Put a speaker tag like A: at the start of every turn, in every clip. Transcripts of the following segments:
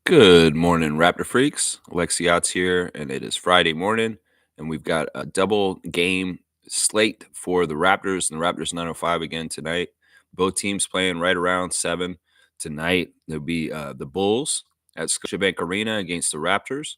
A: Good morning, Raptor Freaks. Alexiot's here, and it is Friday morning, and we've got a double game slate for the Raptors and the Raptors 905 again tonight. Both teams playing right around 7 tonight. There'll be the Bulls at Scotiabank Arena against the Raptors,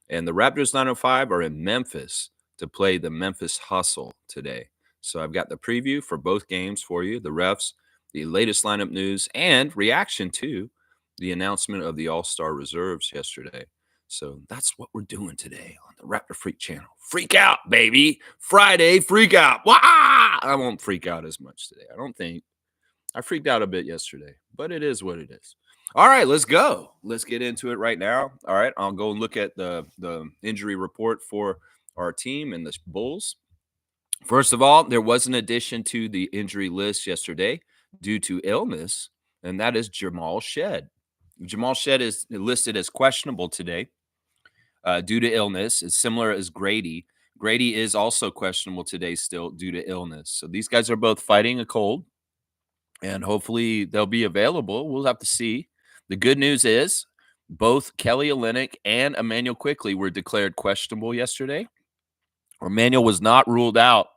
A: and the Raptors 905 are in Memphis to play the Memphis Hustle today. So I've got the preview for both games for you, the refs, the latest lineup news, and reaction to the announcement of the All-Star reserves yesterday. So that's what we're doing today on the Raptor Freak channel. Freak out, baby. Friday, freak out. Wah! I won't freak out as much today. I don't think. I freaked out a bit yesterday, but it is what it is. All right, let's go. Let's get into it right now. All right, I'll go and look at the injury report for our team and the Bulls. First of all, there was an addition to the injury list yesterday due to illness, and that is Jamal Shed. Jamal Shed is listed as questionable today due to illness. It's similar as Grady. Grady is also questionable today still due to illness. So these guys are both fighting a cold, and hopefully they'll be available. We'll have to see. The good news is both Kelly Olynyk and Emmanuel Quickley were declared questionable yesterday. Emmanuel was not ruled out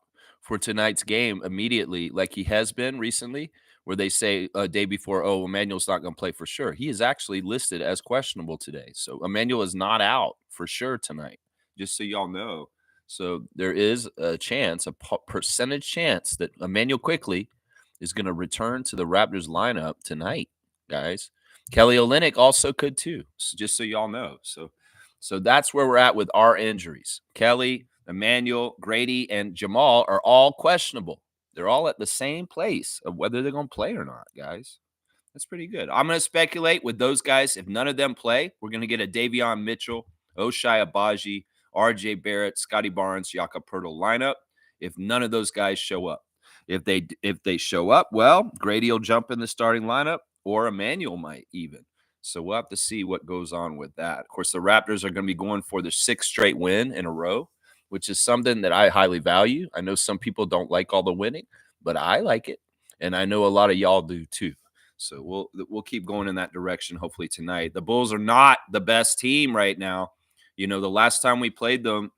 A: for tonight's game immediately like he has been recently, where they say a day before, oh, Emmanuel's not going to play for sure. He is actually listed as questionable today. So Emmanuel is not out for sure tonight, just so y'all know. So there is a chance, a percentage chance that Emmanuel Quickley is going to return to the Raptors lineup tonight, guys. Kelly Olynyk also could too, so just so y'all know. So that's where we're at with our injuries. Kelly, Emmanuel, Grady, and Jamal are all questionable. They're all at the same place of whether they're going to play or not, guys. That's pretty good. I'm going to speculate with those guys. If none of them play, we're going to get a Davion Mitchell, Oshai Abaji, RJ Barrett, Scotty Barnes, Jakob Poeltl lineup. If none of those guys show up, if they show up, well, Grady will jump in the starting lineup, or Emmanuel might even. So we'll have to see what goes on with that. Of course, the Raptors are going to be going for their 6th straight win in a row, which is something that I highly value. I know some people don't like all the winning, but I like it, and I know a lot of y'all do too. So we'll keep going in that direction hopefully tonight. The Bulls are not the best team right now. You know, the last time we played them,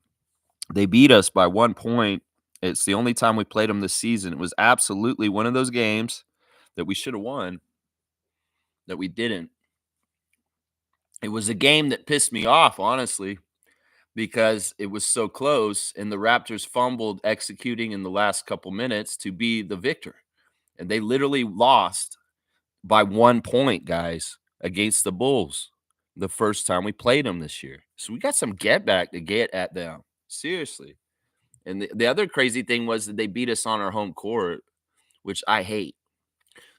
A: they beat us by 1 point. It's the only time we played them this season. It was absolutely one of those games that we should have won that we didn't. It was a game that pissed me off, honestly, because it was so close and the Raptors fumbled executing in the last couple minutes to be the victor. And they literally lost by 1 point, guys, against the Bulls the first time we played them this year. So we got some get back to get at them. Seriously. And the other crazy thing was that they beat us on our home court, which I hate.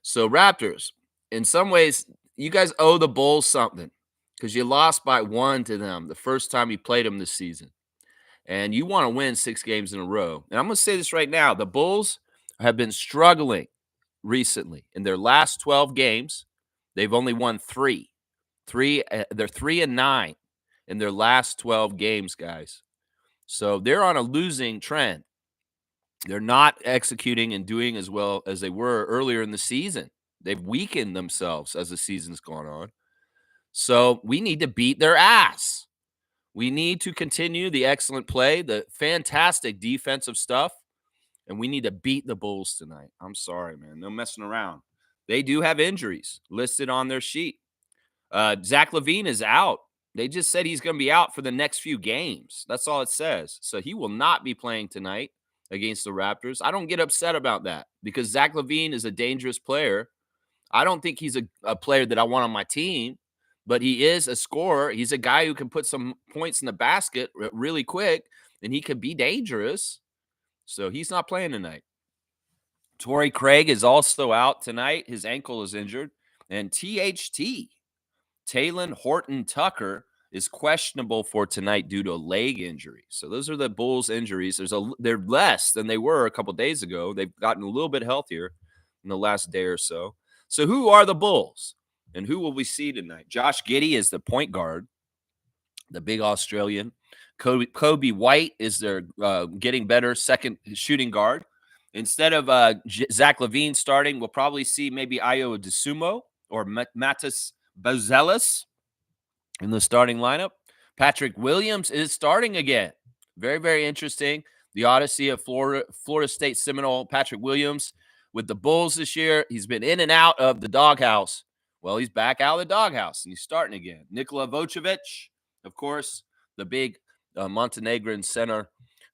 A: So Raptors, in some ways, you guys owe the Bulls something because you lost by 1 to them the first time you played them this season. And you want to win 6 games in a row. And I'm going to say this right now. The Bulls have been struggling recently. In their last 12 games, they've only won 3. They're 3-9 in their last 12 games, guys. So they're on a losing trend. They're not executing and doing as well as they were earlier in the season. They've weakened themselves as the season's gone on. So we need to beat their ass. We need to continue the excellent play, the fantastic defensive stuff, and we need to beat the Bulls tonight. I'm sorry, man. No messing around. They do have injuries listed on their sheet. Zach LaVine is out. They just said he's going to be out for the next few games. That's all it says. So he will not be playing tonight against the Raptors. I don't get upset about that because Zach LaVine is a dangerous player. I don't think he's a player that I want on my team, but he is a scorer. He's a guy who can put some points in the basket really quick, and he could be dangerous. So he's not playing tonight. Torrey Craig is also out tonight. His ankle is injured. And THT, Talen Horton-Tucker, is questionable for tonight due to a leg injury. So those are the Bulls' injuries. They're less than they were a couple days ago. They've gotten a little bit healthier in the last day or so. So who are the Bulls? And who will we see tonight? Josh Giddey is the point guard, the big Australian. Kobe White is their getting better second shooting guard. Instead of Zach LaVine starting, we'll probably see maybe Ayo DeSumo or Matas Bozelis. In the starting lineup, Patrick Williams is starting again. Very, very interesting. The Odyssey of Florida State Seminole, Patrick Williams with the Bulls this year. He's been in and out of the doghouse. Well, he's back out of the doghouse, and he's starting again. Nikola Vucevic, of course, the big Montenegrin center.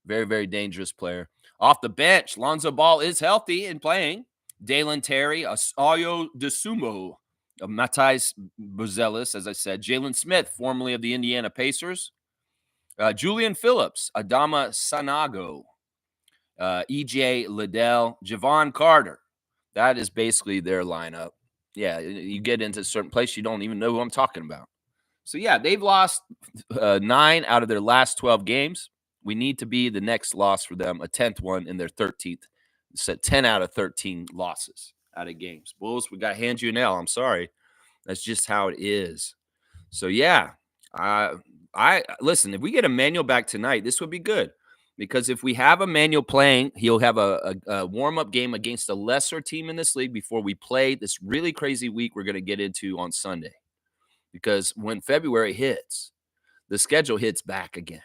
A: Very, very dangerous player. Off the bench, Lonzo Ball is healthy and playing. Dalen Terry, Ayo DeSumo, Matthijs Buzelis, as I said, Jalen Smith, formerly of the Indiana Pacers, Julian Phillips, Adama Sanago, EJ Liddell, Javon Carter. That is basically their lineup. Yeah, you get into a certain place, you don't even know who I'm talking about. So, yeah, they've lost 9 out of their last 12 games. We need to be the next loss for them, a 10th one in their 13th. It's at 10 out of 13 losses out of games. Bulls, we got to hand you an L. I'm sorry. That's just how it is. So, yeah, I listen, if we get Emmanuel back tonight, this would be good. Because if we have Emmanuel playing, he'll have a warm-up game against a lesser team in this league before we play this really crazy week we're going to get into on Sunday. Because when February hits, the schedule hits back again.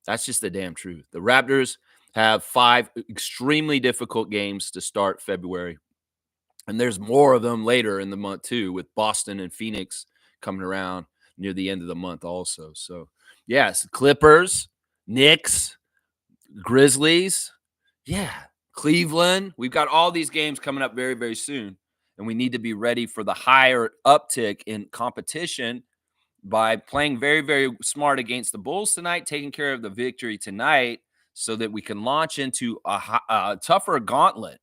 A: That's just the damn truth. The Raptors have 5 extremely difficult games to start February. And there's more of them later in the month, too, with Boston and Phoenix coming around near the end of the month also. So, yes, Clippers, Knicks, Grizzlies, Cleveland. We've got all these games coming up very, very soon. And we need to be ready for the higher uptick in competition by playing very, very smart against the Bulls tonight, taking care of the victory tonight so that we can launch into a tougher gauntlet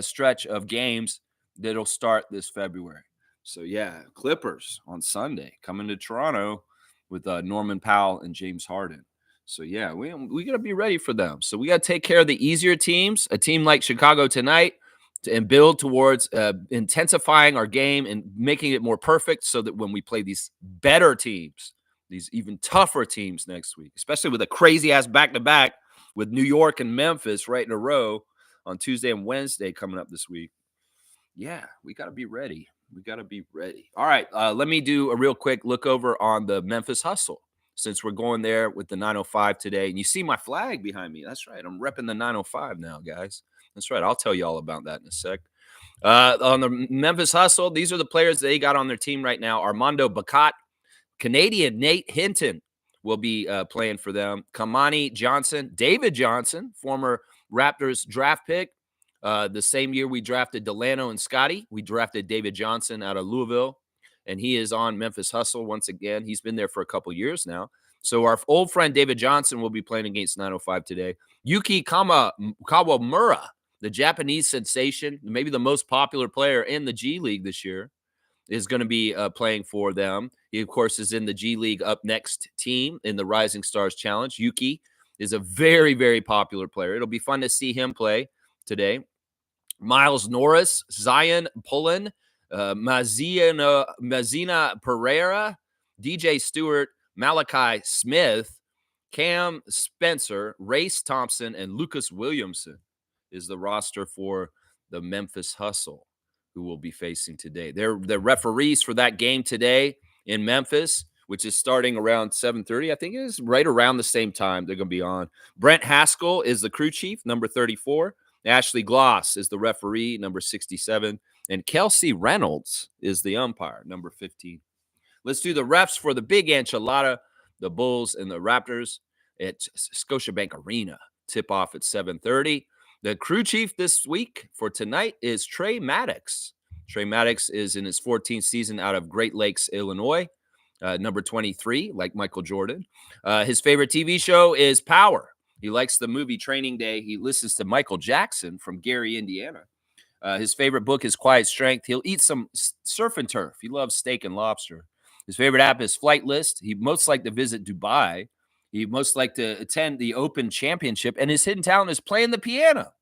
A: stretch of games that'll start this February. So, yeah, Clippers on Sunday coming to Toronto with Norman Powell and James Harden. So, yeah, we got to be ready for them. So, we got to take care of the easier teams, a team like Chicago tonight, and build towards intensifying our game and making it more perfect so that when we play these better teams, these even tougher teams next week, especially with a crazy-ass back-to-back with New York and Memphis right in a row on Tuesday and Wednesday coming up this week. Yeah, we got to be ready. We got to be ready. All right, let me do a real quick look over on the Memphis Hustle since we're going there with the 905 today. And you see my flag behind me. That's right. I'm repping the 905 now, guys. That's right. I'll tell you all about that in a sec. On the Memphis Hustle, these are the players they got on their team right now. Armando Bacot, Canadian Nate Hinton will be playing for them. Kamani Johnson, David Johnson, former Raptors draft pick. The same year we drafted Delano and Scotty, we drafted David Johnson out of Louisville, and he is on Memphis Hustle once again. He's been there for a couple years now. So our old friend David Johnson will be playing against 905 today. Yuki Kawamura, the Japanese sensation, maybe the most popular player in the G League this year, is going to be playing for them. He, of course, is in the G League Up Next team in the Rising Stars Challenge. Yuki is a very, very popular player. It'll be fun to see him play today. Miles Norris, Zion Pullen, Mazina Pereira, DJ Stewart, Malachi Smith, Cam Spencer, Race Thompson, and Lucas Williamson is the roster for the Memphis Hustle, who will be facing today. They're the referees for that game today in Memphis, which is starting around 7:30. I think it is right around the same time they're going to be on. Brent Haskell is the crew chief, number 34. Ashley Gloss is the referee, number 67. And Kelsey Reynolds is the umpire, number 15. Let's do the refs for the big enchilada, the Bulls and the Raptors at Scotiabank Arena. Tip off at 7:30. The crew chief this week for tonight is Trey Maddox. Trey Maddox is in his 14th season out of Great Lakes, Illinois, number 23, like Michael Jordan. His favorite TV show is Power. He likes the movie Training Day. He listens to Michael Jackson from Gary, Indiana. His favorite book is Quiet Strength. He'll eat some surf and turf. He loves steak and lobster. His favorite app is Flight List. He most like to visit Dubai. He most like to attend the Open Championship. And his hidden talent is playing the piano.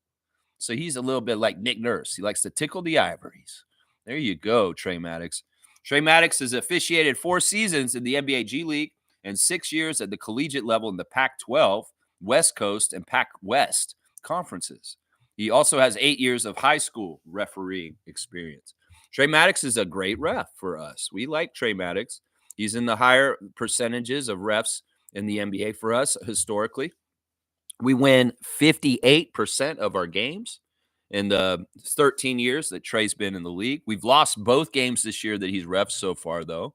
A: So he's a little bit like Nick Nurse. He likes to tickle the ivories. There you go, Trey Maddox. Trey Maddox has officiated 4 seasons in the NBA G League and 6 years at the collegiate level in the Pac-12, West Coast, and Pac-West conferences. He also has 8 years of high school refereeing experience. Trey Maddox is a great ref for us. We like Trey Maddox. He's in the higher percentages of refs in the NBA for us historically. We win 58% of our games in the 13 years that Trey's been in the league. We've lost both games this year that he's refed so far, though.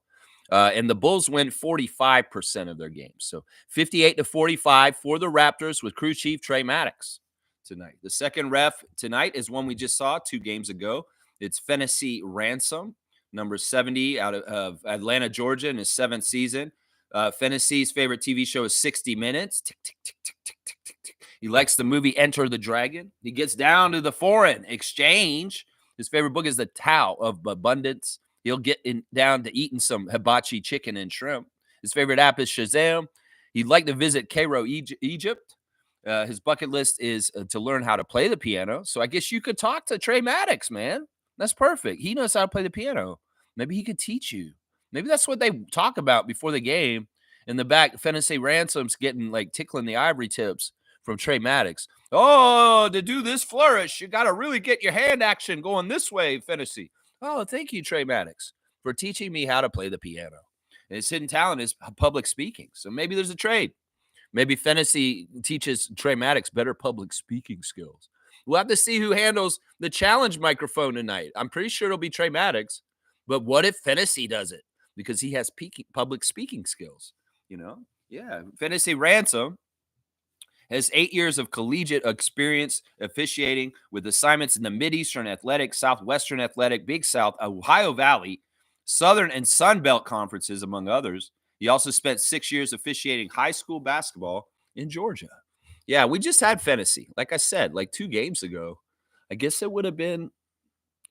A: And the Bulls win 45% of their games. So 58-45 for the Raptors with crew chief Trey Maddox tonight. The second ref tonight is one we just saw 2 games ago. It's Fennessy Ransom, number 70 out of Atlanta, Georgia, in his 7th season. Fennessy's favorite TV show is 60 Minutes. Tick, tick, tick, tick, tick, tick, tick, tick. He likes the movie Enter the Dragon. He gets down to the foreign exchange. His favorite book is The Tao of Abundance. He'll get down to eating some hibachi chicken and shrimp. His favorite app is Shazam. He'd like to visit Cairo, Egypt. His bucket list is to learn how to play the piano. So I guess you could talk to Trey Maddox, man. That's perfect. He knows how to play the piano. Maybe he could teach you. Maybe that's what they talk about before the game. In the back, Fennessy Ransom's getting tickling the ivory tips from Trey Maddox. Oh, to do this flourish, you got to really get your hand action going this way, Fennessy. Oh, thank you, Trey Maddox, for teaching me how to play the piano. And his hidden talent is public speaking. So maybe there's a trade. Maybe Fennessy teaches Trey Maddox better public speaking skills. We'll have to see who handles the challenge microphone tonight. I'm pretty sure it'll be Trey Maddox. But what if Fennessy does it? Because he has public speaking skills, Yeah, Fennessy Ransom has 8 years of collegiate experience officiating with assignments in the Mid-Eastern Athletic, Southwestern Athletic, Big South, Ohio Valley, Southern and Sun Belt conferences, among others. He also spent 6 years officiating high school basketball in Georgia. Yeah, we just had Fennessy. Like I said, 2 games ago. I guess it would have been,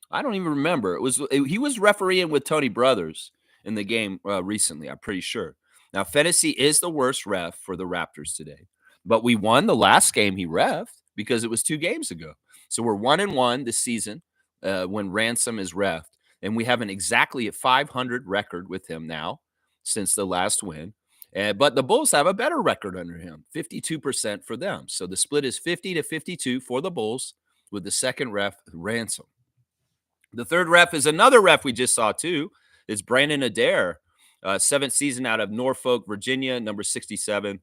A: I don't even remember. He was refereeing with Tony Brothers in the game recently, I'm pretty sure. Now, Fennessy is the worst ref for the Raptors today. But we won the last game he refed because it was 2 games ago. So we're 1-1 this season when Ransom is refed. And we have an exactly a 500 record with him now since the last win. But the Bulls have a better record under him, 52% for them. So the split is 50-52 for the Bulls with the second ref, Ransom. The third ref is another ref we just saw too. It's Brandon Adair, 7th season out of Norfolk, Virginia, number 67.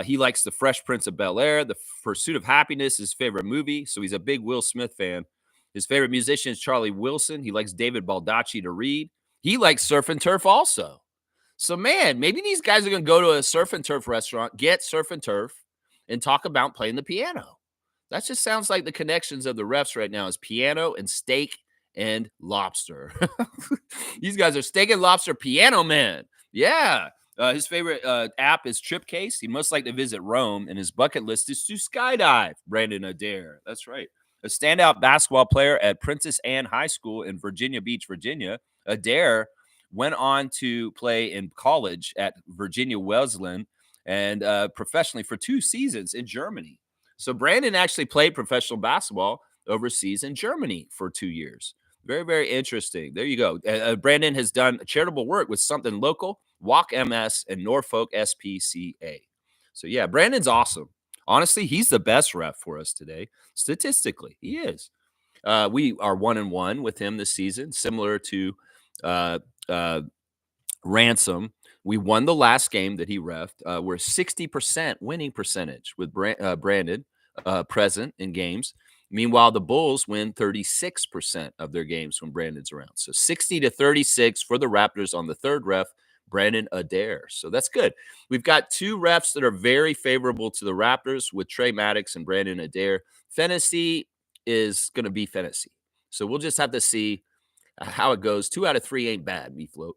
A: He likes The Fresh Prince of Bel-Air. The Pursuit of Happiness is his favorite movie, so he's a big Will Smith fan. His favorite musician is Charlie Wilson. He likes David Baldacci to read. He likes surf and turf also. So, man, maybe these guys are going to go to a surf and turf restaurant, get surf and turf, and talk about playing the piano. That just sounds like the connections of the refs right now is piano and steak and lobster. These guys are steak and lobster piano men. Yeah. His favorite app is Tripcase. He'd most like to visit Rome, and his bucket list is to skydive. Brandon Adair. That's right. A standout basketball player at Princess Anne High School in Virginia Beach, Virginia. Adair went on to play in college at Virginia Wesleyan and professionally for 2 seasons in Germany. So Brandon actually played professional basketball overseas in Germany for 2 years. Very, very interesting. There you go. Brandon has done charitable work with Something Local, Walk MS, and Norfolk SPCA. So, yeah, Brandon's awesome. Honestly, he's the best ref for us today. Statistically, he is. We are 1-1 with him this season, similar to Ransom. We won the last game that he refed. We're 60% winning percentage with Brandon present in games. Meanwhile, the Bulls win 36% of their games when Brandon's around. So 60-36 for the Raptors on the third ref, Brandon Adair. So that's good. We've got 2 refs that are very favorable to the Raptors with Trey Maddox and Brandon Adair. Fennessy is going to be Fennessy. So we'll just have to see how it goes. 2 out of 3 ain't bad, Meatloaf.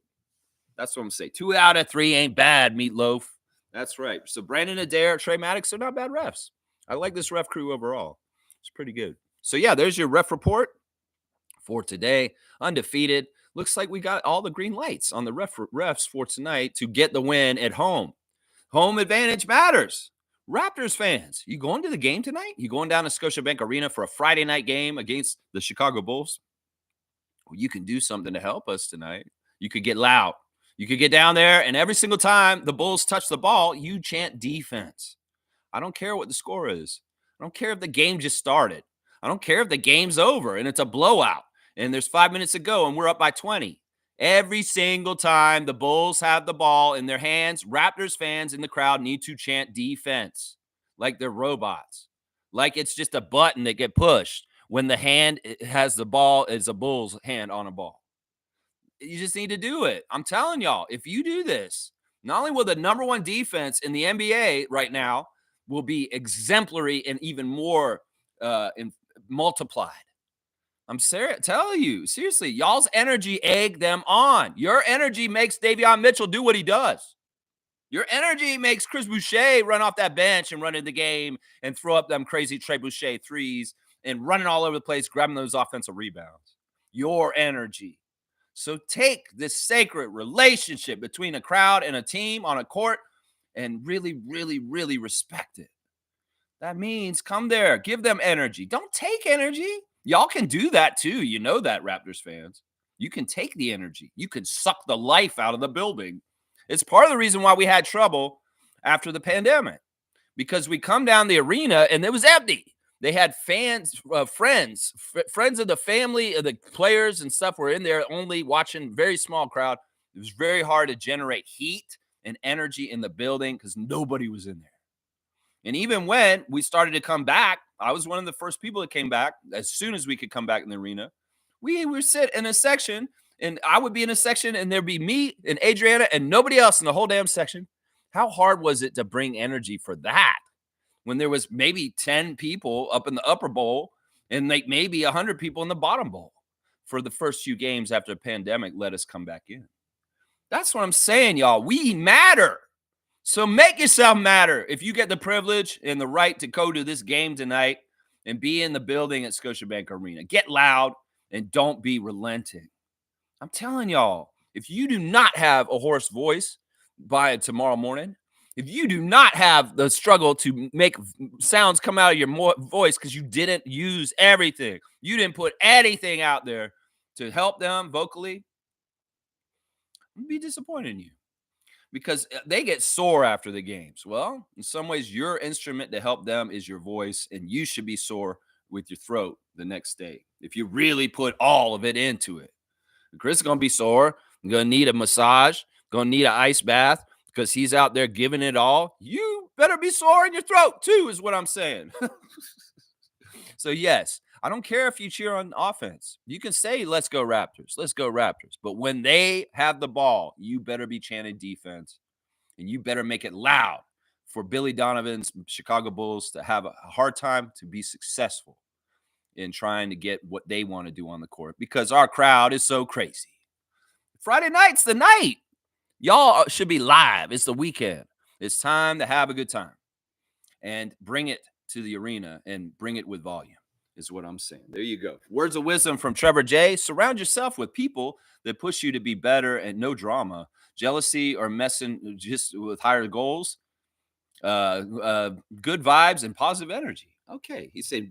A: That's what I'm saying. 2 out of 3 ain't bad, Meatloaf. That's right. So Brandon Adair, Trey Maddox, they're not bad refs. I like this ref crew overall. It's pretty good. So, yeah, there's your ref report for today. Undefeated. Looks like we got all the green lights on the refs for tonight to get the win at home. Home advantage matters. Raptors fans, you going to the game tonight? You going down to Scotiabank Arena for a Friday night game against the Chicago Bulls? Well, you can do something to help us tonight. You could get loud. You could get down there, and every single time the Bulls touch the ball, you chant defense. I don't care what the score is. I don't care if the game just started. I don't care if the game's over and it's a blowout and there's 5 minutes to go and we're up by 20. Every single time the Bulls have the ball in their hands, Raptors fans in the crowd need to chant defense like they're robots, like it's just a button that get pushed when the hand has the ball is a Bulls hand on a ball. You just need to do it. I'm telling y'all, if you do this, not only will the number one defense in the NBA right now will be exemplary and even more multiplied. I'm serious. Tell you seriously, y'all's energy egg them on. Your energy makes Davion Mitchell do what he does. Your energy makes Chris Boucher run off that bench and run in the game and throw up them crazy Trey Boucher threes and running all over the place, grabbing those offensive rebounds. Your energy. So take this sacred relationship between a crowd and a team on a court and really, really, really respect it. That means come there, give them energy. Don't take energy. Y'all can do that too. You know that, Raptors fans. You can take the energy. You can suck the life out of the building. It's part of the reason why we had trouble after the pandemic, because we come down the arena and it was empty. They had fans, friends of the family of the players and stuff were in there only watching, very small crowd. It was very hard to generate heat and energy in the building because nobody was in there. And even when we started to come back, I was one of the first people that came back as soon as we could come back in the arena. We would sit in a section, and I would be in a section, and there'd be me and Adriana and nobody else in the whole damn section. How hard was it to bring energy for that when there was maybe 10 people up in the upper bowl and like maybe 100 people in the bottom bowl for the first few games after the pandemic let us come back in? That's what I'm saying, y'all. We matter. So make yourself matter. If you get the privilege and the right to go to this game tonight and be in the building at Scotiabank Arena, get loud and don't be relenting. I'm telling y'all, if you do not have a hoarse voice by tomorrow morning, if you do not have the struggle to make sounds come out of your voice because you didn't use everything, you didn't put anything out there to help them vocally, I'm gonna be disappointed in you, because they get sore after the games. Well, in some ways, your instrument to help them is your voice, and you should be sore with your throat the next day if you really put all of it into it. Chris is going to be sore. I'm going to need a massage, going to need an ice bath because he's out there giving it all. You better be sore in your throat too, is what I'm saying. So, yes, I don't care if you cheer on offense. You can say, let's go Raptors. Let's go Raptors. But when they have the ball, you better be chanting defense, and you better make it loud for Billy Donovan's Chicago Bulls to have a hard time to be successful in trying to get what they want to do on the court, because our crowd is so crazy. Friday night's the night. Y'all should be live. It's the weekend. It's time to have a good time and bring it to the arena and bring it with volume, is what I'm saying. There you go. Words of wisdom from Trevor J. Surround yourself with people that push you to be better and no drama. Jealousy or messing just with higher goals, good vibes and positive energy. Okay, he said,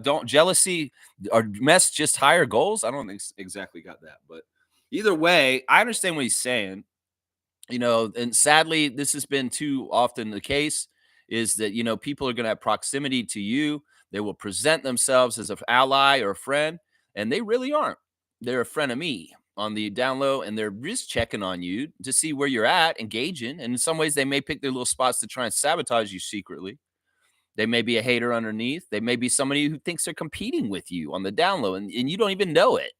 A: don't jealousy or mess just higher goals. I don't exactly got that, but either way, I understand what he's saying. And sadly, this has been too often the case, is that, people are going to have proximity to you. They will present themselves as an ally or a friend, and they really aren't. They're a friend of me on the down low, and they're just checking on you to see where you're at, engaging. And in some ways, they may pick their little spots to try and sabotage you secretly. They may be a hater underneath. They may be somebody who thinks they're competing with you on the down low, and you don't even know it.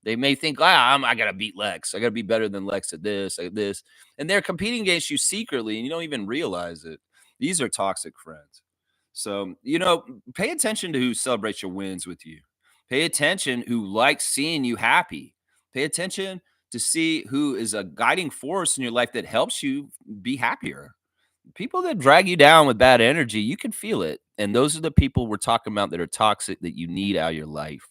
A: They may think, I got to beat Lex. I got to be better than Lex at this, at this. And they're competing against you secretly, and you don't even realize it. These are toxic friends. So, pay attention to who celebrates your wins with you. Pay attention who likes seeing you happy. Pay attention to see who is a guiding force in your life that helps you be happier. People that drag you down with bad energy, you can feel it. And those are the people we're talking about that are toxic, that you need out of your life.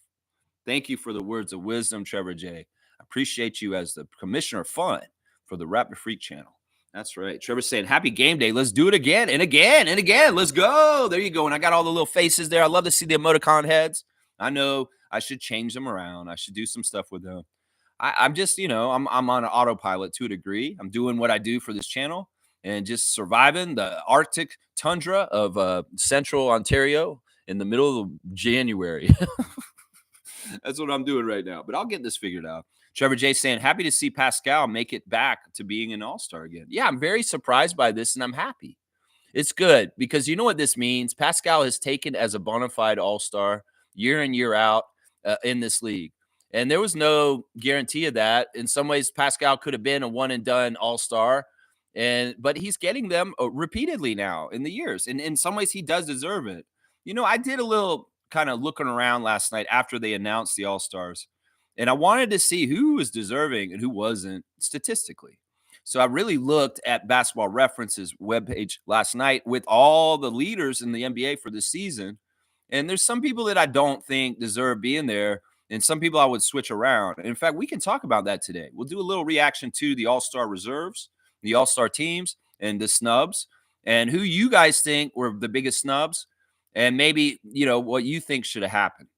A: Thank you for the words of wisdom, Trevor J. I appreciate you as the commissioner of fun for the Raptor Freak channel. That's right. Trevor's saying, happy game day. Let's do it again and again and again. Let's go. There you go. And I got all the little faces there. I love to see the emoticon heads. I know I should change them around. I should do some stuff with them. I'm just, I'm on an autopilot to a degree. I'm doing what I do for this channel and just surviving the Arctic tundra of central Ontario in the middle of January. That's what I'm doing right now. But I'll get this figured out. Trevor J saying, happy to see Pascal make it back to being an all-star again. Yeah, I'm very surprised by this, and I'm happy. It's good because you know what this means? Pascal is taken as a bona fide all-star year in, year out in this league. And there was no guarantee of that. In some ways, Pascal could have been a one-and-done all-star, but he's getting them repeatedly now in the years. And in some ways, he does deserve it. You know, I did a little kind of looking around last night after they announced the all-stars, and I wanted to see who was deserving and who wasn't statistically. So I really looked at Basketball Reference's webpage last night with all the leaders in the NBA for the season. And there's some people that I don't think deserve being there, and some people I would switch around. And in fact, we can talk about that today. We'll do a little reaction to the All-Star reserves, the All-Star teams, and the snubs, and who you guys think were the biggest snubs, and maybe, what you think should have happened.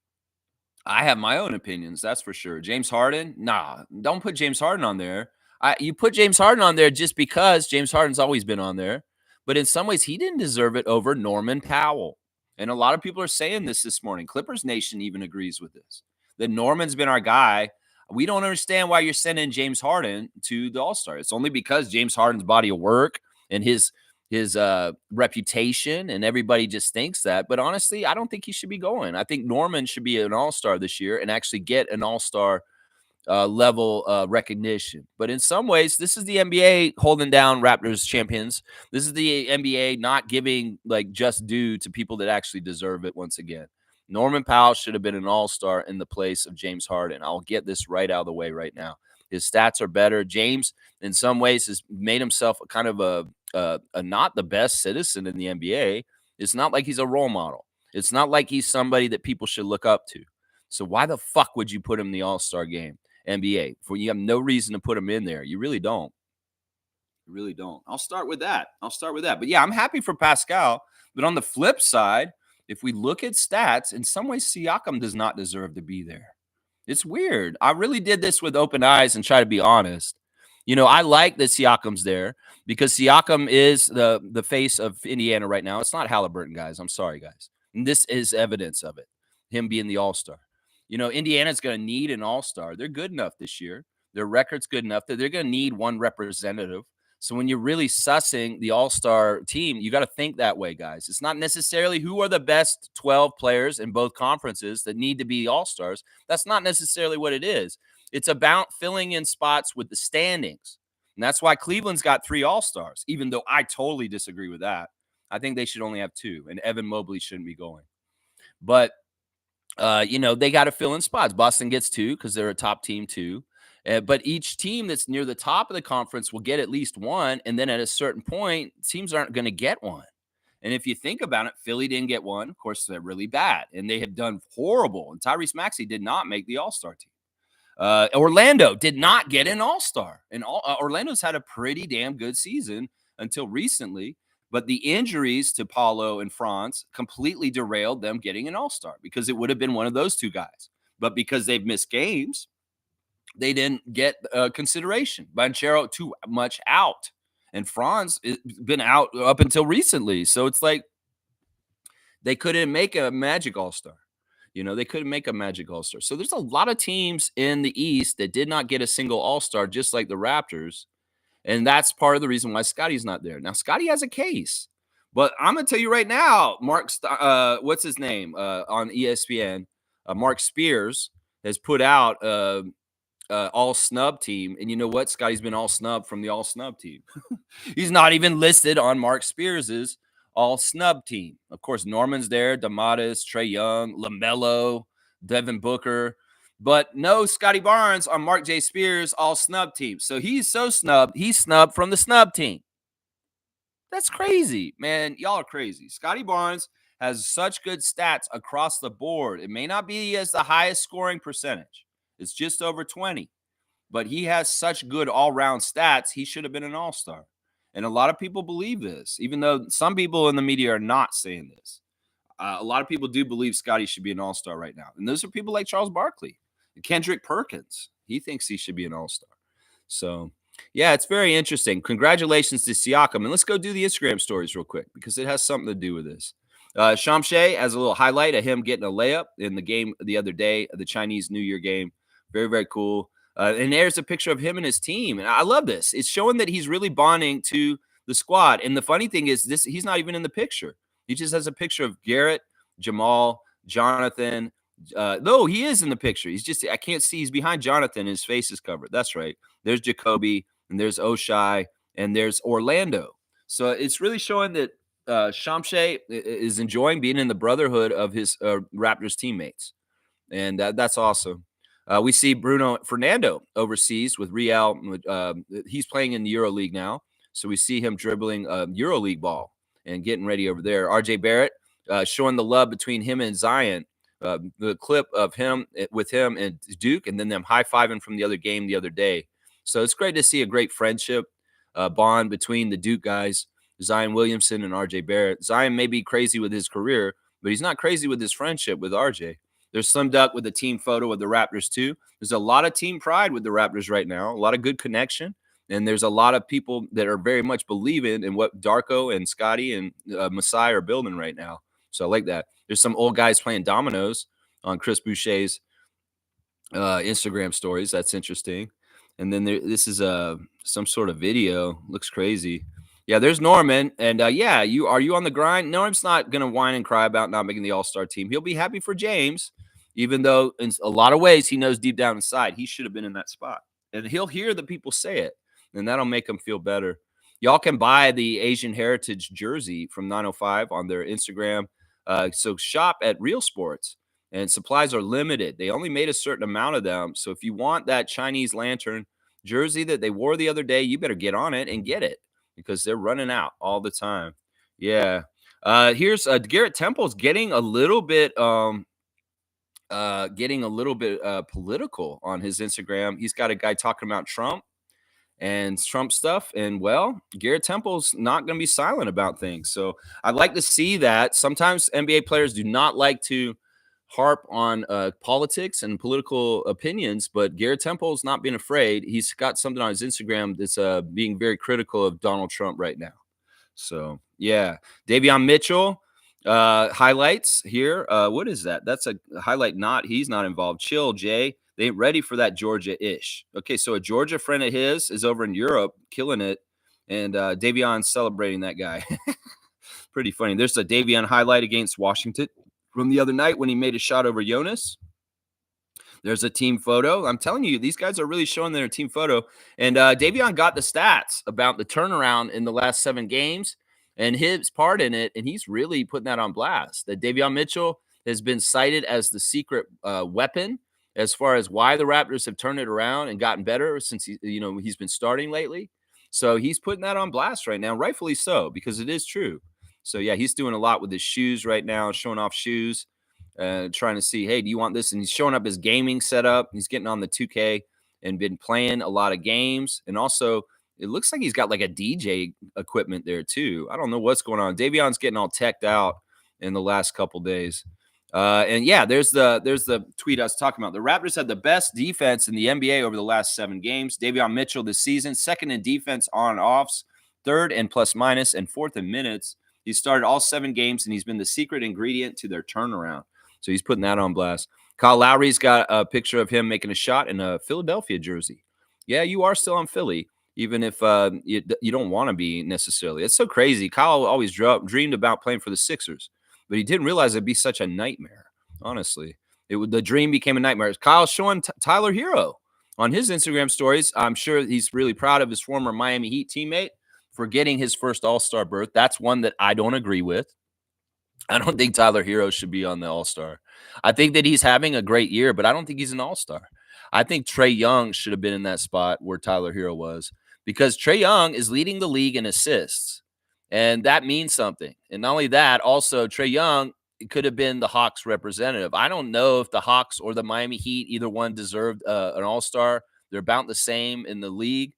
A: I have my own opinions, that's for sure. James Harden, nah, don't put James Harden on there. You put James Harden on there just because James Harden's always been on there. But in some ways, he didn't deserve it over Norman Powell. And a lot of people are saying this morning. Clippers Nation even agrees with this, that Norman's been our guy. We don't understand why you're sending James Harden to the All-Star. It's only because James Harden's body of work and his reputation, and everybody just thinks that. But honestly, I don't think he should be going. I think Norman should be an all-star this year and actually get an all-star level recognition. But in some ways, this is the NBA holding down Raptors champions. This is the NBA not giving just due to people that actually deserve it once again. Norman Powell should have been an all-star in the place of James Harden. I'll get this right out of the way right now. His stats are better. James, in some ways, has made himself a kind of a not the best citizen in the NBA. It's not like he's a role model. It's not like he's somebody that people should look up to. So why the fuck would you put him in the All-Star game, NBA? For you have no reason to put him in there. You really don't. You really don't. I'll start with that. But yeah, I'm happy for Pascal. But on the flip side, if we look at stats, in some ways, Siakam does not deserve to be there. It's weird. I really did this with open eyes and try to be honest. I like that Siakam's there because Siakam is the face of Indiana right now. It's not Halliburton, guys. I'm sorry, guys. And this is evidence of it, him being the all-star. Indiana's going to need an all-star. They're good enough this year. Their record's good enough that they're going to need one representative. So when you're really sussing the all-star team, you got to think that way, guys. It's not necessarily who are the best 12 players in both conferences that need to be all-stars. That's not necessarily what it is. It's about filling in spots with the standings. And that's why Cleveland's got 3 all-stars, even though I totally disagree with that. I think they should only have 2, and Evan Mobley shouldn't be going. But, they got to fill in spots. Boston gets 2 because they're a top team too. But each team that's near the top of the conference will get at least 1. And then at a certain point, teams aren't going to get 1. And if you think about it, Philly didn't get 1. Of course, they're really bad. And they have done horrible. And Tyrese Maxey did not make the all-star team. Orlando did not get an all-star. And Orlando's had a pretty damn good season until recently. But the injuries to Paulo and Franz completely derailed them getting an all-star because it would have been one of those 2 guys. But because they've missed games, they didn't get consideration. Banchero too much out, and Franz has been out up until recently. So it's like they couldn't make a Magic All-Star. They couldn't make a Magic All-Star. So there's a lot of teams in the East that did not get a single All-Star, just like the Raptors. And that's part of the reason why Scotty's not there. Now, Scotty has a case. But I'm going to tell you right now, what's his name on ESPN? Mark Spears has put out all snub team. And you know what? Scotty's been all snub from the all snub team. He's not even listed on Mark Spears's all snub team. Of course, Norman's there, DeMatteis, Trae Young, LaMelo, Devin Booker. But no Scotty Barnes on Mark J. Spears all snub team. So he's so snubbed, he's snubbed from the snub team. That's crazy, man. Y'all are crazy. Scotty Barnes has such good stats across the board. It may not be as the highest scoring percentage. It's just over 20. But he has such good all-round stats, he should have been an all-star. And a lot of people believe this, even though some people in the media are not saying this. A lot of people do believe Scotty should be an all-star right now. And those are people like Charles Barkley. Kendrick Perkins, he thinks he should be an all-star. So, yeah, it's very interesting. Congratulations to Siakam. And let's go do the Instagram stories real quick because it has something to do with this. Shamshay has a little highlight of him getting a layup in the game the other day, the Chinese New Year game. Very, very cool. And there's a picture of him and his team. And I love this. It's showing that he's really bonding to the squad. And the funny thing is, he's not even in the picture. He just has a picture of Garrett, Jamal, Jonathan. Though he is in the picture. I can't see. He's behind Jonathan. His face is covered. That's right. There's Jacoby, and there's Oshai, and there's Orlando. So it's really showing that Shamshe is enjoying being in the brotherhood of his Raptors teammates. And that's awesome. We see Bruno Fernando overseas with Real. He's playing in the EuroLeague now, so we see him dribbling EuroLeague ball and getting ready over there. RJ Barrett showing the love between him and Zion. The clip of him with him and Duke, and then them high-fiving from the other game the other day. So it's great to see a great friendship bond between the Duke guys, Zion Williamson and RJ Barrett. Zion may be crazy with his career, but he's not crazy with his friendship with RJ. There's Slim Duck with the team photo of the Raptors too. There's a lot of team pride with the Raptors right now, a lot of good connection. And there's a lot of people that are very much believing in what Darko and Scotty and Masai are building right now. So I like that. There's some old guys playing dominoes on Chris Boucher's Instagram stories. That's interesting. And then this is some sort of video. Looks crazy. Yeah, there's Norman. And are you on the grind? Norm's not going to whine and cry about not making the All-Star team. He'll be happy for James, even though in a lot of ways he knows deep down inside he should have been in that spot. And he'll hear the people say it, and that'll make him feel better. Y'all can buy the Asian Heritage jersey from 905 on their Instagram. So shop at Real Sports, and supplies are limited. They only made a certain amount of them. So if you want that Chinese lantern jersey that they wore the other day, you better get on it and get it, because they're running out all the time. Yeah. Here's Garrett Temple's getting a little bit political on his Instagram. He's got a guy talking about Trump and Trump stuff. And well, Garrett Temple's not going to be silent about things. So I'd like to see that. Sometimes NBA players do not like to harp on politics and political opinions, but Garrett Temple's not being afraid. He's got something on his Instagram that's being very critical of Donald Trump right now. So yeah, Davion Mitchell highlights here. What is that? That's a highlight. He's not involved. Chill, Jay. They ain't ready for that Georgia-ish. Okay, so a Georgia friend of his is over in Europe killing it, and Davion's celebrating that guy. Pretty funny. There's a Davion highlight against Washington from the other night when he made a shot over Jonas. There's a team photo. I'm telling you, these guys are really showing their team photo. And Davion got the stats about the turnaround in the last 7 games and his part in it, and he's really putting that on blast. That Davion Mitchell has been cited as the secret weapon as far as why the Raptors have turned it around and gotten better since he's been starting lately. So he's putting that on blast right now, rightfully so, because it is true. So yeah, he's doing a lot with his shoes right now, showing off shoes, trying to see, hey, do you want this? And he's showing up his gaming setup. He's getting on the 2K and been playing a lot of games. And also, it looks like he's got like a DJ equipment there too. I don't know what's going on. Davion's getting all teched out in the last couple days. And yeah, there's the tweet I was talking about. The Raptors had the best defense in the NBA over the last 7 games. Davion Mitchell this season, 2nd in defense on and offs, 3rd in plus minus, and 4th in minutes. He started all 7 games, and he's been the secret ingredient to their turnaround. So he's putting that on blast. Kyle Lowry's got a picture of him making a shot in a Philadelphia jersey. Yeah, you are still on Philly, even if you don't want to be necessarily. It's so crazy. Kyle always dreamed about playing for the Sixers, but he didn't realize it'd be such a nightmare. Honestly, the dream became a nightmare. Kyle's showing Tyler Hero on his Instagram stories. I'm sure he's really proud of his former Miami Heat teammate for getting his first All-Star berth. That's one that I don't agree with. I don't think Tyler Hero should be on the All-Star. I think that he's having a great year, but I don't think he's an All-Star. I think Trae Young should have been in that spot where Tyler Hero was, because Trae Young is leading the league in assists, and that means something. And not only that, also Trae Young could have been the Hawks representative. I don't know if the Hawks or the Miami Heat, either one deserved an All-Star. They're about the same in the league,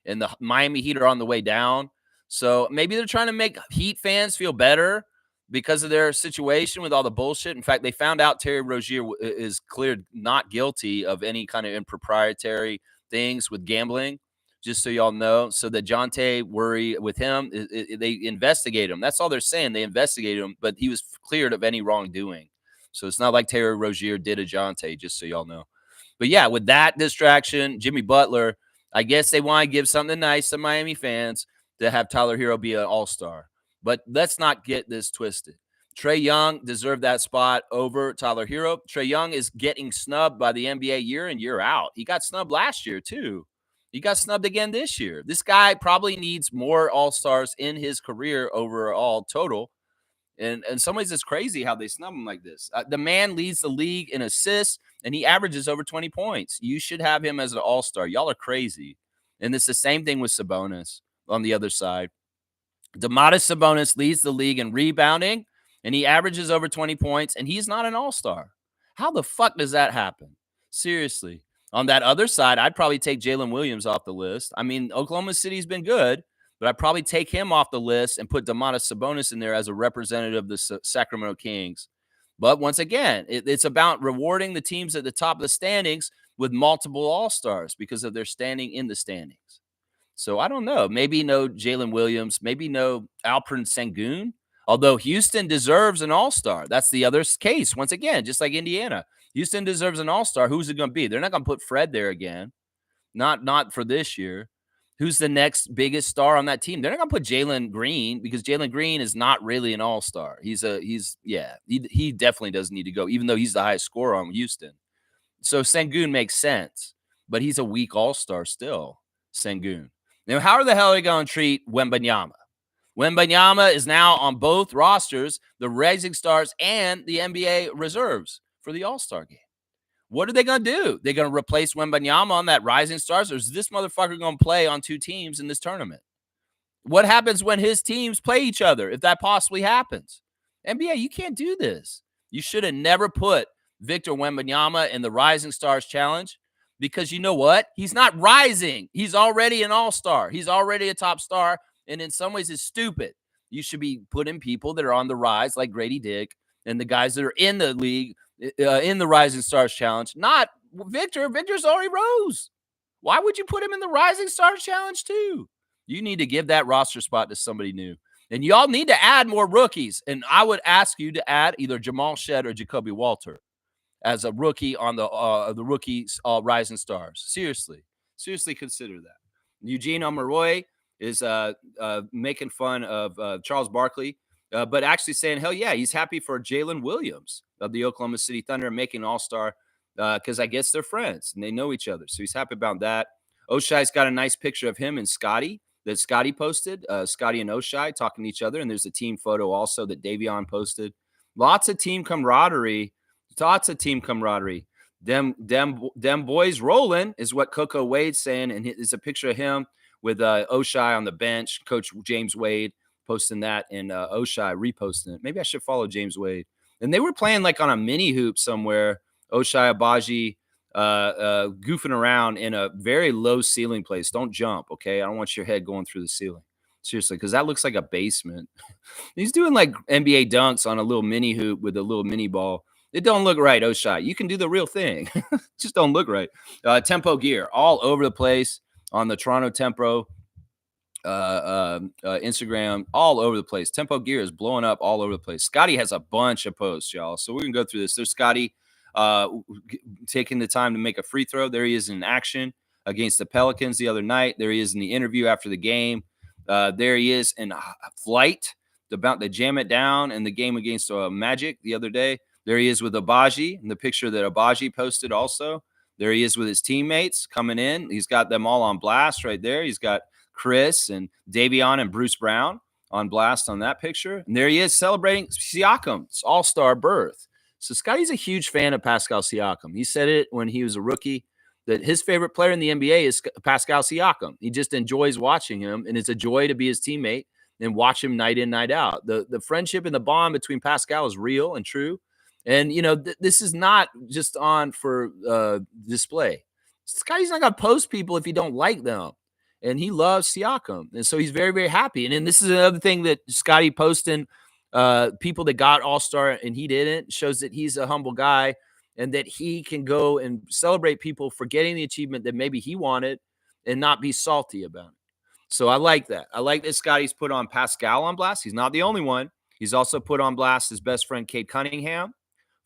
A: and the Miami Heat are on the way down. So maybe they're trying to make Heat fans feel better because of their situation with all the bullshit. In fact, they found out Terry Rozier is cleared not guilty of any kind of improprietary things with gambling, just so y'all know. So that Jonte worry with him, they investigate him. That's all they're saying. They investigate him, but he was cleared of any wrongdoing. So it's not like Terry Rozier did a Jonte, just so y'all know.
B: But yeah, with that distraction, Jimmy Butler, I guess they want to give something nice to Miami fans to have Tyler Hero be an all-star. But let's not get this twisted. Trae Young deserved that spot over Tyler Hero. Trae Young is getting snubbed by the NBA year in, year out. He got snubbed last year, too. He got snubbed again this year. This guy probably needs more all-stars in his career overall total. And in some ways, it's crazy how they snub him like this. The man leads the league in assists, and he averages over 20 points. You should have him as an all-star. Y'all are crazy. And it's the same thing with Sabonis on the other side. Domantas Sabonis leads the league in rebounding, and he averages over 20 points, and he's not an all-star. How the fuck does that happen? Seriously. On that other side, I'd probably take Jalen Williams off the list. I mean, Oklahoma City's been good, but I'd probably take him off the list and put Domantas Sabonis in there as a representative of the Sacramento Kings. But once again, it's about rewarding the teams at the top of the standings with multiple all-stars because of their standing in the standings. So I don't know. Maybe no Jalen Williams. Maybe no Alperen Sengun. Although Houston deserves an all-star. That's the other case. Once again, just like Indiana. Houston deserves an all-star. Who's it going to be? They're not going to put Fred there again. Not for this year. Who's the next biggest star on that team? They're not going to put Jalen Green because Jalen Green is not really an all-star. He definitely doesn't need to go, even though he's the highest scorer on Houston. So Sengun makes sense, but he's a weak all-star still, Sengun. Now, how the hell are they going to treat Wembanyama? Wembanyama is now on both rosters, the Rising Stars and the NBA reserves for the All-Star game. What are they going to do? They're going to replace Wembanyama on that Rising Stars, or is this motherfucker going to play on two teams in this tournament? What happens when his teams play each other, if that possibly happens? NBA, you can't do this. You should have never put Victor Wembanyama in the Rising Stars Challenge because you know what? He's not rising. He's already an all-star. He's already a top star, and in some ways it's stupid. You should be putting people that are on the rise like Grady Dick and the guys that are in the league, in the Rising Stars Challenge. Not Victor. Victor's already rose. Why would you put him in the Rising Stars Challenge too? You need to give that roster spot to somebody new. And y'all need to add more rookies. And I would ask you to add either Jamal Shedd or Jacoby Walter as a rookie on the rookies Rising Stars. Seriously consider that. Eugene Omeroy is making fun of Charles Barkley, but actually saying, hell yeah, he's happy for Jalen Williams of the Oklahoma City Thunder making all-star because I guess they're friends and they know each other. So he's happy about that. Oshai's got a nice picture of him and Scotty that Scotty posted, Scotty and Oshai talking to each other. And there's a team photo also that Davion posted. Lots of team camaraderie. Them boys rolling is what Coco Wade's saying. And it's a picture of him with Oshai on the bench, Coach James Wade posting that and Oshai reposting it. Maybe I should follow James Wade. And they were playing like on a mini hoop somewhere, Oshai Abaji, goofing around in a very low ceiling place. Don't jump, okay? I don't want your head going through the ceiling. Seriously, because that looks like a basement. He's doing like NBA dunks on a little mini hoop with a little mini ball. It don't look right, Oshai. You can do the real thing. Just don't look right. Tempo gear all over the place on the Toronto Tempo Instagram, all over the place. Tempo gear is blowing up all over the place. Scotty has a bunch of posts, y'all. So we can go through this. There's Scotty taking the time to make a free throw. There he is in action against the Pelicans the other night. There he is in the interview after the game. There he is in flight, about to jam it down in the game against Magic the other day. There he is with Abaji, in the picture that Abaji posted also. There he is with his teammates coming in. He's got them all on blast right there. He's got Chris and Davion and Bruce Brown on blast on that picture. And there he is celebrating Siakam's all-star berth. So Scotty's a huge fan of Pascal Siakam. He said it when he was a rookie that his favorite player in the NBA is Pascal Siakam. He just enjoys watching him, and it's a joy to be his teammate and watch him night in, night out. The friendship and the bond between Pascal is real and true. And, you know, this is not just on for display. Scotty's not going to post people if he don't like them. And he loves Siakam. And so he's very, very happy. And then this is another thing that Scotty posting people that got all-star and he didn't, shows that he's a humble guy and that he can go and celebrate people for getting the achievement that maybe he wanted and not be salty about it. So I like that. I like that Scotty's put on Pascal on blast. He's not the only one. He's also put on blast his best friend, Cade Cunningham,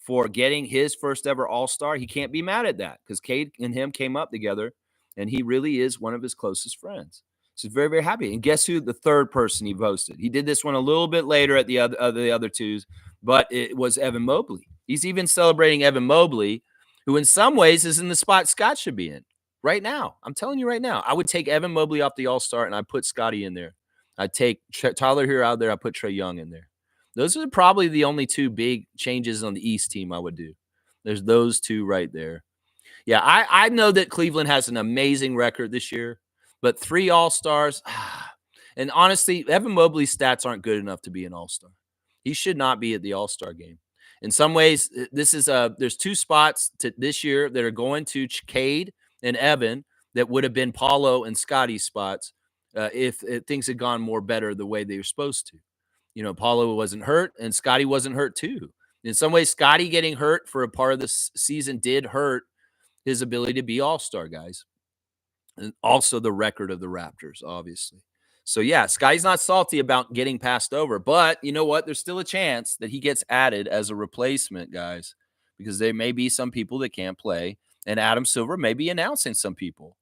B: for getting his first ever All-Star. He can't be mad at that because Cade and him came up together, and he really is one of his closest friends. So he's very, very happy. And guess who the third person he posted? He did this one a little bit later at the other twos, but it was Evan Mobley. He's even celebrating Evan Mobley, who in some ways is in the spot Scott should be in right now. I'm telling you right now, I would take Evan Mobley off the All-Star and I'd put Scotty in there. I'd take Tyler Hero out there. I'd put Trae Young in there. Those are probably the only two big changes on the East team I would do. There's those two right there. Yeah, I know that Cleveland has an amazing record this year, but 3 All-Stars. And honestly, Evan Mobley's stats aren't good enough to be an All-Star. He should not be at the All-Star game. In some ways, this is there's 2 spots this year that are going to Cade and Evan that would have been Paulo and Scotty's spots if things had gone more better the way they were supposed to. You know, Paulo wasn't hurt and Scotty wasn't hurt too. In some ways, Scotty getting hurt for a part of the season did hurt his ability to be All-Star, guys. And also the record of the Raptors, obviously. So, yeah, Scotty's not salty about getting passed over. But you know what? There's still a chance that he gets added as a replacement, guys, because there may be some people that can't play. And Adam Silver may be announcing some people.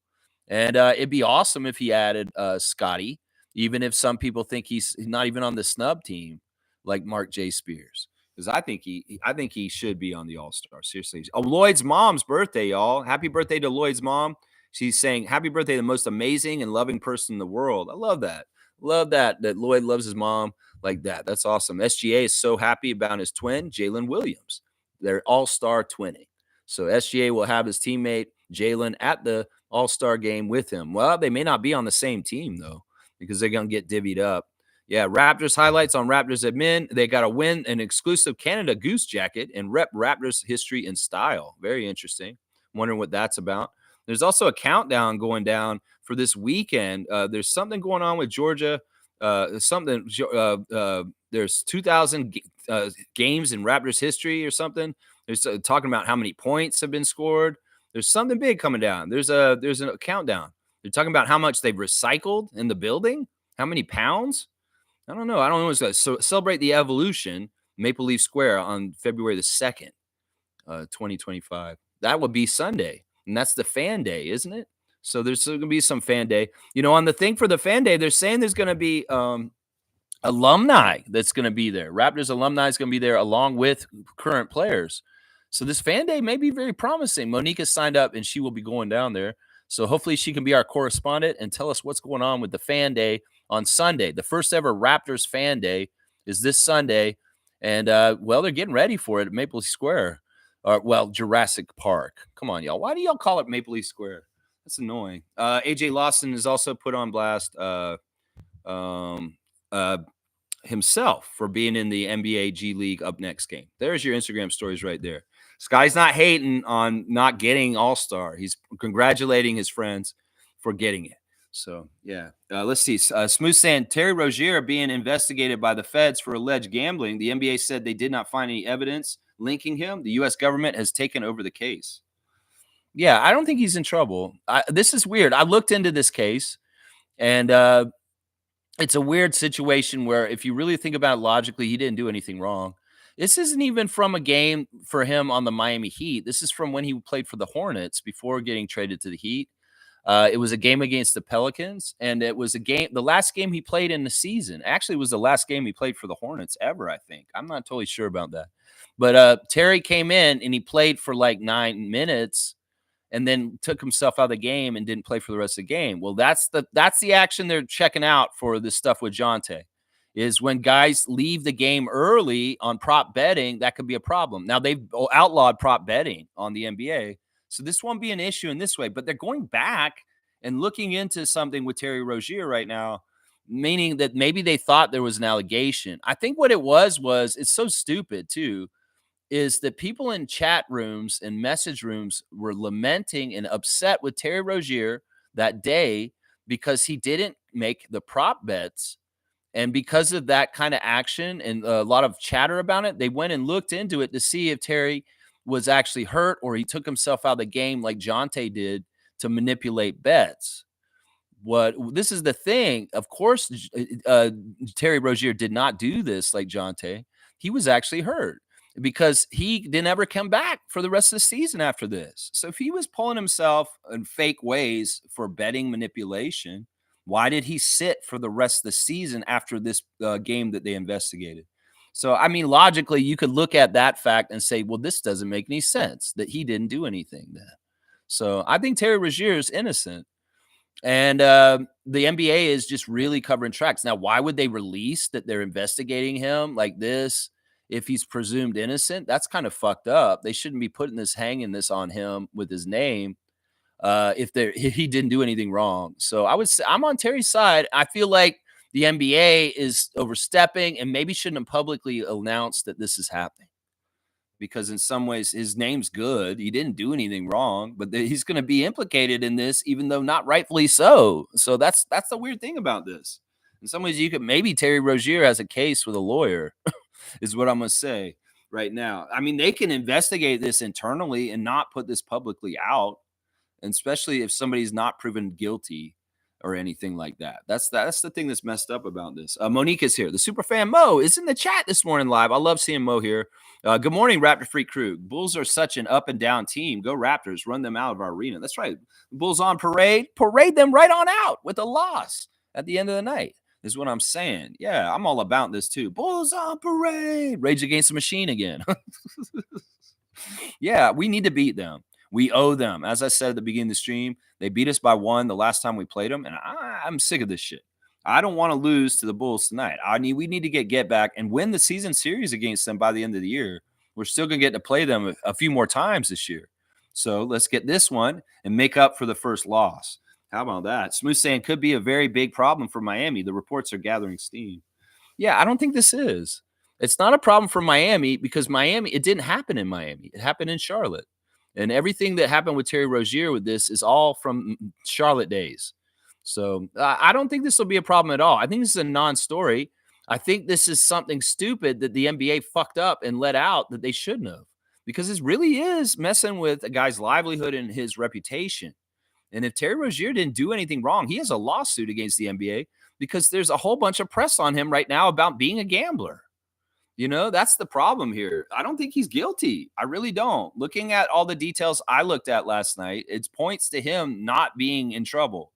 B: And it'd be awesome if he added Scotty, even if some people think he's not even on the snub team, like Mark J. Spears. Because I think he should be on the All-Star. Seriously. Oh, Lloyd's mom's birthday, y'all. Happy birthday to Lloyd's mom. She's saying, happy birthday, the most amazing and loving person in the world. I love that. Love that Lloyd loves his mom like that. That's awesome. SGA is so happy about his twin, Jalen Williams. They're all-star twinning. So SGA will have his teammate, Jalen, at the All-Star game with him. Well, they may not be on the same team, though, because they're going to get divvied up. Yeah, Raptors highlights on Raptors admin. They got to win an exclusive Canada Goose jacket and rep Raptors history and style. Very interesting. I'm wondering what that's about. There's also a countdown going down for this weekend. There's something going on with Georgia. There's 2,000 games in Raptors history or something. There's talking about how many points have been scored. There's something big coming down. There's a countdown. They're talking about how much they've recycled in the building. How many pounds? I don't know. So celebrate the evolution, Maple Leaf Square on February the 2nd, 2025. That would be Sunday. And that's the fan day, isn't it? So there's going to be some fan day. You know, on the thing for the fan day, they're saying there's going to be alumni that's going to be there. Raptors alumni is going to be there along with current players. So this fan day may be very promising. Monique has signed up and she will be going down there. So hopefully she can be our correspondent and tell us what's going on with the fan day on Sunday. The first ever Raptors fan day is this Sunday. And, well, they're getting ready for it at Maple Leaf Square. Jurassic Park. Come on, y'all. Why do y'all call it Maple Leaf Square? That's annoying. AJ Lawson is also put on blast himself for being in the NBA G League Up Next game. There's your Instagram stories right there. Sky's not hating on not getting All-Star. He's congratulating his friends for getting it. So, yeah. Let's see. Smooth saying Terry Rozier being investigated by the feds for alleged gambling. The NBA said they did not find any evidence linking him. The U.S. government has taken over the case. Yeah, I don't think he's in trouble. This is weird. I looked into this case, and it's a weird situation where if you really think about it logically, he didn't do anything wrong. This isn't even from a game for him on the Miami Heat. This is from when he played for the Hornets before getting traded to the Heat. It was a game against the Pelicans, and it was the last game he played in the season. Actually, it was the last game he played for the Hornets ever, I think. I'm not totally sure about that. But Terry came in, and he played for like 9 minutes and then took himself out of the game and didn't play for the rest of the game. Well, that's the action they're checking out for this stuff with Jonte, is when guys leave the game early on prop betting, that could be a problem. Now, they've outlawed prop betting on the NBA, so this won't be an issue in this way, but they're going back and looking into something with Terry Rozier right now, meaning that maybe they thought there was an allegation. I think what it was it's so stupid too, is that people in chat rooms and message rooms were lamenting and upset with Terry Rozier that day because he didn't make the prop bets. And because of that kind of action and a lot of chatter about it, they went and looked into it to see if Terry was actually hurt or he took himself out of the game like Jonte did to manipulate bets. This is the thing. Of course, Terry Rozier did not do this like Jonte. He was actually hurt. because he didn't ever come back for the rest of the season after this. So if he was pulling himself in fake ways for betting manipulation, why did he sit for the rest of the season after this game that they investigated? So, I mean, logically, you could look at that fact and say, well, this doesn't make any sense that he didn't do anything then. So I think Terry Rozier is innocent. And the NBA is just really covering tracks. Now, why would they release that they're investigating him like this if he's presumed innocent? That's kind of fucked up. They shouldn't be putting this, hanging this on him with his name if he didn't do anything wrong. So I would say I'm on Terry's side. I feel like the NBA is overstepping and maybe shouldn't have publicly announced that this is happening, because in some ways his name's good. He didn't do anything wrong, but he's going to be implicated in this, even though not rightfully so. So that's the weird thing about this. In some ways, you could maybe Terry Rozier has a case with a lawyer, is what I'm going to say right now. I mean, they can investigate this internally and not put this publicly out, and especially if somebody's not proven guilty or anything like that. That's the thing that's messed up about this. Monique is here. The super fan Mo is in the chat this morning live. I love seeing Mo here. Good morning, Raptor Freak crew. Bulls are such an up and down team. Go Raptors. Run them out of our arena. That's right. Bulls on parade. Parade them right on out with a loss at the end of the night is what I'm saying. Yeah, I'm all about this too. Bulls on parade. Rage Against the Machine again. Yeah, we need to beat them. We owe them. As I said at the beginning of the stream, they beat us by 1 the last time we played them, and I'm sick of this shit. I don't want to lose to the Bulls tonight. We need to get back and win the season series against them by the end of the year. We're still going to get to play them a few more times this year. So let's get this one and make up for the first loss. How about that? Smooth saying could be a very big problem for Miami. The reports are gathering steam. Yeah, I don't think this is. It's not a problem for Miami because Miami, it didn't happen in Miami. It happened in Charlotte. And everything that happened with Terry Rozier with this is all from Charlotte days. So I don't think this will be a problem at all. I think this is a non-story. I think this is something stupid that the NBA fucked up and let out that they shouldn't have, because this really is messing with a guy's livelihood and his reputation. And if Terry Rozier didn't do anything wrong, he has a lawsuit against the NBA because there's a whole bunch of press on him right now about being a gambler. You know, that's the problem here. I don't think he's guilty. I really don't. Looking at all the details I looked at last night, it points to him not being in trouble.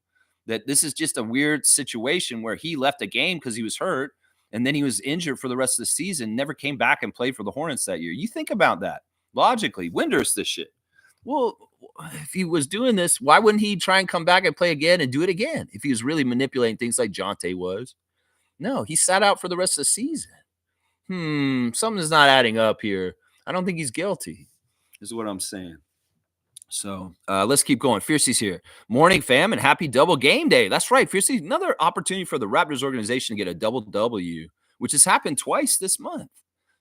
B: That this is just a weird situation where he left a game because he was hurt, and then he was injured for the rest of the season, never came back and played for the Hornets that year. You think about that logically. Winders this shit. Well, if he was doing this, why wouldn't he try and come back and play again and do it again if he was really manipulating things like Jonte was? No, he sat out for the rest of the season. Something's not adding up here. I don't think he's guilty, is what I'm saying. So let's keep going. Fiercey's here. Morning, fam, and happy double game day. That's right, Fiercey. Another opportunity for the Raptors organization to get a double W, which has happened twice this month.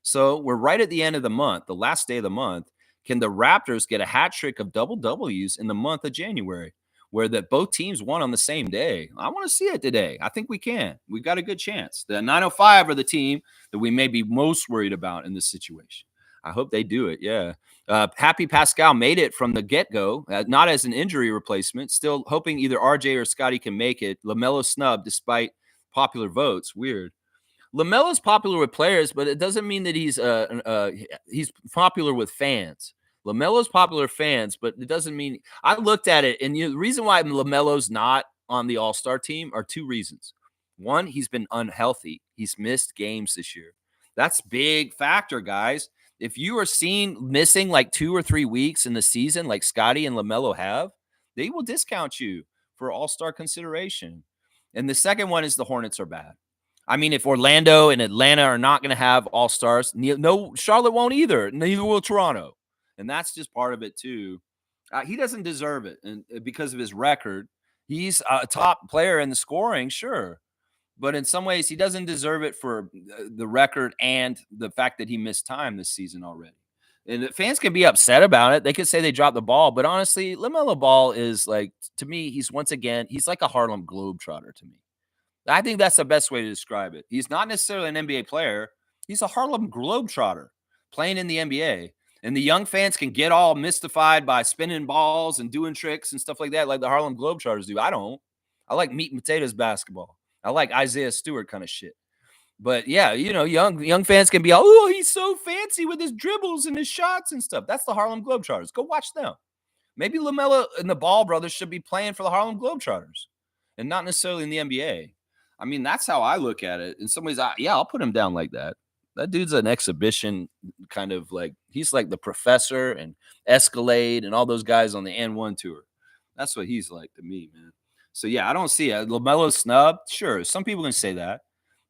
B: So we're right at the end of the month, the last day of the month. Can the Raptors get a hat trick of double W's in the month of January, where that both teams won on the same day? I want to see it today. I think we can. We've got a good chance. The 905 are the team that we may be most worried about in this situation. I hope they do it. Yeah. Happy Pascal made it from the get-go, not as an injury replacement. Still hoping either RJ or Scotty can make it. LaMelo snubbed despite popular votes. Weird. LaMelo's popular with players, but it doesn't mean that he's popular with fans. LaMelo's popular fans, but it doesn't mean. I looked at it, and the reason why LaMelo's not on the All-Star team are two reasons. One, he's been unhealthy. He's missed games this year. That's big factor, guys. If you are seen missing like 2 or 3 weeks in the season, like Scotty and LaMelo have, they will discount you for All-Star consideration. And the second one is the Hornets are bad. I mean, if Orlando and Atlanta are not going to have all-stars, no, Charlotte won't either. Neither will Toronto. And that's just part of it, too. He doesn't deserve it and because of his record. He's a top player in the scoring, sure. But in some ways, he doesn't deserve it for the record and the fact that he missed time this season already. And fans can be upset about it. They could say they dropped the ball. But honestly, LaMelo Ball is like, to me, he's like a Harlem Globetrotter to me. I think that's the best way to describe it. He's not necessarily an NBA player. He's a Harlem Globetrotter playing in the NBA. And the young fans can get all mystified by spinning balls and doing tricks and stuff like that, like the Harlem Globetrotters do. I don't. I like meat and potatoes basketball. I like Isaiah Stewart kind of shit. But yeah, young fans can be all, oh, he's so fancy with his dribbles and his shots and stuff. That's the Harlem Globetrotters. Go watch them. Maybe LaMelo and the Ball brothers should be playing for the Harlem Globetrotters and not necessarily in the NBA. I mean, that's how I look at it. In some ways, I'll put him down like that. That dude's an exhibition kind of like, he's like the Professor and Escalade and all those guys on the N1 tour. That's what he's like to me, man. So yeah, I don't see it. LaMelo snub. Sure, some people can say that,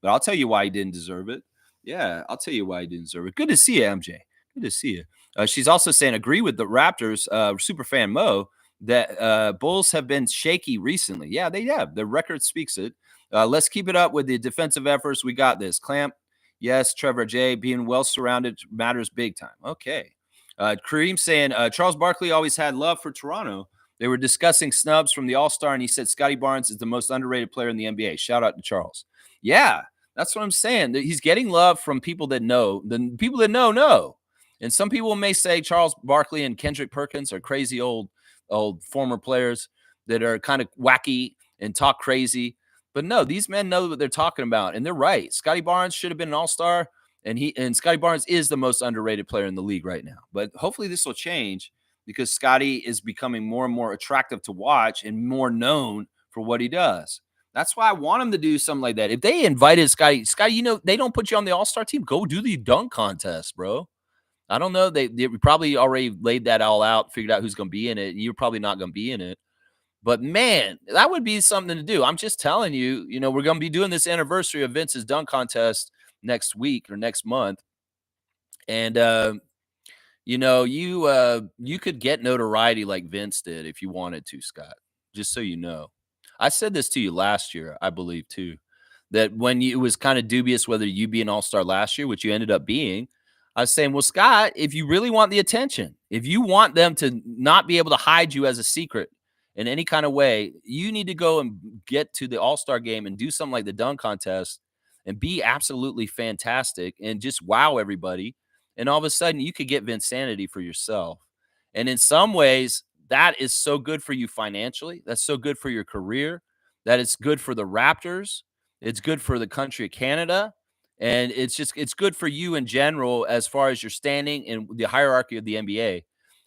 B: but I'll tell you why he didn't deserve it. Yeah, I'll tell you why he didn't deserve it. Good to see you, MJ. Good to see you. She's also saying, agree with the Raptors, super fan Mo, that Bulls have been shaky recently. Yeah, they have. The record speaks it. Let's keep it up with the defensive efforts. We got this. Clamp. Yes, Trevor J. Being well surrounded matters big time. Okay. Kareem saying, Charles Barkley always had love for Toronto. They were discussing snubs from the All-Star, and he said Scotty Barnes is the most underrated player in the NBA. Shout out to Charles. Yeah, that's what I'm saying. He's getting love from people that know. The people that know. And some people may say Charles Barkley and Kendrick Perkins are crazy old former players that are kind of wacky and talk crazy. But no, these men know what they're talking about, and they're right. Scotty Barnes should have been an all-star, and Scotty Barnes is the most underrated player in the league right now. But hopefully this will change because Scotty is becoming more and more attractive to watch and more known for what he does. That's why I want him to do something like that. If they invited Scotty, they don't put you on the all-star team. Go do the dunk contest, bro. I don't know. They probably already laid that all out, figured out who's going to be in it. And you're probably not going to be in it. But man, that would be something to do. I'm just telling you, we're going to be doing this anniversary of Vince's dunk contest next week or next month. And, you could get notoriety like Vince did if you wanted to, Scott, just so you know. I said this to you last year, I believe, too, that when it was kind of dubious whether you be an all-star last year, which you ended up being, I was saying, well, Scott, if you really want the attention, if you want them to not be able to hide you as a secret in any kind of way, you need to go and get to the all-star game and do something like the dunk contest and be absolutely fantastic and just wow everybody. And all of a sudden, you could get Vinsanity for yourself. And in some ways, that is so good for you financially. That's so good for your career. That it's good for the Raptors. It's good for the country of Canada. And it's good for you in general as far as your standing in the hierarchy of the NBA.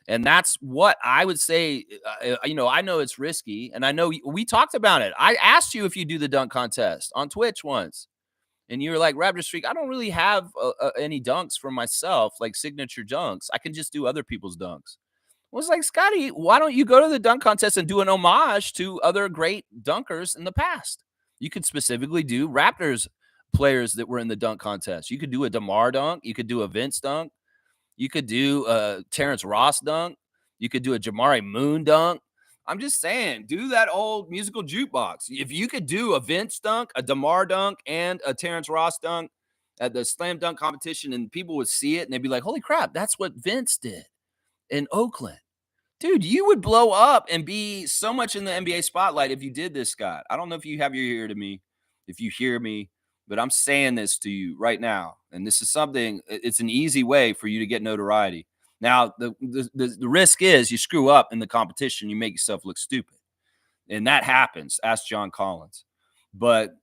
B: And that's what I would say. I know it's risky, and I know we talked about it. I asked you if you do the dunk contest on Twitch once, and you were like, Raptor Streak, I don't really have any dunks for myself, like signature dunks. I can just do other people's dunks. I was like, Scotty, why don't you go to the dunk contest and do an homage to other great dunkers in the past? You could specifically do Raptors players that were in the dunk contest. You could do a DeMar dunk. You could do a Vince dunk. You could do a Terrence Ross dunk. You could do a Jamari Moon dunk. I'm just saying, do that old musical jukebox. If you could do a Vince dunk, a DeMar dunk, and a Terrence Ross dunk at the slam dunk competition, and people would see it and they'd be like, holy crap, that's what Vince did in Oakland. Dude, you would blow up and be so much in the NBA spotlight if you did this, Scott. I don't know if you have your ear to me, if you hear me, but I'm saying this to you right now. And this is something, it's an easy way for you to get notoriety. Now, the risk is you screw up in the competition, you make yourself look stupid. And that happens. Ask John Collins. But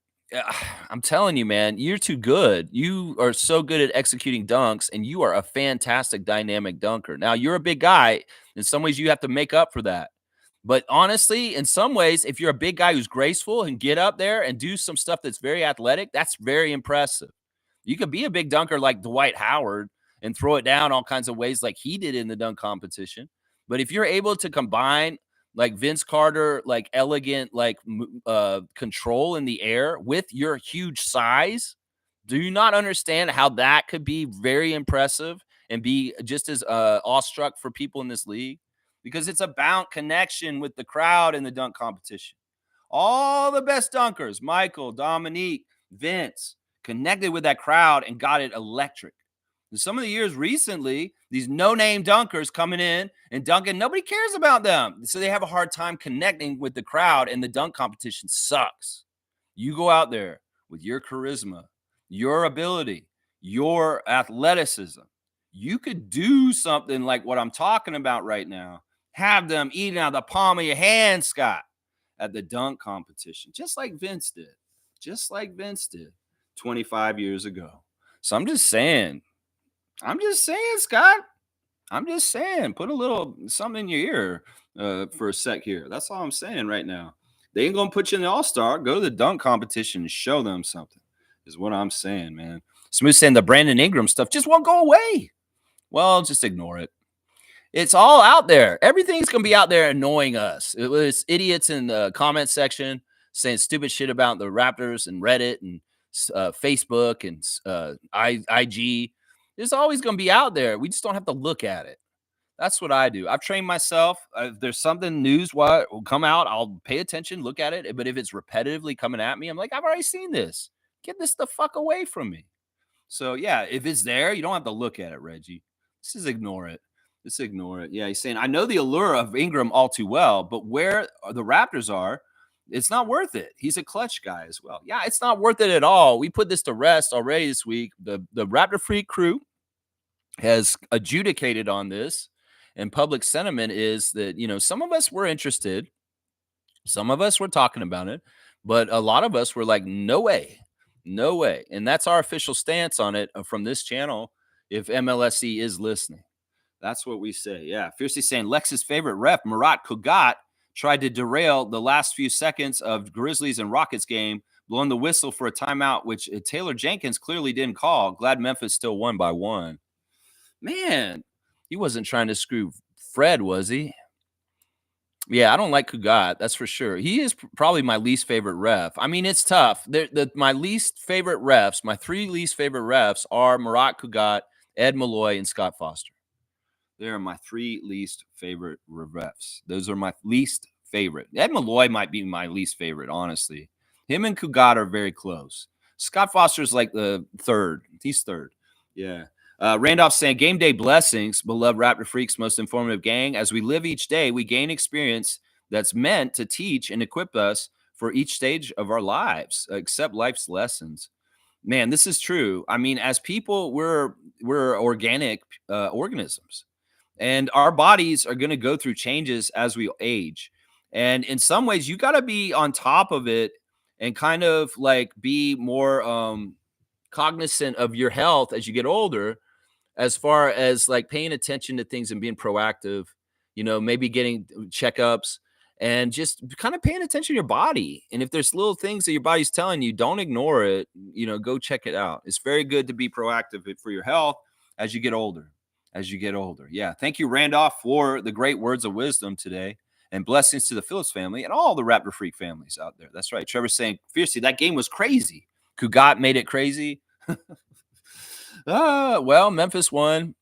B: I'm telling you, man, you're too good. You are so good at executing dunks, and you are a fantastic dynamic dunker. Now, you're a big guy. In some ways, you have to make up for that. But honestly, in some ways, if you're a big guy who's graceful and get up there and do some stuff that's very athletic, that's very impressive. You could be a big dunker like Dwight Howard and throw it down all kinds of ways like he did in the dunk competition. But if you're able to combine like Vince Carter, like elegant, like control in the air with your huge size, do you not understand how that could be very impressive and be just as awestruck for people in this league? Because it's about connection with the crowd in the dunk competition. All the best dunkers, Michael, Dominique, Vince, connected with that crowd and got it electric. And some of the years recently, these no-name dunkers coming in and dunking, nobody cares about them. So they have a hard time connecting with the crowd, and the dunk competition sucks. You go out there with your charisma, your ability, your athleticism. You could do something like what I'm talking about right now. Have them eating out of the palm of your hand, Scott, at the dunk competition, just like Vince did. Just like Vince did. 25 years ago. So I'm just saying, Scott. I'm just saying, put a little something in your ear for a sec here. That's all I'm saying right now. They ain't gonna put you in the All-Star. Go to the dunk competition and show them something. Is what I'm saying, man. Smooth saying the Brandon Ingram stuff just won't go away. Well, just ignore it. It's all out there. Everything's gonna be out there annoying us. It was idiots in the comment section saying stupid shit about the Raptors and Reddit and Facebook and IG. It's always gonna be out there. We just don't have to look at it. That's what I do. I've trained myself. If there's something news what will come out, I'll pay attention, look at it. But if it's repetitively coming at me, I'm like, I've already seen this. Get this the fuck away from me. So yeah, if it's there, you don't have to look at it, Reggie. Just ignore it. Just ignore it. Yeah, he's saying, I know the allure of Ingram all too well, but where the Raptors are, it's not worth it. He's a clutch guy as well. Yeah, it's not worth it at all. We put this to rest already this week. The Raptor Freak crew has adjudicated on this, and public sentiment is that, some of us were interested, some of us were talking about it, but a lot of us were like, no way, no way. And that's our official stance on it from this channel. If MLSE is listening, that's what we say. Yeah. Fiercely saying Lex's favorite ref, Murat Kugat, tried to derail the last few seconds of Grizzlies and Rockets game, blowing the whistle for a timeout, which Taylor Jenkins clearly didn't call. Glad Memphis still won by 1. Man, he wasn't trying to screw Fred, was he? Yeah, I don't like Kugat, that's for sure. He is probably my least favorite ref. I mean, it's tough. My least favorite refs, my 3 least favorite refs are Murat Kugat, Ed Malloy, and Scott Foster. They're my 3 least favorite refs. Those are my least favorite. Ed Malloy might be my least favorite, honestly. Him and Kugat are very close. Scott Foster's like the 3rd. He's 3rd. Yeah. Randolph saying, game day blessings, beloved Raptor Freaks, most informative gang. As we live each day, we gain experience that's meant to teach and equip us for each stage of our lives, accept life's lessons. Man, this is true. I mean, as people, we're organic organisms, and our bodies are going to go through changes as we age. And in some ways, you got to be on top of it and kind of like be more cognizant of your health as you get older, as far as like paying attention to things and being proactive, maybe getting checkups and just kind of paying attention to your body. And if there's little things that your body's telling you, don't ignore it, go check it out. It's very good to be proactive for your health as you get older, Yeah. Thank you, Randolph, for the great words of wisdom today, and blessings to the Phillips family and all the Raptor Freak families out there. That's right. Trevor's saying, fiercely, that game was crazy. Kugat made it crazy. Well, Memphis won.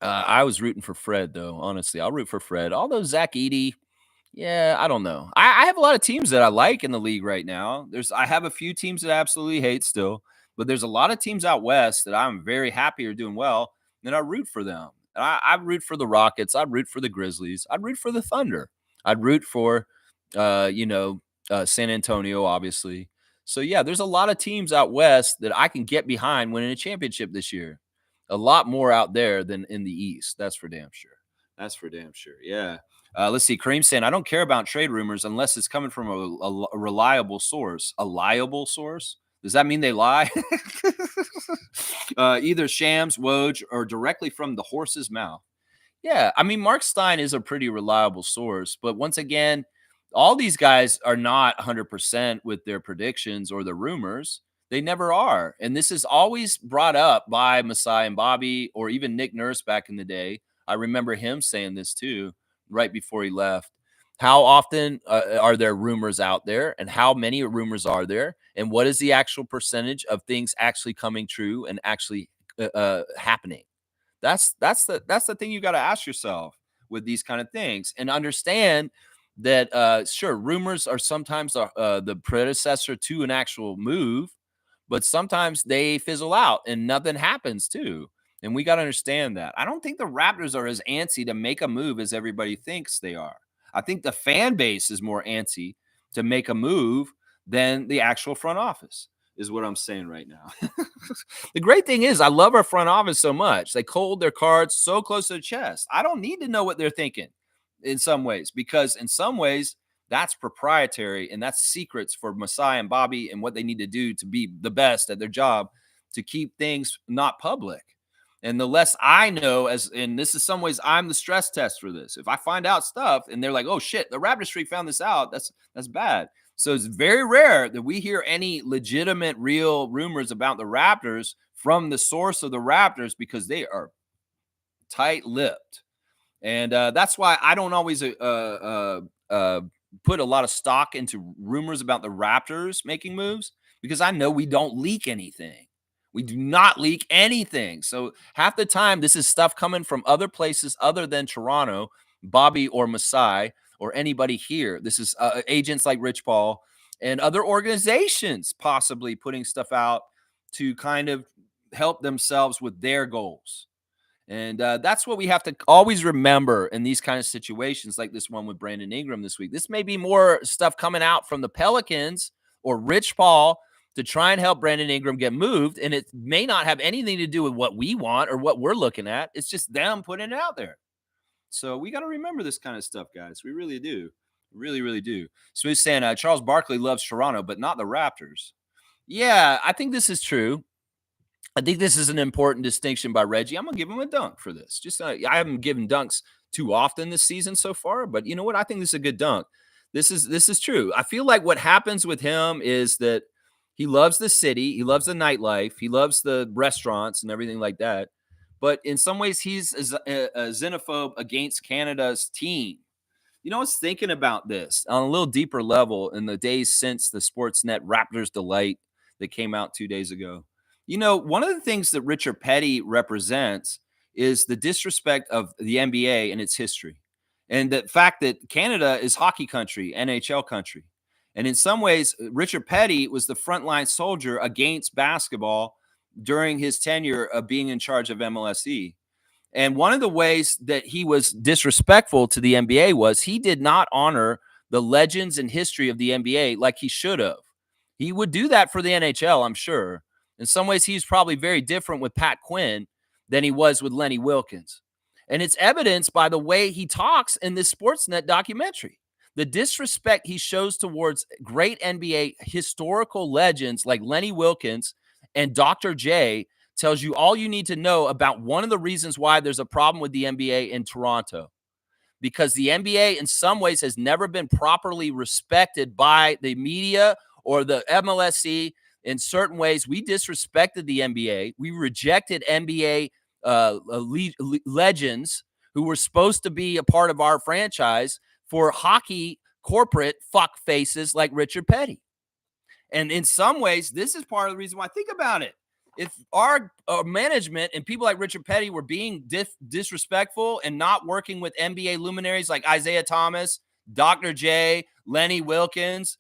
B: I was rooting for Fred, though. Honestly, I'll root for Fred. Although Zach Edey, yeah, I don't know. I have a lot of teams that I like in the league right now. I have a few teams that I absolutely hate still, but there's a lot of teams out west that I'm very happy are doing well, and I root for them. I root for the Rockets. I'd root for the Grizzlies. I'd root for the Thunder. I'd root for, San Antonio, obviously. So, yeah, there's a lot of teams out west that I can get behind winning a championship this year. A lot more out there than in the East. That's for damn sure. Yeah. Let's see. Kareem saying, I don't care about trade rumors unless it's coming from a reliable source. A liable source? Does that mean they lie? Either Shams, Woj, or directly from the horse's mouth. Yeah. I mean, Mark Stein is a pretty reliable source. But once again, all these guys are not 100% with their predictions or the rumors. They never are. And this is always brought up by Masai and Bobby, or even Nick Nurse back in the day. I remember him saying this too, right before he left. How often are there rumors out there, and how many rumors are there? And what is the actual percentage of things actually coming true and actually happening? That's the thing you got to ask yourself with these kind of things, and understand that sure, rumors are sometimes the predecessor to an actual move, but sometimes they fizzle out and nothing happens too. And we got to understand that. I don't think the Raptors are as antsy to make a move as everybody thinks they are. I think the fan base is more antsy to make a move than the actual front office, is what I'm saying right now. The great thing is, I love our front office so much. They hold their cards so close to the chest. I don't need to know what they're thinking in some ways, because in some ways That's proprietary, and that's secrets for Masai and Bobby and what they need to do to be the best at their job to keep things not public. And the less I know, as and this is some ways I'm the stress test for this. If I find out stuff and they're like, "Oh shit, the Raptor Street found this out," that's bad. So it's very rare that we hear any legitimate, real rumors about the Raptors from the source of the Raptors because they are tight-lipped. And that's why I don't always put a lot of stock into rumors about the Raptors making moves because I know we don't leak anything. We do not leak anything. So half the time, this is stuff coming from other places other than Toronto, Bobby or Masai or anybody here. This is agents like Rich Paul and other organizations possibly putting stuff out to kind of help themselves with their goals. And that's what we have to always remember in these kind of situations, like this one with Brandon Ingram this week. This may be more stuff coming out from the Pelicans or Rich Paul to try and help Brandon Ingram get moved. And it may not have anything to do with what we want or what we're looking at. It's just them putting it out there. So we got to remember this kind of stuff, guys. We really do. Really, really do. Smooth saying Charles Barkley loves Toronto, but not the Raptors. Yeah, I think this is true. I think this is an important distinction by Reggie. I'm gonna give him a dunk for this. Just I haven't given dunks too often this season so far, but you know what? I think this is a good dunk. This is true. I feel like what happens with him is that he loves the city, he loves the nightlife, he loves the restaurants and everything like that. But in some ways, he's a xenophobe against Canada's team. You know, I was thinking about this on a little deeper level in the days since the Sportsnet Raptors Delight that came out 2 days ago. You know, one of the things that Richard Petty represents is the disrespect of the NBA and its history, and the fact that Canada is hockey country, NHL country. And in some ways, Richard Petty was the frontline soldier against basketball during his tenure of being in charge of MLSE. And one of the ways that he was disrespectful to the NBA was he did not honor the legends and history of the NBA like he should have. He would do that for the NHL, I'm sure. In some ways, he's probably very different with Pat Quinn than he was with Lenny Wilkens. And it's evidenced by the way he talks in this Sportsnet documentary. The disrespect he shows towards great NBA historical legends like Lenny Wilkens and Dr. J tells you all you need to know about one of the reasons why there's a problem with the NBA in Toronto. Because the NBA, in some ways, has never been properly respected by the media or the MLSE. In certain ways, we disrespected the NBA. We rejected NBA legends who were supposed to be a part of our franchise for hockey corporate fuck faces like Richard Petty. And in some ways, this is part of the reason why. Think about it. If our management and people like Richard Petty were being disrespectful and not working with NBA luminaries like Isaiah Thomas, Dr. J, Lenny Wilkens,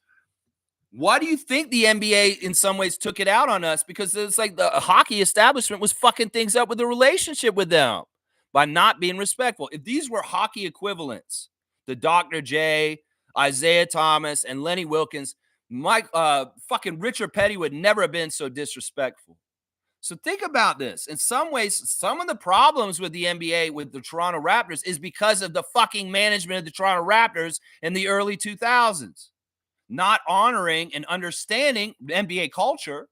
B: why do you think the NBA in some ways took it out on us? Because it's like the hockey establishment was fucking things up with the relationship with them by not being respectful. If these were hockey equivalents, the Dr. J, Isaiah Thomas, and Lenny Wilkens, fucking Richard Petty would never have been so disrespectful. So think about this. In some ways, some of the problems with the NBA with the Toronto Raptors is because of the fucking management of the Toronto Raptors in the early 2000s, not honoring and understanding the NBA culture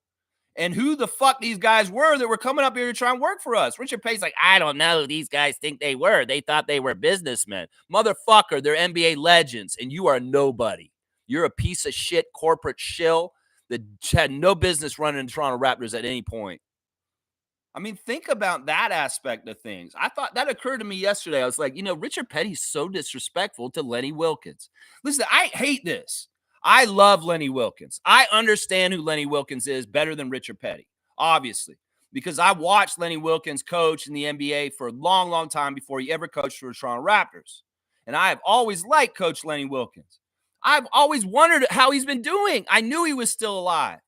B: and who the fuck these guys were that were coming up here to try and work for us. Richard Petty's like, I don't know who these guys think they were. They thought they were businessmen. Motherfucker, they're NBA legends, and you are nobody. You're a piece of shit corporate shill that had no business running the Toronto Raptors at any point. I mean, think about that aspect of things. I thought that occurred to me yesterday. I was like, Richard Petty's so disrespectful to Lenny Wilkens. Listen, I hate this. I love Lenny Wilkens. I understand who Lenny Wilkens is better than Richard Petty, obviously, because I watched Lenny Wilkens coach in the NBA for a long, long time before he ever coached for the Toronto Raptors. And I have always liked Coach Lenny Wilkens. I've always wondered how he's been doing. I knew he was still alive.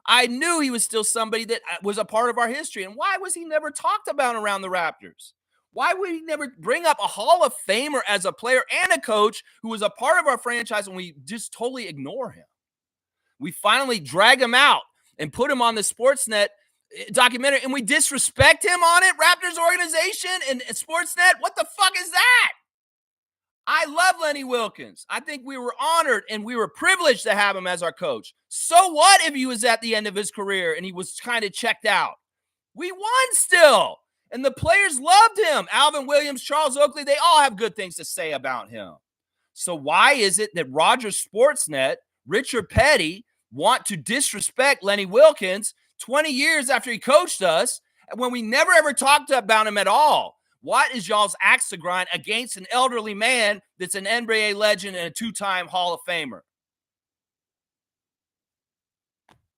B: I knew he was still somebody that was a part of our history. And why was he never talked about around the Raptors? Why would he never bring up a Hall of Famer as a player and a coach who was a part of our franchise and we just totally ignore him? We finally drag him out and put him on the Sportsnet documentary and we disrespect him on it, Raptors organization and Sportsnet? What the fuck is that? I love Lenny Wilkens. I think we were honored and we were privileged to have him as our coach. So what if he was at the end of his career and he was kind of checked out? We won still. And the players loved him. Alvin Williams, Charles Oakley, they all have good things to say about him. So why is it that Rogers Sportsnet, Richard Petty, want to disrespect Lenny Wilkens 20 years after he coached us when we never ever talked about him at all? What is y'all's axe to grind against an elderly man that's an NBA legend and a two-time Hall of Famer?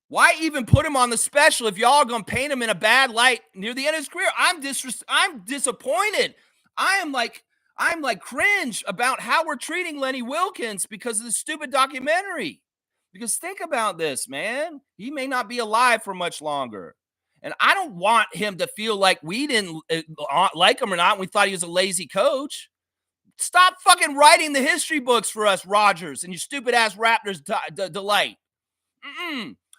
B: Why even put him on the special if y'all are going to paint him in a bad light near the end of his career? I'm disappointed. I'm like cringe about how we're treating Lenny Wilkens because of this stupid documentary. Because think about this, man. He may not be alive for much longer. And I don't want him to feel like we didn't like him or not. We thought he was a lazy coach. Stop fucking writing the history books for us, Rogers, and your stupid ass Raptors delight.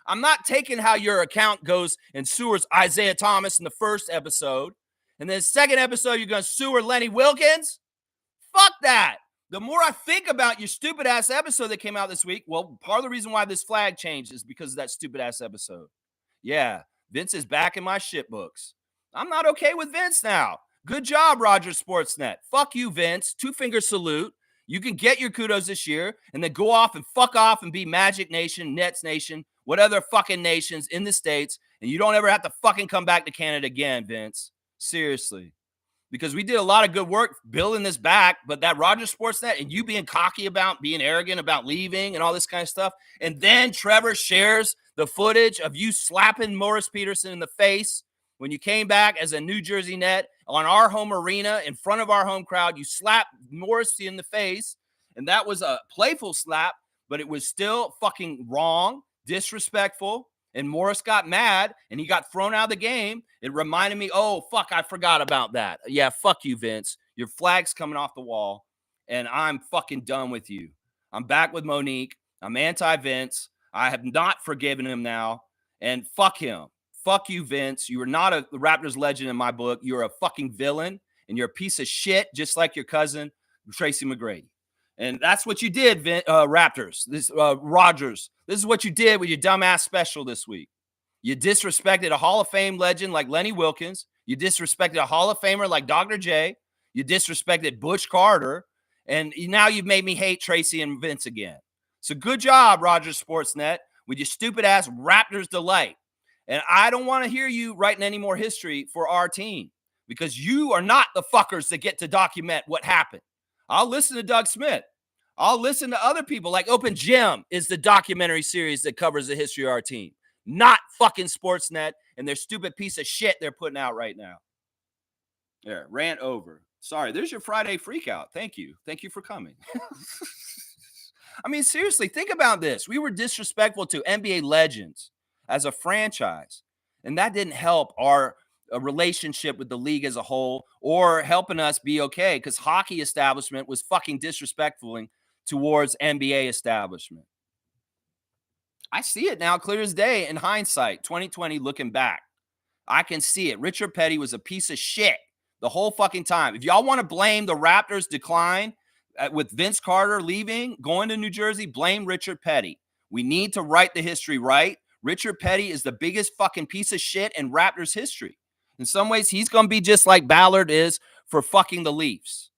B: I'm not taking how your account goes and sewers Isaiah Thomas in the first episode. And then the second episode, you're going to sewer Lenny Wilkens. Fuck that. The more I think about your stupid ass episode that came out this week, well, part of the reason why this flag changed is because of that stupid ass episode. Yeah, Vince is back in my shit books. I'm not okay with Vince now. Good job, Rogers Sportsnet. Fuck you, Vince. Two-finger salute. You can get your kudos this year and then go off and fuck off and be Magic Nation, Nets Nation, what other fucking nations in the States, and you don't ever have to fucking come back to Canada again, Vince. Seriously. Because we did a lot of good work building this back, but that Rogers Sportsnet and you being cocky about being arrogant about leaving and all this kind of stuff, and then Trevor shares the footage of you slapping Morris Peterson in the face when you came back as a New Jersey Net on our home arena in front of our home crowd. You slapped Morris in the face, and that was a playful slap, but it was still fucking wrong, disrespectful, and Morris got mad, and he got thrown out of the game. It reminded me, oh, fuck, I forgot about that. Yeah, fuck you, Vince. Your flag's coming off the wall, and I'm fucking done with you. I'm back with Monique. I'm anti-Vince. I have not forgiven him now, and fuck him. Fuck you, Vince. You are not a Raptors legend in my book. You're a fucking villain, and you're a piece of shit, just like your cousin, Tracy McGrady. And that's what you did, Raptors. Rogers. This is what you did with your dumbass special this week. You disrespected a Hall of Fame legend like Lenny Wilkens. You disrespected a Hall of Famer like Dr. J. You disrespected Butch Carter. And now you've made me hate Tracy and Vince again. So good job, Rogers Sportsnet, with your stupid-ass Raptors delight. And I don't want to hear you writing any more history for our team because you are not the fuckers that get to document what happened. I'll listen to Doug Smith. I'll listen to other people like Open Gym is the documentary series that covers the history of our team, not fucking Sportsnet and their stupid piece of shit they're putting out right now. There, rant over. Sorry, there's your Friday freak out. Thank you. Thank you for coming. I mean, seriously, think about this. We were disrespectful to NBA legends as a franchise, and that didn't help our relationship with the league as a whole or helping us be okay because hockey establishment was fucking disrespectful towards NBA establishment. I see it now clear as day in hindsight, 2020 looking back. I can see it. Richard Petty was a piece of shit the whole fucking time. If y'all want to blame the Raptors' decline with Vince Carter leaving, going to New Jersey, blame Richard Petty. We need to write the history right. Richard Petty is the biggest fucking piece of shit in Raptors history. In some ways, he's going to be just like Ballard is for fucking the Leafs.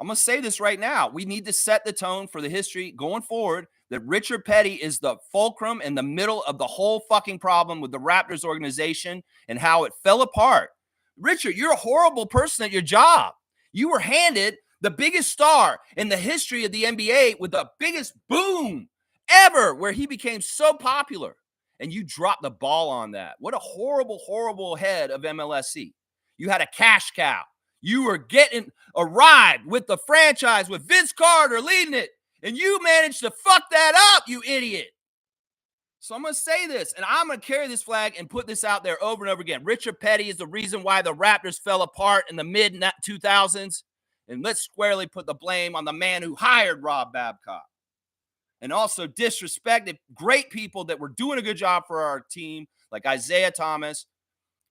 B: I'm going to say this right now. We need to set the tone for the history going forward that Richard Petty is the fulcrum in the middle of the whole fucking problem with the Raptors organization and how it fell apart. Richard, you're a horrible person at your job. You were handed the biggest star in the history of the NBA with the biggest boom ever where he became so popular. And you dropped the ball on that. What a horrible, horrible head of MLSE. You had a cash cow. You were getting a ride with the franchise with Vince Carter leading it. And you managed to fuck that up, you idiot. So I'm going to say this, and I'm going to carry this flag and put this out there over and over again. Richard Petty is the reason why the Raptors fell apart in the mid-2000s. And let's squarely put the blame on the man who hired Rob Babcock. And also disrespected great people that were doing a good job for our team, like Isaiah Thomas,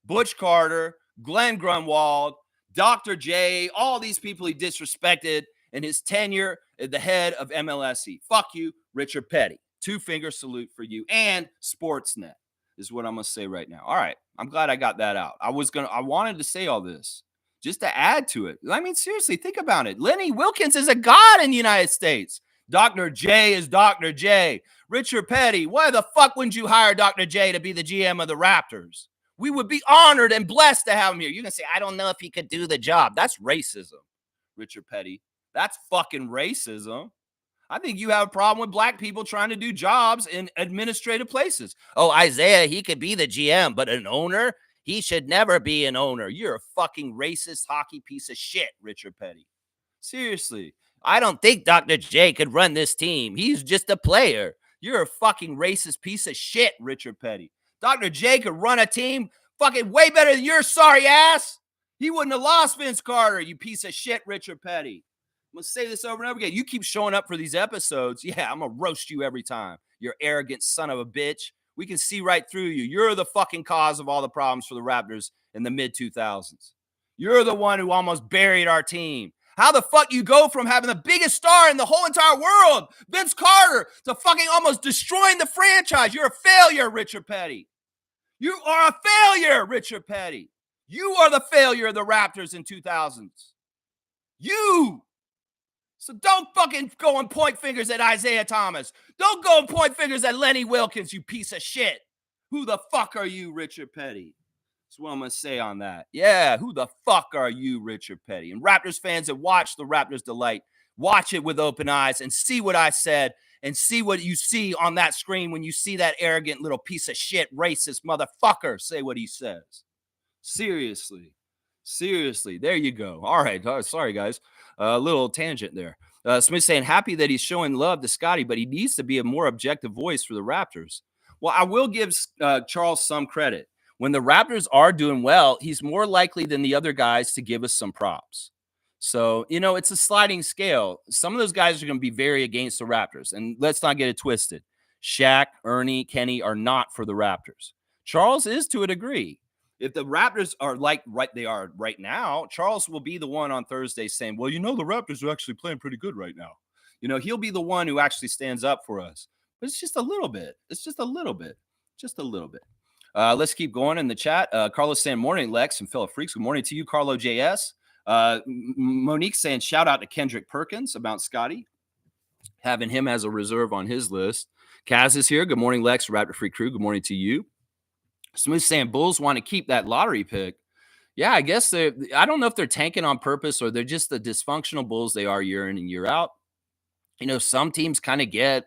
B: Butch Carter, Glenn Grunwald, Dr. J, all these people he disrespected in his tenure at the head of MLSE. Fuck you, Richard Petty. Two-finger salute for you and Sportsnet is what I'm going to say right now. All right. I'm glad I got that out. I wanted to say all this just to add to it. I mean, seriously, think about it. Lenny Wilkens is a god in the United States. Dr. J is Dr. J. Richard Petty, why the fuck wouldn't you hire Dr. J to be the GM of the Raptors? We would be honored and blessed to have him here. You're going to say, I don't know if he could do the job. That's racism, Richard Petty. That's fucking racism. I think you have a problem with black people trying to do jobs in administrative places. Oh, Isaiah, he could be the GM, but an owner? He should never be an owner. You're a fucking racist hockey piece of shit, Richard Petty. Seriously. I don't think Dr. J could run this team. He's just a player. You're a fucking racist piece of shit, Richard Petty. Dr. J could run a team fucking way better than your sorry ass. He wouldn't have lost Vince Carter, you piece of shit, Richard Petty. I'm going to say this over and over again. You keep showing up for these episodes. Yeah, I'm going to roast you every time. You're arrogant son of a bitch. We can see right through you. You're the fucking cause of all the problems for the Raptors in the mid-2000s. You're the one who almost buried our team. How the fuck you go from having the biggest star in the whole entire world, Vince Carter, to fucking almost destroying the franchise? You're a failure, Richard Petty. You are a failure, Richard Petty. You are the failure of the Raptors in 2000s. You. So don't fucking go and point fingers at Isaiah Thomas. Don't go and point fingers at Lenny Wilkens, you piece of shit. Who the fuck are you, Richard Petty? That's what I'm going to say on that. Yeah, who the fuck are you, Richard Petty? And Raptors fans that watch the Raptors Delight, watch it with open eyes and see what I said and see what you see on that screen when you see that arrogant little piece of shit, racist motherfucker say what he says. Seriously. There you go. All right. Sorry, guys. A little tangent there. Smith saying, happy that he's showing love to Scotty, but he needs to be a more objective voice for the Raptors. Well, I will give Charles some credit. When the Raptors are doing well, he's more likely than the other guys to give us some props. So, it's a sliding scale. Some of those guys are going to be very against the Raptors. And let's not get it twisted. Shaq, Ernie, Kenny are not for the Raptors. Charles is to a degree. If the Raptors are they are right now, Charles will be the one on Thursday saying, well, the Raptors are actually playing pretty good right now. He'll be the one who actually stands up for us. But it's just a little bit. Just a little bit. Let's keep going in the chat. Carlos saying, morning, Lex and fellow freaks. Good morning to you, Carlo JS. Monique saying, shout out to Kendrick Perkins about Scotty, having him as a reserve on his list. Kaz is here. Good morning, Lex, Raptor Freak crew. Good morning to you. Smooth saying, Bulls want to keep that lottery pick. Yeah, I guess I don't know if they're tanking on purpose or they're just the dysfunctional Bulls they are year in and year out. Some teams kind of get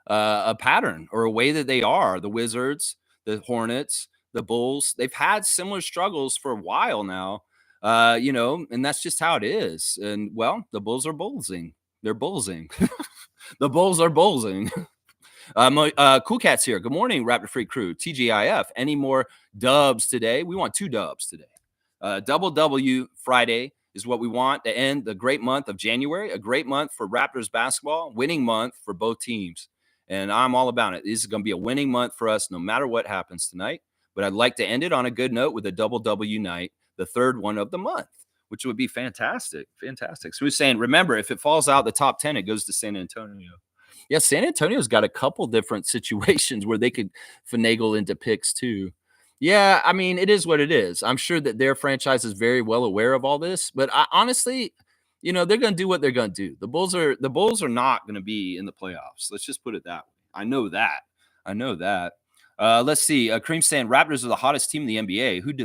B: a pattern or a way that they are. The Wizards, the Hornets, the Bulls, they've had similar struggles for a while now, and that's just how it is. And, well, the Bulls are bullsing. They're bullsing. The Bulls are bullsing. Cool Cat's here. Good morning, Raptor Freak crew. TGIF. Any more dubs today? We want 2 dubs today. Double W Friday is what we want to end the great month of January, a great month for Raptors basketball, winning month for both teams. And I'm all about it. This is going to be a winning month for us no matter what happens tonight. But I'd like to end it on a good note with a double W night, the third one of the month, which would be fantastic. Fantastic. So we're saying, remember, if it falls out the top 10, it goes to San Antonio. Yeah, San Antonio's got a couple different situations where they could finagle into picks too. Yeah, I mean, it is what it is. I'm sure that their franchise is very well aware of all this, but honestly, they're going to do what they're going to do. The Bulls are not going to be in the playoffs. Let's just put it that way. I know that. Let's see. Cream saying Raptors are the hottest team in the NBA. Who'd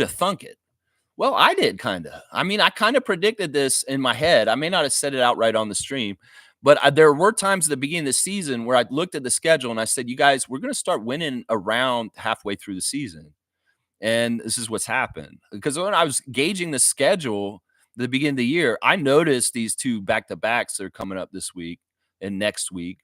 B: have thunk it? Well, I did kind of. I mean, I kind of predicted this in my head. I may not have said it outright on the stream, but there were times at the beginning of the season where I looked at the schedule and I said, you guys, we're going to start winning around halfway through the season. And this is what's happened. Because when I was gauging the schedule at the beginning of the year, I noticed these 2 back-to-backs that are coming up this week and next week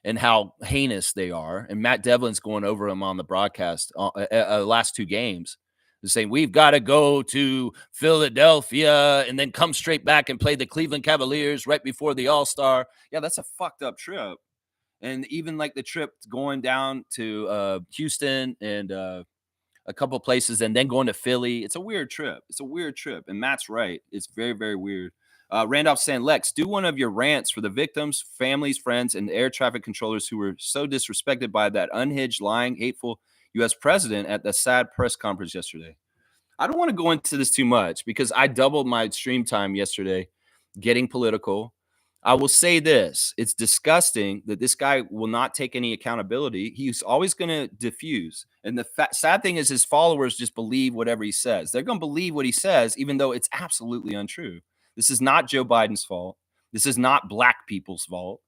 B: and how heinous they are. And Matt Devlin's going over them on the broadcast last 2 games. They're saying, we've got to go to Philadelphia and then come straight back and play the Cleveland Cavaliers right before the All-Star. Yeah, that's a fucked up trip. And even like the trip going down to Houston and a couple places and then going to Philly, it's a weird trip. And Matt's right. It's very, very weird. Randolph saying, Lex, do one of your rants for the victims, families, friends, and air traffic controllers who were so disrespected by that unhinged, lying, hateful U.S. president at the sad press conference yesterday. I don't want to go into this too much because I doubled my stream time yesterday getting political. I will say this. It's disgusting that this guy will not take any accountability. He's always going to diffuse. And the sad thing is his followers just believe whatever he says. They're going to believe what he says, even though it's absolutely untrue. This is not Joe Biden's fault. This is not black people's fault.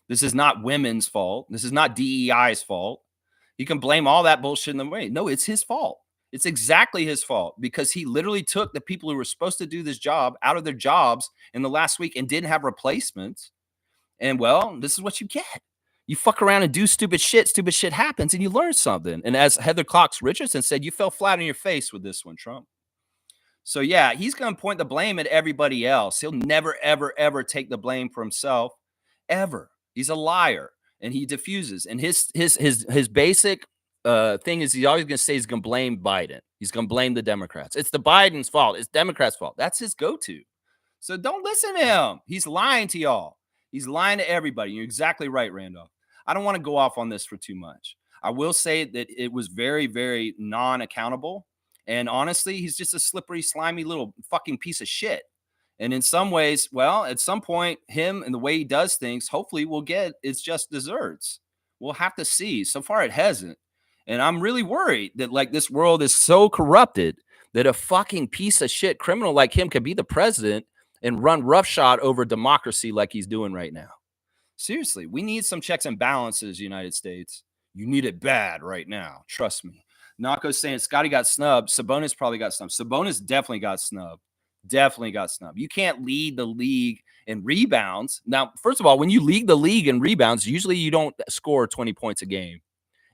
B: This is not women's fault. This is not DEI's fault. You can blame all that bullshit in the way. No, it's his fault. It's exactly his fault because he literally took the people who were supposed to do this job out of their jobs in the last week and didn't have replacements. And well, this is what you get. You fuck around and do stupid shit happens, and you learn something. And as Heather Cox Richardson said, you fell flat on your face with this one, Trump. So yeah, he's going to point the blame at everybody else. He'll never, ever, ever take the blame for himself, ever. He's a liar, and he diffuses. And his basic thing is he's always going to say he's going to blame Biden. He's going to blame the Democrats. It's the Biden's fault. It's Democrats' fault. That's his go-to. So don't listen to him. He's lying to y'all. He's lying to everybody. You're exactly right, Randolph. I don't want to go off on this for too much. I will say that it was very, very non-accountable. And honestly, he's just a slippery, slimy little fucking piece of shit. And in some ways, well, at some point, him and the way he does things, hopefully we'll get it's just desserts. We'll have to see. So far, it hasn't. And I'm really worried that like this world is so corrupted that a fucking piece of shit criminal like him can be the president and run roughshod over democracy like he's doing right now. Seriously, we need some checks and balances, United States. You need it bad right now. Trust me. Nako's saying Scotty got snubbed. Sabonis probably got snubbed. Sabonis definitely got snubbed. Definitely got snubbed. You can't lead the league in rebounds. Now, first of all, when you lead the league in rebounds, usually you don't score 20 points a game.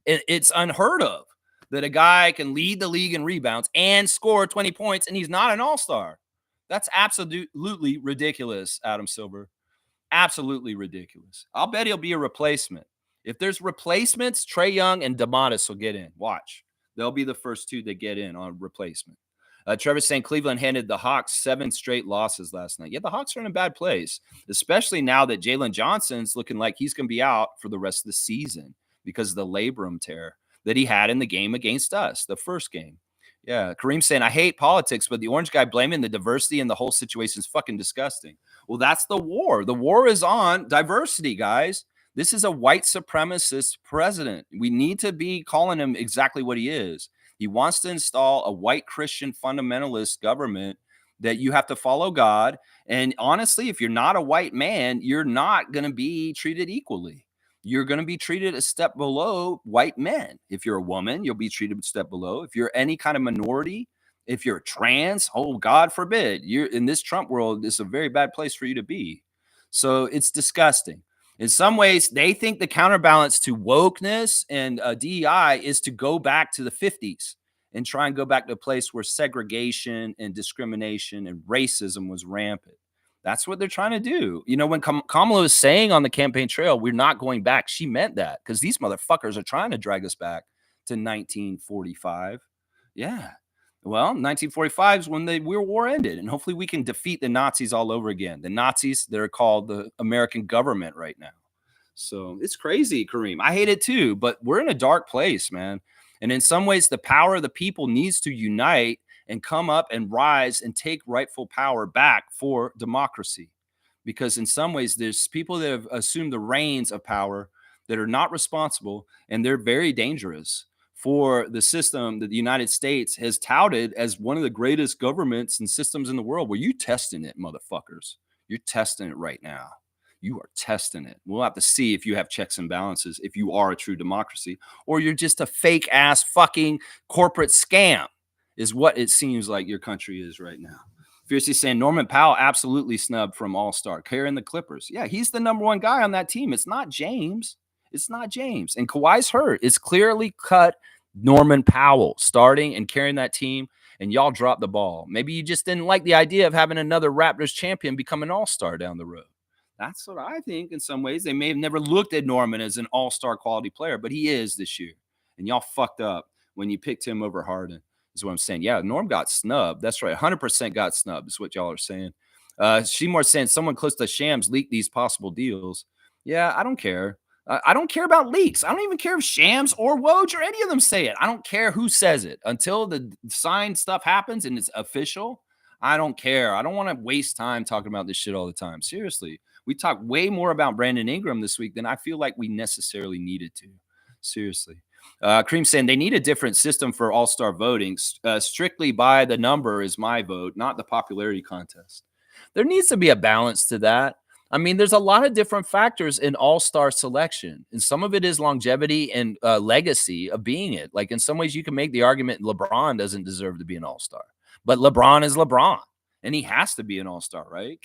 B: It's unheard of that a guy can lead the league in rebounds and score 20 points, and he's not an all-star. That's absolutely ridiculous, Adam Silver. Absolutely ridiculous. I'll bet he'll be a replacement. If there's replacements, Trae Young and DeMatteis will get in. Watch. They'll be the first two that get in on replacement. Trevor's saying Cleveland handed the Hawks 7 straight losses last night. Yeah, the Hawks are in a bad place, especially now that Jalen Johnson's looking like he's going to be out for the rest of the season because of the labrum tear that he had in the game against us, the first game. Yeah, Kareem saying, I hate politics, but the orange guy blaming the diversity and the whole situation is fucking disgusting. Well, that's the war. The war is on diversity, guys. This is a white supremacist president. We need to be calling him exactly what he is. He wants to install a white Christian fundamentalist government that you have to follow God. And honestly, if you're not a white man, you're not going to be treated equally. You're going to be treated a step below white men. If you're a woman, you'll be treated a step below. If you're any kind of minority, if you're trans, oh, God forbid, you're in this Trump world, it's a very bad place for you to be. So it's disgusting. In some ways, they think the counterbalance to wokeness and DEI is to go back to the 50s and try and go back to a place where segregation and discrimination and racism was rampant. That's what they're trying to do. You know, when Kamala was saying on the campaign trail, we're not going back, she meant that because these motherfuckers are trying to drag us back to 1945. Yeah. Well, 1945 is when the World War ended, and hopefully we can defeat the Nazis all over again. The Nazis, they're called the American government right now. So it's crazy, Kareem. I hate it too, but we're in a dark place, man. And in some ways, the power of the people needs to unite and come up and rise and take rightful power back for democracy. Because in some ways, there's people that have assumed the reins of power that are not responsible, and they're very dangerous for the system that the United States has touted as one of the greatest governments and systems in the world. Well, you're testing it, motherfuckers. You're testing it right now. You are testing it. We'll have to see if you have checks and balances, if you are a true democracy, or you're just a fake ass fucking corporate scam, is what it seems like your country is right now. Fiercely saying Norman Powell absolutely snubbed from All-Star, carrying the Clippers. Yeah, he's the number one guy on that team. It's not James. It's not James. And Kawhi's hurt. It's clearly cut Norman Powell starting and carrying that team, and y'all dropped the ball. Maybe you just didn't like the idea of having another Raptors champion become an all-star down the road. That's what I think in some ways. They may have never looked at Norman as an all-star quality player, but he is this year. And y'all fucked up when you picked him over Harden, is what I'm saying. Yeah, Norm got snubbed. That's right. 100% got snubbed is what y'all are saying. Seymour saying someone close to Shams leaked these possible deals. Yeah, I don't care. I don't care about leaks. I don't even care if Shams or Woj or any of them say it. I don't care who says it until the signed stuff happens and it's official. I don't care. I don't want to waste time talking about this shit all the time. Seriously, we talked way more about Brandon Ingram this week than I feel like we necessarily needed to. Seriously. Cream saying they need a different system for all-star voting. Strictly by the number is my vote, not the popularity contest. There needs to be a balance to that. I mean, there's a lot of different factors in all-star selection, and some of it is longevity and legacy of being it. Like in some ways, you can make the argument LeBron doesn't deserve to be an all-star, but LeBron is LeBron, and he has to be an all-star, right?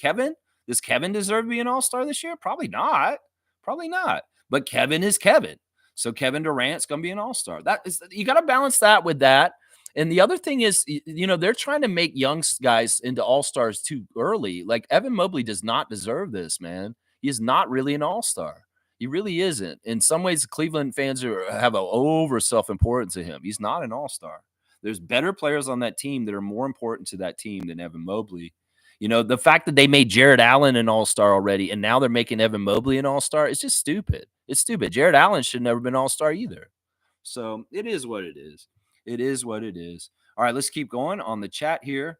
B: Does Kevin deserve to be an all-star this year? Probably not. Probably not. But Kevin is Kevin. So Kevin Durant's going to be an all-star. That is, you got to balance that with that. And the other thing is, they're trying to make young guys into all-stars too early. Like Evan Mobley does not deserve this, man. He is not really an all-star. He really isn't. In some ways, Cleveland fans have an over self-importance to him. He's not an all-star. There's better players on that team that are more important to that team than Evan Mobley. The fact that they made Jared Allen an all-star already, and now they're making Evan Mobley an all-star, it's just stupid. It's stupid. Jared Allen should never been all-star either. So it is what it is. It is what it is. All right, let's keep going on the chat here.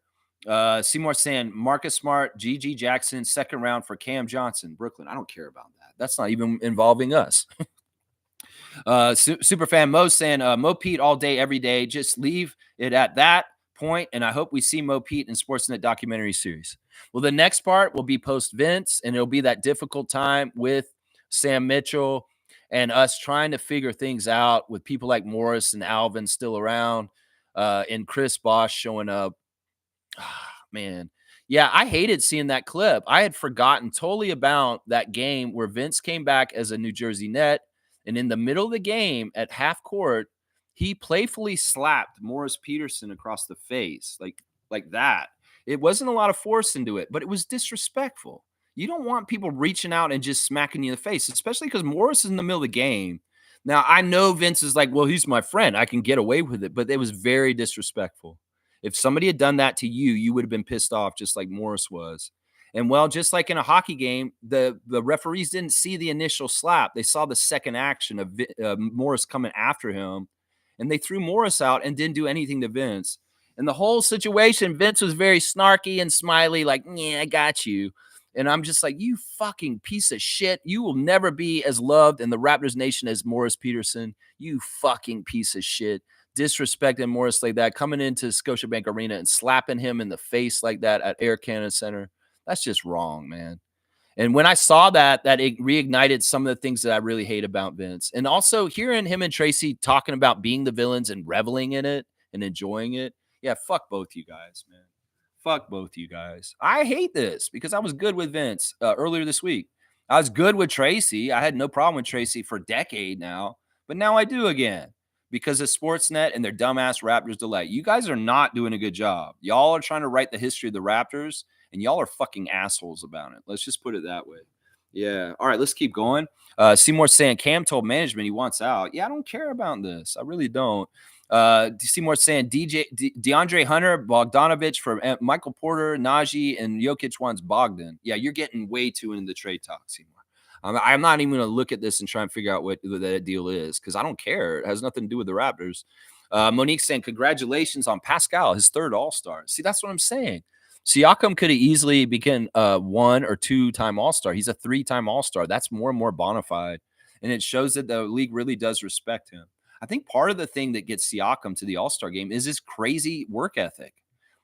B: Seymour saying Marcus Smart, GG Jackson, second round for Cam Johnson, Brooklyn. I don't care about that. That's not even involving us. Superfan Mo saying Mo Pete all day, every day. Just leave it at that point, and I hope we see Mo Pete in Sportsnet documentary series. Well, the next part will be post Vince, and it'll be that difficult time with Sam Mitchell and us trying to figure things out with people like Morris and Alvin still around, and Chris Bosh showing up. Man. Yeah, I hated seeing that clip. I had forgotten totally about that game where Vince came back as a New Jersey Net, and in the middle of the game at half court, he playfully slapped Morris Peterson across the face, like that. It wasn't a lot of force into it, but it was disrespectful. You don't want people reaching out and just smacking you in the face, especially because Morris is in the middle of the game. Now, I know Vince is like, well, he's my friend. I can get away with it, but it was very disrespectful. If somebody had done that to you, you would have been pissed off just like Morris was. And well, just like in a hockey game, the referees didn't see the initial slap. They saw the second action of Morris coming after him, and they threw Morris out and didn't do anything to Vince. And the whole situation, Vince was very snarky and smiley, like, yeah, I got you. And I'm just like, you fucking piece of shit. You will never be as loved in the Raptors nation as Morris Peterson. You fucking piece of shit. Disrespecting Morris like that, coming into Scotiabank Arena and slapping him in the face like that at Air Canada Center. That's just wrong, man. And when I saw that it reignited some of the things that I really hate about Vince. And also hearing him and Tracy talking about being the villains and reveling in it and enjoying it. Yeah, fuck both you guys, man. Fuck both you guys. I hate this because I was good with Vince earlier this week. I was good with Tracy. I had no problem with Tracy for a decade now, but now I do again because of Sportsnet and their dumbass Raptors delay. You guys are not doing a good job. Y'all are trying to write the history of the Raptors, and y'all are fucking assholes about it. Let's just put it that way. Yeah. All right, let's keep going. Seymour saying Cam told management he wants out. Yeah, I don't care about this. I really don't. Seymour saying DeAndre Hunter, Bogdanovich for Michael Porter, Najee, and Jokic wants Bogdan. Yeah, you're getting way too into the trade talk, Seymour. I'm not even going to look at this and try and figure out what that deal is because I don't care. It has nothing to do with the Raptors. Monique saying, congratulations on Pascal, his third All-Star. See, that's what I'm saying. Siakam could have easily become a 1 or 2-time All-Star. He's a 3-time All-Star. That's more and more bona fide. And it shows that the league really does respect him. I think part of the thing that gets Siakam to the All-Star game is his crazy work ethic.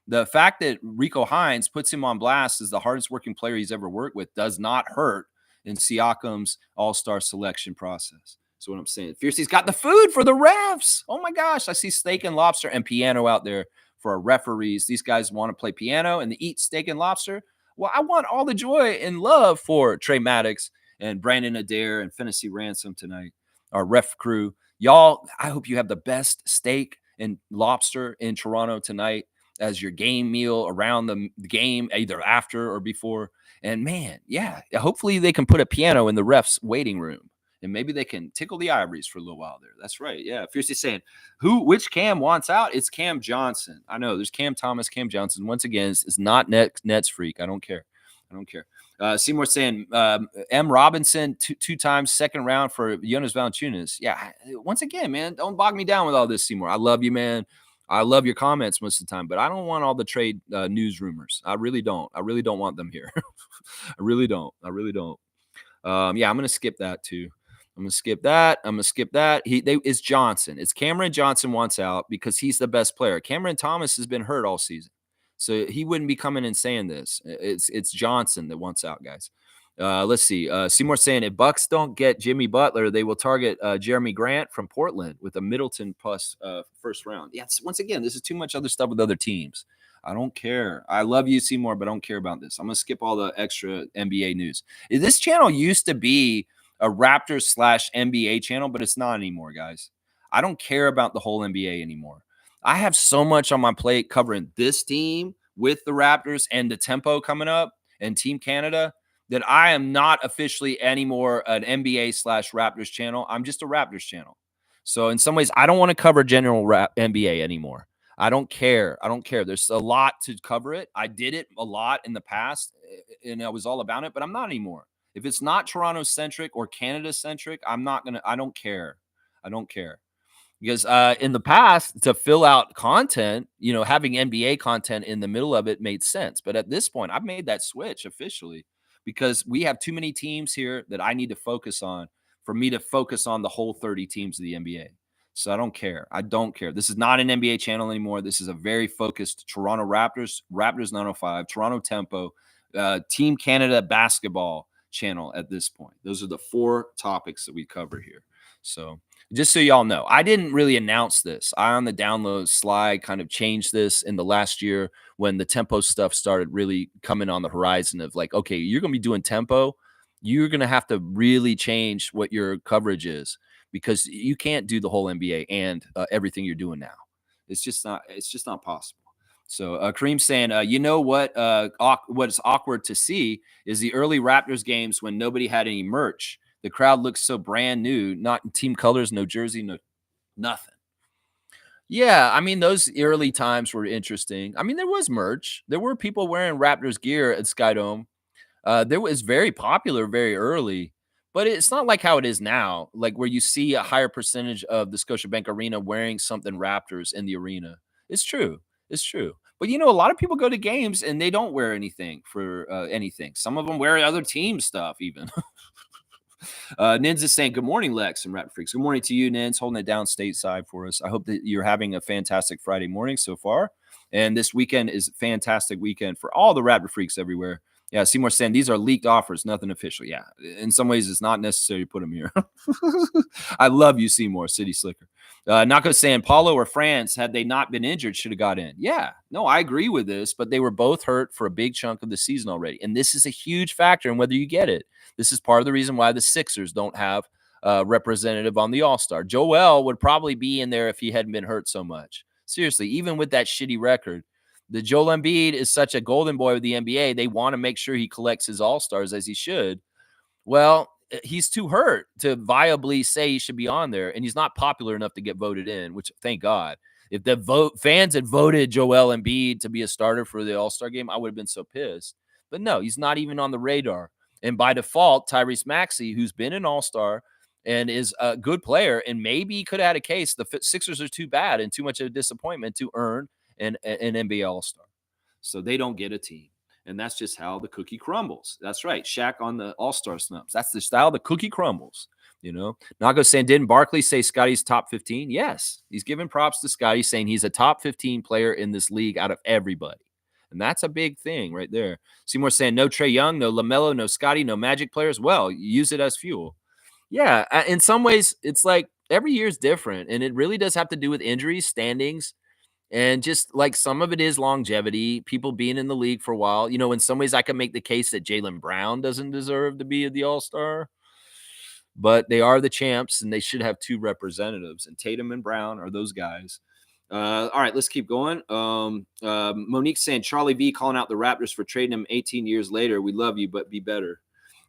B: The fact that Rico Hines puts him on blast as the hardest working player he's ever worked with does not hurt in Siakam's All-Star selection process. That's what I'm saying. Fiercey's got the food for the refs. Oh my gosh. I see steak and lobster and piano out there for our referees. These guys want to play piano and they eat steak and lobster. Well, I want all the joy and love for Trey Maddox and Brandon Adair and Fantasy Ransom tonight, our ref crew. Y'all, I hope you have the best steak and lobster in Toronto tonight as your game meal around the game, either after or before. And man, yeah, hopefully they can put a piano in the ref's waiting room and maybe they can tickle the ivories for a little while there. That's right. Yeah. Fiercely saying which Cam wants out? It's Cam Johnson. I know there's Cam Thomas, Cam Johnson. Once again, it's not Nets freak. I don't care.
A: I don't care. Seymour saying M. Robinson two times second round for Jonas Valanciunas. Yeah, once again, man, don't bog me down with all this, Seymour. I love you, man. I love your comments most of the time, but I don't want all the trade news rumors. I really don't. I really don't want them here. I really don't. I really don't. Yeah, I'm gonna skip that too. I'm gonna skip that. I'm gonna skip that. It's Johnson. It's Cameron Johnson wants out because he's the best player. Cameron Thomas has been hurt all season, so he wouldn't be coming and saying this. It's Johnson that wants out, guys. Let's see. Seymour saying if Bucks don't get Jimmy Butler, they will target Jeremy Grant from Portland with a Middleton plus first round. Yes, once again, this is too much other stuff with other teams. I don't care. I love you, Seymour, but I don't care about this. I'm gonna skip all the extra NBA news. This channel used to be a Raptors / NBA channel, but it's not anymore, guys. I don't care about the whole NBA anymore. I have so much on my plate covering this team with the Raptors and the tempo coming up and Team Canada that I am not officially anymore an NBA / Raptors channel. I'm just a Raptors channel. So in some ways, I don't want to cover general NBA anymore. I don't care. I don't care. There's a lot to cover it. I did it a lot in the past and I was all about it, but I'm not anymore. If it's not Toronto centric or Canada centric, I'm not going to, I don't care. I don't care. Because in the past, to fill out content, having NBA content in the middle of it made sense. But at this point, I've made that switch officially because we have too many teams here that I need to focus on for me to focus on the whole 30 teams of the NBA. So I don't care. I don't care. This is not an NBA channel anymore. This is a very focused Toronto Raptors, Raptors 905, Toronto Tempo, Team Canada basketball channel at this point. Those are the 4 topics that we cover here. So just so y'all know, I didn't really announce this. I on the download slide kind of changed this in the last year when the tempo stuff started really coming on the horizon of like, okay, you're going to be doing tempo. You're going to have to really change what your coverage is because you can't do the whole NBA and everything you're doing now. It's just not possible. So Kareem's saying, what is awkward to see is the early Raptors games when nobody had any merch. The crowd looks so brand new, not team colors, no jersey, no nothing. Yeah, I mean, those early times were interesting. I mean, there was merch. There were people wearing Raptors gear at Skydome. There was very popular very early, but it's not like how it is now, like where you see a higher percentage of the Scotiabank Arena wearing something Raptors in the arena. It's true. It's true. But a lot of people go to games and they don't wear anything for anything. Some of them wear other team stuff even. Nins is saying, good morning, Lex and Raptor Freaks. Good morning to you, Nins, holding it down stateside for us. I hope that you're having a fantastic Friday morning so far. And this weekend is a fantastic weekend for all the Raptor Freaks everywhere. Yeah, Seymour saying these are leaked offers, nothing official. Yeah, in some ways, it's not necessary to put them here. I love you, Seymour, City Slicker. Nako saying Paulo or France, had they not been injured, should have got in. Yeah, no, I agree with this, but they were both hurt for a big chunk of the season already. And this is a huge factor in whether you get it. This is part of the reason why the Sixers don't have a representative on the All-Star. Joel would probably be in there if he hadn't been hurt so much. Seriously, even with that shitty record. The Joel Embiid is such a golden boy with the NBA. They want to make sure he collects his All-Stars as he should. Well, he's too hurt to viably say he should be on there, and he's not popular enough to get voted in, which thank God. If the fans had voted Joel Embiid to be a starter for the All-Star game, I would have been so pissed. But no, he's not even on the radar. And by default, Tyrese Maxey, who's been an All-Star and is a good player, and maybe could have had a case. The Sixers are too bad and too much of a disappointment to earn an NBA All-Star. So they don't get a team. And that's just how the cookie crumbles. That's right. Shaq on the All-Star snubs. That's the style the cookie crumbles. Nago saying, didn't Barkley say Scotty's top 15? Yes. He's giving props to Scotty, saying he's a top 15 player in this league out of everybody. And that's a big thing right there. Seymour saying, no Trae Young, no LaMelo, no Scotty, no Magic players. Well, use it as fuel. Yeah. In some ways, it's like every year is different. And it really does have to do with injuries, standings, and just like some of it is longevity, people being in the league for a while. In some ways, I can make the case that Jaylen Brown doesn't deserve to be the All-Star, but they are the champs and they should have 2 representatives. And Tatum and Brown are those guys. All right, let's keep going. Monique saying Charlie V calling out the Raptors for trading him 18 years later. We love you, but be better.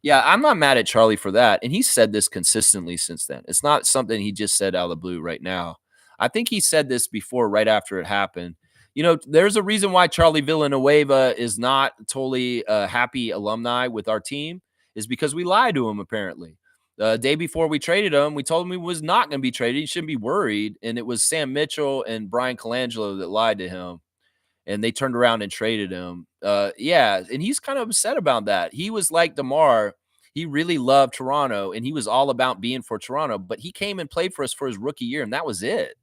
A: Yeah, I'm not mad at Charlie for that. And he's said this consistently since then. It's not something he just said out of the blue right now. I think he said this before, right after it happened.
B: There's a reason why Charlie Villanueva is not totally happy alumni with our team, is because we lied to him, apparently. The day before we traded him, we told him he was not going to be traded. He shouldn't be worried. And it was Sam Mitchell and Brian Colangelo that lied to him. And they turned around and traded him. Yeah, and he's kind of upset about that. He was like DeMar. He really loved Toronto, and he was all about being for Toronto. But he came and played for us for his rookie year, and that was it.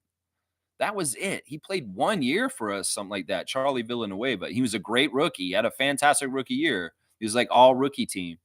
B: That was it. He played 1 year for us, something like that. Charlie Villanueva. He was a great rookie. He had a fantastic rookie year. He was like all rookie team.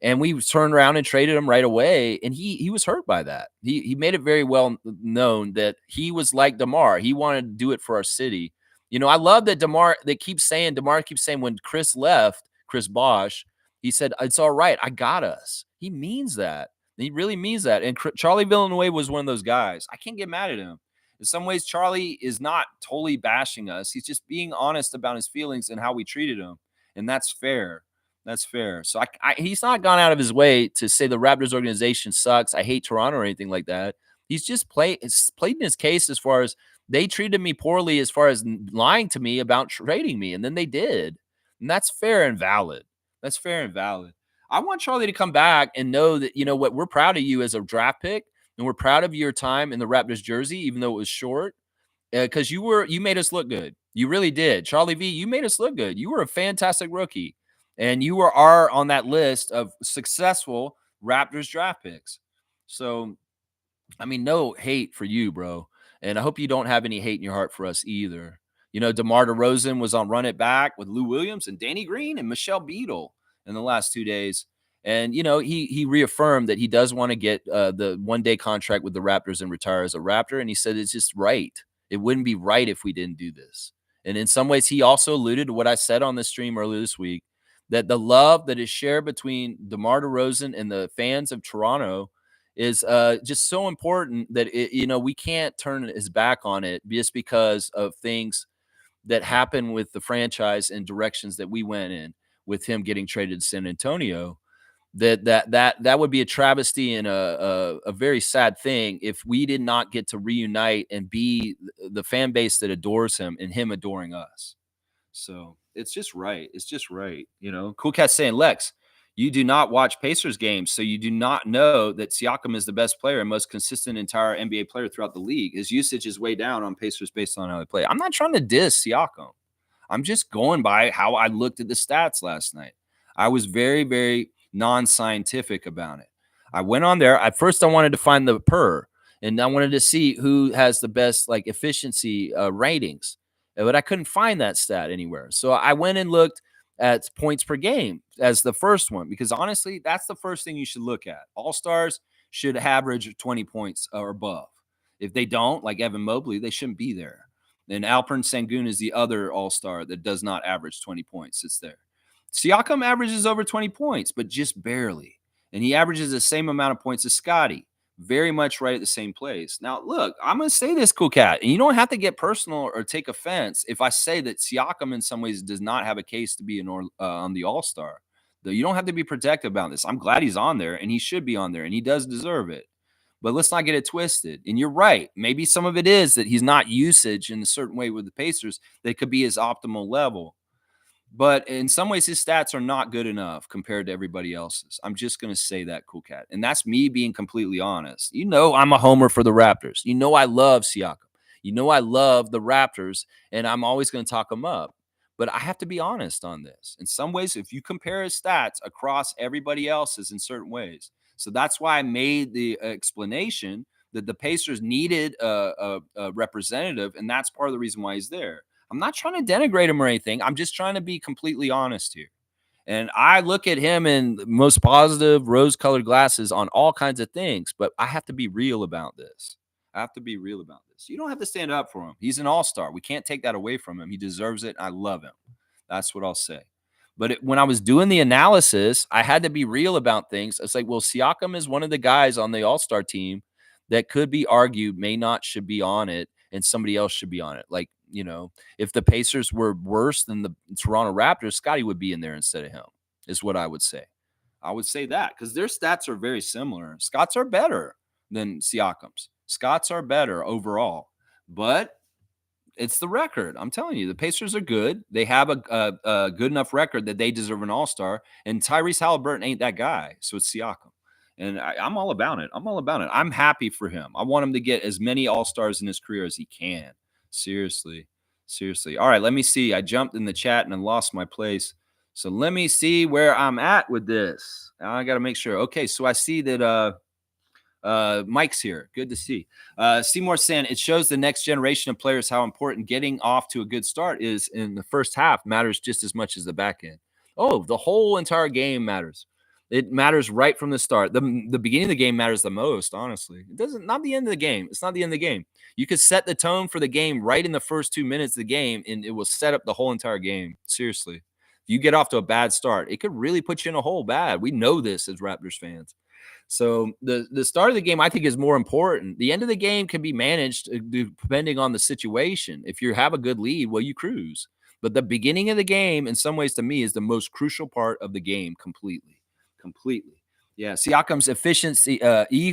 B: And we turned around and traded him right away. And he was hurt by that. He made it very well known that he was like DeMar. He wanted to do it for our city. I love that DeMar keeps saying when Chris left, Chris Bosh, he said, it's all right. I got us. He means that. He really means that. And Charlie Villanueva was one of those guys. I can't get mad at him. In some ways, Charlie is not totally bashing us. He's just being honest about his feelings and how we treated him. And that's fair. That's fair. So he's not gone out of his way to say the Raptors organization sucks. I hate Toronto or anything like that. He's just played in his case as far as they treated me poorly as far as lying to me about trading me. And then they did. And that's fair and valid. That's fair and valid. I want Charlie to come back and know that, what, we're proud of you as a draft pick. And we're proud of your time in the Raptors jersey, even though it was short, because you made us look good. You really did. Charlie V, you made us look good. You were a fantastic rookie, and you are on that list of successful Raptors draft picks. So, no hate for you, bro. And I hope you don't have any hate in your heart for us either. DeMar DeRozan was on Run It Back with Lou Williams and Danny Green and Michelle Beadle in the last 2 days. And, he reaffirmed that he does want to get the one-day contract with the Raptors and retire as a Raptor. And he said it's just right. It wouldn't be right if we didn't do this. And in some ways, he also alluded to what I said on the stream earlier this week, that the love that is shared between DeMar DeRozan and the fans of Toronto is just so important that, we can't turn his back on it just because of things that happen with the franchise and directions that we went in with him getting traded to San Antonio. That would be a travesty and a very sad thing if we did not get to reunite and be the fan base that adores him and him adoring us. So it's just right. It's just right. Cool Cat's saying, Lex, you do not watch Pacers games, so you do not know that Siakam is the best player and most consistent entire NBA player throughout the league. His usage is way down on Pacers based on how they play. I'm not trying to diss Siakam. I'm just going by how I looked at the stats last night. I was very, very non-scientific about it. I went on there. At first, I wanted to find the PER, and I wanted to see who has the best efficiency ratings, but I couldn't find that stat anywhere. So I went and looked at points per game as the first one, because honestly, that's the first thing you should look at. All-stars should average 20 points or above. If they don't, like Evan Mobley, they shouldn't be there. And Alperen Sengun is the other all-star that does not average 20 points. It's there. Siakam averages over 20 points, but just barely. And he averages the same amount of points as Scotty. Very much right at the same place. Now, look, I'm going to say this, Cool Cat, and you don't have to get personal or take offense if I say that Siakam in some ways does not have a case to be on the All-Star. You don't have to be protective about this. I'm glad he's on there, and he should be on there, and he does deserve it. But let's not get it twisted. And you're right. Maybe some of it is that he's not usage in a certain way with the Pacers that could be his optimal level. But in some ways, his stats are not good enough compared to everybody else's. I'm just going to say that, Cool Cat. And that's me being completely honest. I'm a homer for the Raptors. I love Siakam. I love the Raptors, and I'm always going to talk them up. But I have to be honest on this. In some ways, if you compare his stats across everybody else's in certain ways. So that's why I made the explanation that the Pacers needed a representative, and that's part of the reason why he's there. I'm not trying to denigrate him or anything. I'm just trying to be completely honest here. And I look at him in the most positive rose-colored glasses on all kinds of things, but I have to be real about this. You don't have to stand up for him. He's an all-star. We can't take that away from him. He deserves it. I love him. That's what I'll say. But when I was doing the analysis, I had to be real about things. It's like, well, Siakam is one of the guys on the all-star team that could be argued should be on it, and somebody else should be on it. If the Pacers were worse than the Toronto Raptors, Scotty would be in there instead of him, is what I would say. I would say that because their stats are very similar. Scott's are better than Siakam's. Scott's are better overall. But
A: It's the record. I'm telling you, the Pacers are good. They have a good enough record that they deserve an All-Star, and Tyrese Halliburton ain't that guy, so it's Siakam. And I'm all about it. I'm all about it. I'm happy for him. I want him to get as many All-Stars in his career as he can. Seriously. Seriously. All right, let me see. I jumped in the chat and I lost my place. So let me see where I'm at with this. I got to make sure. Okay, so I see that Mike's here. Good to see. Seymour saying it shows the next generation of players how important getting off to a good start is in the first half matters just as much as the back end. Oh, the whole entire game matters. It matters right from the start. The beginning of the game matters the most, honestly. It doesn't, not the end of the game. It's not the end of the game. You could set the tone for the game right in the first 2 minutes of the game, and it will set up the whole entire game. Seriously. If you get off to a bad start, it could really put you in a hole bad. We know this as Raptors fans. So the start of the game, I think, is more important. The end of the game can be managed depending on the situation. If you have a good lead, well, you cruise. But the beginning of the game, in some ways, to me, is the most crucial part of the game completely. Completely. Yeah. Siakam's efficiency,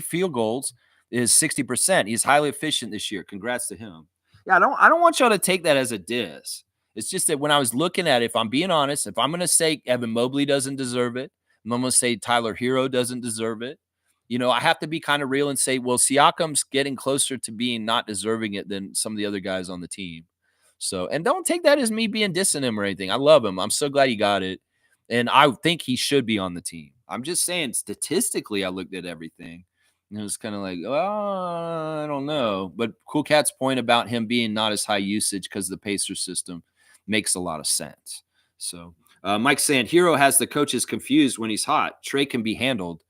A: field goals is 60%. He's highly efficient this year. Congrats to him. Yeah, I don't want y'all to take that as a diss. It's just that when I was looking at it, if I'm being honest, if I'm going to say Evan Mobley doesn't deserve it, I'm going to say Tyler Hero doesn't deserve it. I have to be kind of real and say, well, Siakam's getting closer to being not deserving it than some of the other guys on the team. So, and don't take that as me being dissing him or anything. I love him. I'm so glad he got it. And I think he should be on the team. I'm just saying, statistically, I looked at everything. And it was kind of like, oh, I don't know. But Cool Cat's point about him being not as high usage because of the Pacers system makes a lot of sense. So, Mike's saying, Hero has the coaches confused when he's hot. Trey can be handled.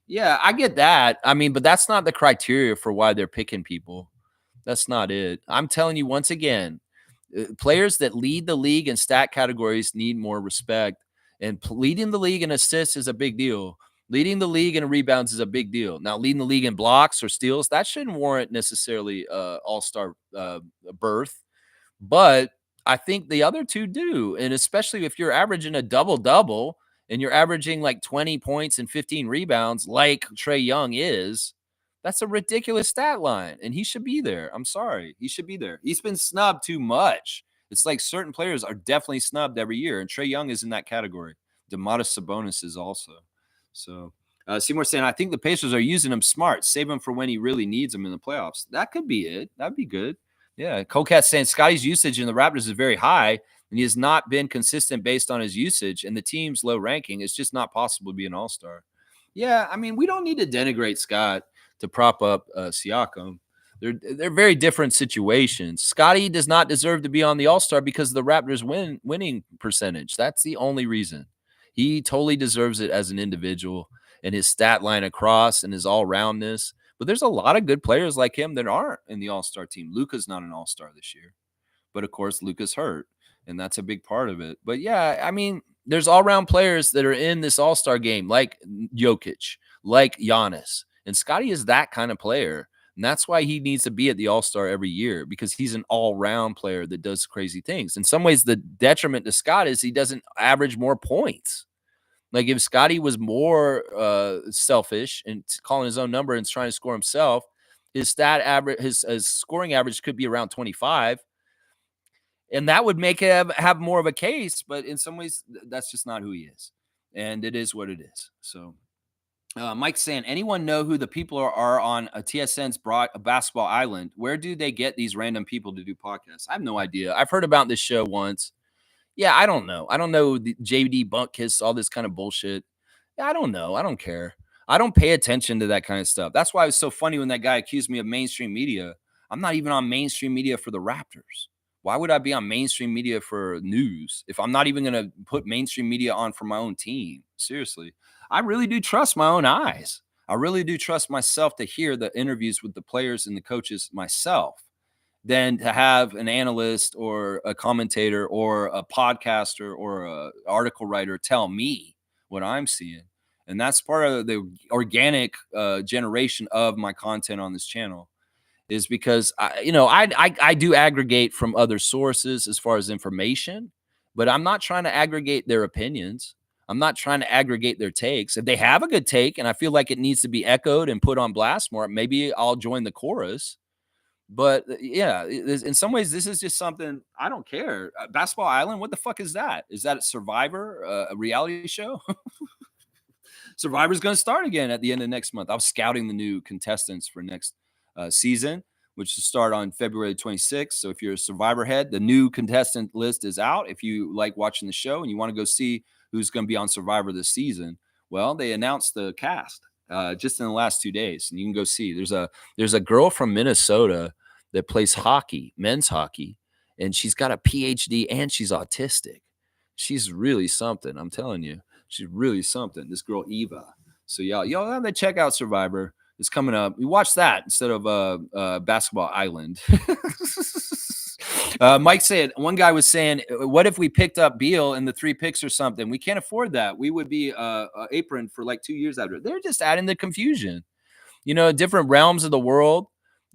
A: Yeah, I get that. I mean, but that's not the criteria for why they're picking people. That's not it. I'm telling you once again, players that lead the league in stat categories need more respect. And leading the league in assists is a big deal. Leading the league in rebounds is a big deal. Now, leading the league in blocks or steals, that shouldn't warrant necessarily all-star berth. But I think the other two do. And especially if you're averaging a double-double and you're averaging like 20 points and 15 rebounds like Trey Young is, that's a ridiculous stat line. And he should be there. I'm sorry. He should be there. He's been snubbed too much. It's like certain players are definitely snubbed every year. And Trey Young is in that category. Domantas Sabonis is also. So Seymour saying, I think the Pacers are using him smart. Save him for when he really needs him in the playoffs. That could be it. That'd be good. Yeah. Colecat saying Scotty's usage in the Raptors is very high, and he has not been consistent based on his usage and the team's low ranking. It's just not possible to be an all-star. Yeah, I mean, we don't need to denigrate Scott to prop up Siakam. They're very different situations. Scotty does not deserve to be on the all-star because of the Raptors winning percentage. That's the only reason. He totally deserves it as an individual and his stat line across and his all-roundness. But there's a lot of good players like him that aren't in the all-star team. Luka's not an all-star this year. But, of course, Luka's hurt, and that's a big part of it. But, yeah, I mean, there's all-around players that are in this all-star game like Jokic, like Giannis. And Scotty is that kind of player. And that's why he needs to be at the all-star every year, because he's an all-round player that does crazy things. In some ways, the detriment to Scott is he doesn't average more points. Like if Scotty was more selfish and calling his own number and trying to score himself, his stat average, his scoring average could be around 25. And that would make him have more of a case. But in some ways, that's just not who he is. And it is what it is. So Mike's saying, anyone know who the people are on a TSN's Basketball Island? Where do they get these random people to do podcasts? I have no idea. I've heard about this show once. Yeah, I don't know. I don't know the JD Bunkkiss, all this kind of bullshit. Yeah, I don't know. I don't care. I don't pay attention to that kind of stuff. That's why it was so funny when that guy accused me of mainstream media. I'm not even on mainstream media for the Raptors. Why would I be on mainstream media for news if I'm not even going to put mainstream media on for my own team? Seriously. I really do trust my own eyes. I really do trust myself to hear the interviews with the players and the coaches myself than to have an analyst or a commentator or a podcaster or an article writer tell me what I'm seeing. And that's part of the organic generation of my content on this channel, is because I do aggregate from other sources as far as information, but I'm not trying to aggregate their opinions. I'm not trying to aggregate their takes. If they have a good take and I feel like it needs to be echoed and put on blast more, maybe I'll join the chorus.
B: But yeah, in some ways, this is just something I don't care. Basketball Island, what the fuck is that? Is that a Survivor, a reality show? Survivor's going to start again at the end of next month. I was scouting the new contestants for next season, which will start on February 26th. So if you're a Survivor head, the new contestant list is out. If you like watching the show and you want to go see who's going to be on Survivor this season, well, they announced the cast just in the last 2 days, and you can go see. There's a girl from Minnesota that plays hockey, men's hockey, and she's got a PhD and she's autistic. She's really something, I'm telling you. She's really something. This girl Eva. So y'all have to check out Survivor. It's coming up. We watch that instead of Basketball Island. Mike said, one guy was saying, what if we picked up Beal in the 3 picks or something? We can't afford that. We would be apron for like 2 years after. They're just adding the confusion. Different realms of the world,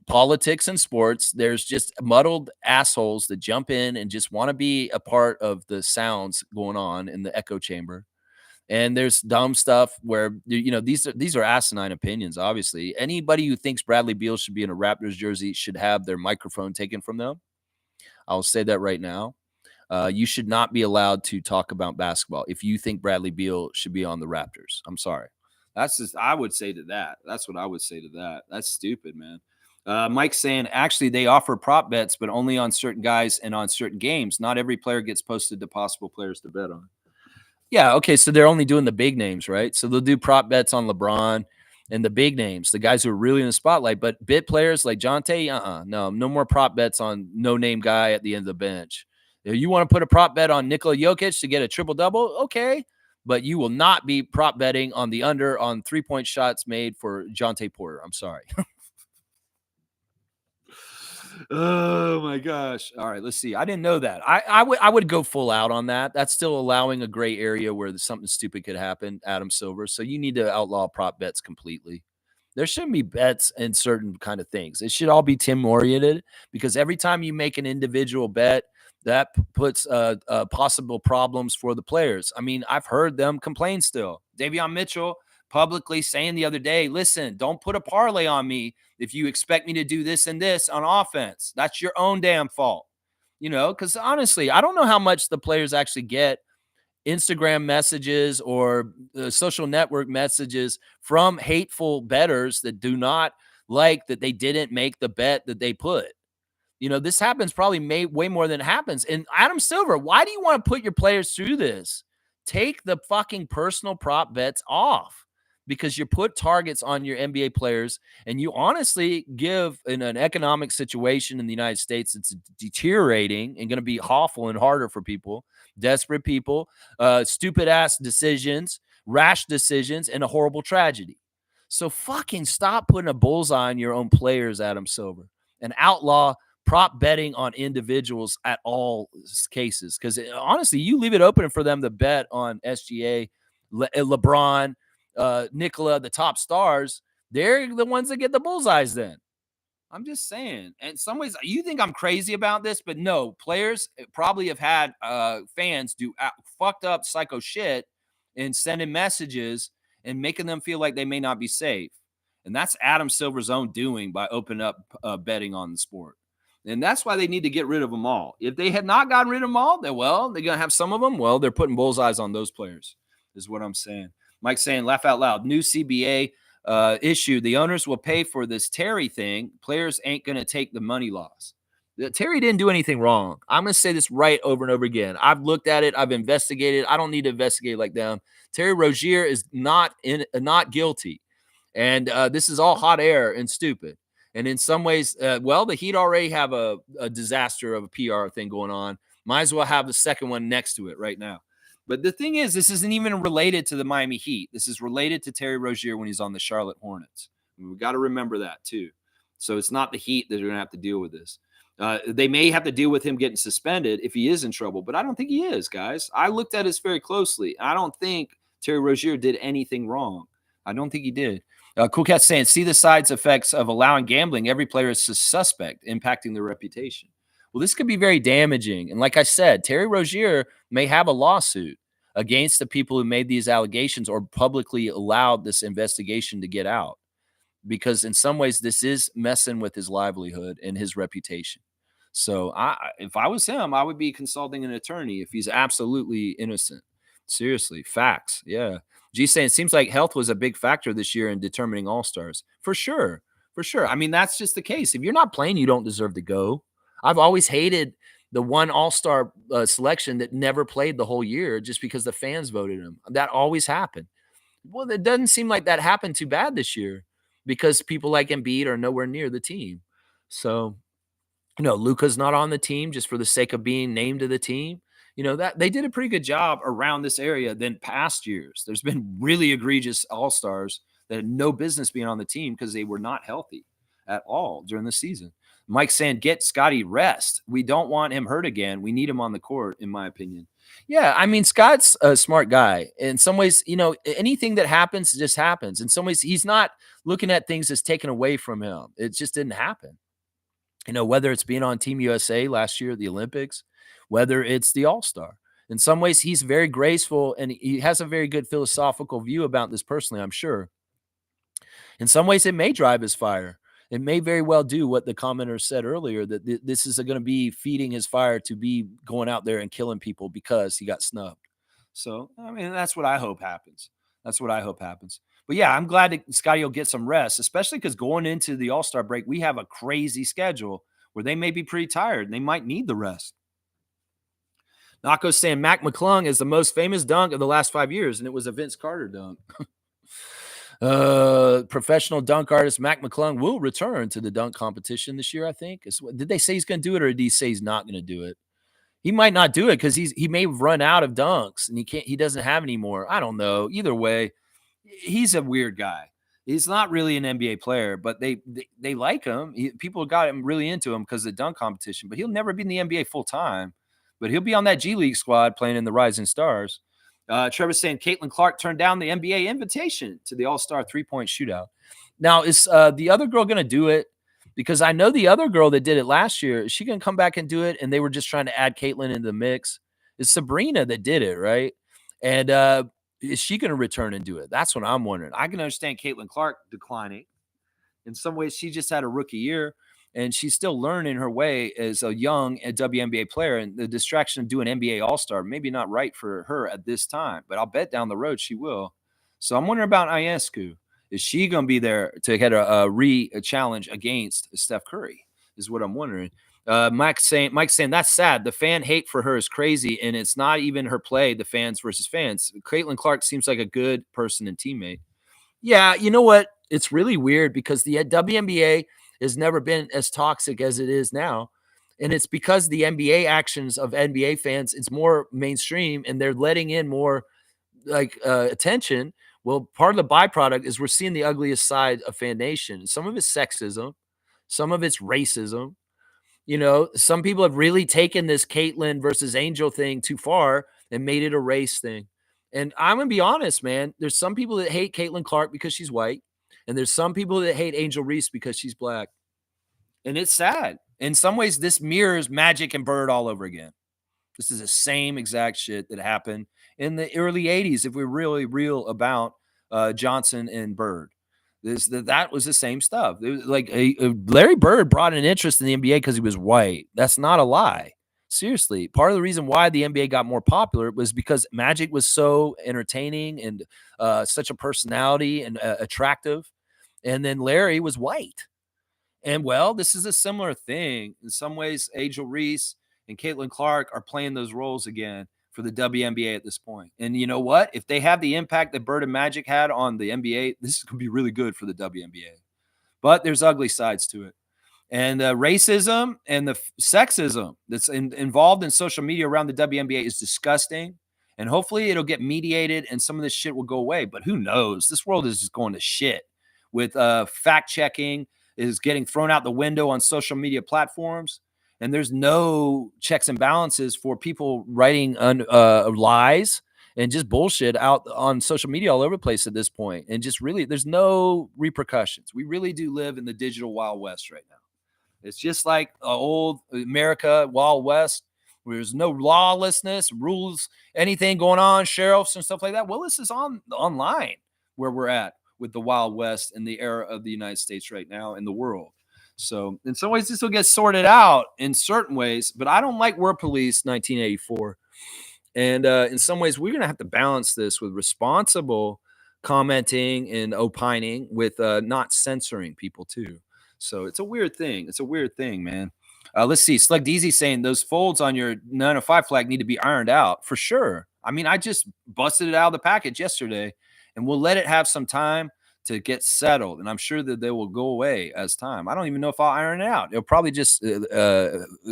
B: politics and sports, there's just muddled assholes that jump in and just want to be a part of the sounds going on in the echo chamber. And there's dumb stuff where these are asinine opinions. Obviously, anybody who thinks Bradley Beal should be in a Raptors jersey should have their microphone taken from them. I'll say that right now. You should not be allowed to talk about basketball if you think Bradley Beal should be on the Raptors. I'm sorry. That's just I would say to that. That's what I would say to that. That's stupid, man. Mike's saying actually they offer prop bets, but only on certain guys and on certain games. Not every player gets posted to possible players to bet on. Yeah, okay, so they're only doing the big names, right? So they'll do prop bets on LeBron and the big names, the guys who are really in the spotlight. But bit players like Jonte, no more prop bets on no-name guy at the end of the bench. If you want to put a prop bet on Nikola Jokic to get a triple-double, okay, but you will not be prop betting on the under on three-point shots made for Jonte Porter. I'm sorry. Oh my gosh. All right, let's see. I didn't know that. I would go full out on that. That's still allowing a gray area where something stupid could happen, Adam Silver. So you need to outlaw prop bets completely. There shouldn't be bets in certain kind of things. It should all be team oriented because every time you make an individual bet, that puts possible problems for the players. I mean, I've heard them complain still. Davion Mitchell publicly saying the other day, listen, don't put a parlay on me if you expect me to do this and this on offense. That's your own damn fault. Because honestly, I don't know how much the players actually get Instagram messages or social network messages from hateful bettors that do not like that they didn't make the bet that they put. This happens probably way more than it happens. And Adam Silver, why do you want to put your players through this? Take the fucking personal prop bets off because you put targets on your NBA players and you honestly give in an economic situation in the United States, it's deteriorating and going to be awful and harder for people, desperate people, stupid ass decisions, rash decisions, and a horrible tragedy. So fucking stop putting a bullseye on your own players, Adam Silver, and outlaw prop betting on individuals at all cases. Because honestly, you leave it open for them to bet on SGA, LeBron, Nikola, the top stars. They're the ones that get the bullseyes then. I'm just saying. And in some ways, you think I'm crazy about this, but no, players probably have had fans do fucked up psycho shit and sending messages and making them feel like they may not be safe. And that's Adam Silver's own doing by opening up betting on the sport. And that's why they need to get rid of them all. If they had not gotten rid of them all, they're going to have some of them. Well, they're putting bullseyes on those players, is what I'm saying. Mike's saying, laugh out loud. New CBA issue. The owners will pay for this Terry thing. Players ain't going to take the money loss. Terry didn't do anything wrong. I'm going to say this right over and over again. I've looked at it. I've investigated. I don't need to investigate like them. Terry Rozier is not guilty. And this is all hot air and stupid. And in some ways, the Heat already have a disaster of a PR thing going on. Might as well have the second one next to it right now. But the thing is, this isn't even related to the Miami Heat. This is related to Terry Rozier when he's on the Charlotte Hornets. We've got to remember that too. So it's not the Heat that are going to have to deal with this. They may have to deal with him getting suspended if he is in trouble, but I don't think he is, guys. I looked at this very closely. I don't think Terry Rozier did anything wrong. I don't think he did. Cool Cat's saying, see the sides effects of allowing gambling. Every player is a suspect, impacting their reputation. Well, this could be very damaging. And like I said, Terry Rozier may have a lawsuit against the people who made these allegations or publicly allowed this investigation to get out. because in some ways this is messing with his livelihood and his reputation. So if I was him, I would be consulting an attorney if he's absolutely innocent. Seriously, facts. Yeah. G saying it seems like health was a big factor this year in determining all stars. For sure. For sure. I mean, that's just the case. If you're not playing, you don't deserve to go. I've always hated the one all-star selection that never played the whole year just because the fans voted him. That always happened. Well, it doesn't seem like that happened too bad this year because people like Embiid are nowhere near the team. So, Luka's not on the team just for the sake of being named to the team. That they did a pretty good job around this area than past years. There's been really egregious all-stars that had no business being on the team because they were not healthy at all during the season. Mike saying, get Scotty rest. We don't want him hurt again. We need him on the court, in my opinion. Yeah, I mean, Scott's a smart guy. In some ways, anything that happens just happens. In some ways, he's not looking at things as taken away from him. It just didn't happen. Whether it's being on Team USA last year at the Olympics, whether it's the All-Star. In some ways, he's very graceful and he has a very good philosophical view about this personally, I'm sure. In some ways, it may drive his fire. It may very well do what the commenter said earlier, that this is going to be feeding his fire to be going out there and killing people because he got snubbed. So, I mean, that's what I hope happens. That's what I hope happens. But yeah, I'm glad that Scotty will get some rest, especially because going into the All-Star break, we have a crazy schedule where they may be pretty tired and they might need the rest. Nako's saying Mac McClung is the most famous dunk of the last 5 years, and it was a Vince Carter dunk. Professional dunk artist Mac McClung will return to the dunk competition this year, I think. Did they say he's going to do it, or did he say he's not going to do it? He might not do it because he may run out of dunks and he doesn't have any more. I don't know. Either way, he's a weird guy. He's not really an NBA player, but they like him. People got him really into him because of the dunk competition, but he'll never be in the NBA full time. But he'll be on that G League squad playing in the Rising Stars. Trevor's saying Caitlin Clark turned down the NBA invitation to the All-Star three-point shootout. Now, is the other girl going to do it? Because I know the other girl that did it last year, is she going to come back and do it? And they were just trying to add Caitlin into the mix. It's Sabrina that did it, right? And is she going to return and do it? That's what I'm wondering. I can understand Caitlin Clark declining. In some ways, she just had a rookie year, and she's still learning her way as a young WNBA player. And the distraction of doing NBA All-Star, maybe not right for her at this time, but I'll bet down the road she will. So I'm wondering about Ionescu. Is she going to be there to get a challenge against Steph Curry? Is what I'm wondering. Mike's saying that's sad. The fan hate for her is crazy, and it's not even her play. The fans versus fans. Caitlin Clark seems like a good person and teammate. Yeah, you know what? It's really weird because the WNBA has never been as toxic as it is now. And it's because the NBA actions of NBA fans, it's more mainstream and they're letting in more attention. Well, part of the byproduct is we're seeing the ugliest side of fan nation. Some of it's sexism, some of it's racism. Some people have really taken this Caitlyn versus Angel thing too far and made it a race thing. And I'm going to be honest, man. There's some people that hate Caitlin Clark because she's white. And there's some people that hate Angel Reese because she's black. And it's sad. In some ways, this mirrors Magic and Bird all over again. This is the same exact shit that happened in the early 80s, if we're really real about Johnson and Bird. That was the same stuff. It was like Larry Bird brought an interest in the NBA because he was white. That's not a lie. Seriously, part of the reason why the NBA got more popular was because Magic was so entertaining and such a personality and attractive. And then Larry was white. And, well, this is a similar thing. In some ways, Angel Reese and Caitlin Clark are playing those roles again for the WNBA at this point. And you know what? If they have the impact that Bird and Magic had on the NBA, this is going to be really good for the WNBA. But there's ugly sides to it. And racism and the sexism that's involved in social media around the WNBA is disgusting. And hopefully it'll get mediated and some of this shit will go away. But who knows? This world is just going to shit with fact checking is getting thrown out the window on social media platforms. And there's no checks and balances for people writing lies and just bullshit out on social media all over the place at this point. And just really, there's no repercussions. We really do live in the digital Wild West right now. It's just like old America, Wild West, where there's no lawlessness, rules, anything going on, sheriffs and stuff like that. Well, this is online where we're at
C: with the Wild West and the era of the United States right now and the world. So in some ways, this will get sorted out in certain ways, but I don't like Word Police 1984. And in some ways, we're going to have to balance this with responsible commenting and opining with not censoring people too. So it's a weird thing. It's a weird thing, man. Let's see. Slug Deezy saying those folds on your 905 flag need to be ironed out for sure. I mean, I just busted it out of the package yesterday, and we'll let it have some time to get settled. And I'm sure that they will go away as time. I don't even know if I'll iron it out. It'll probably just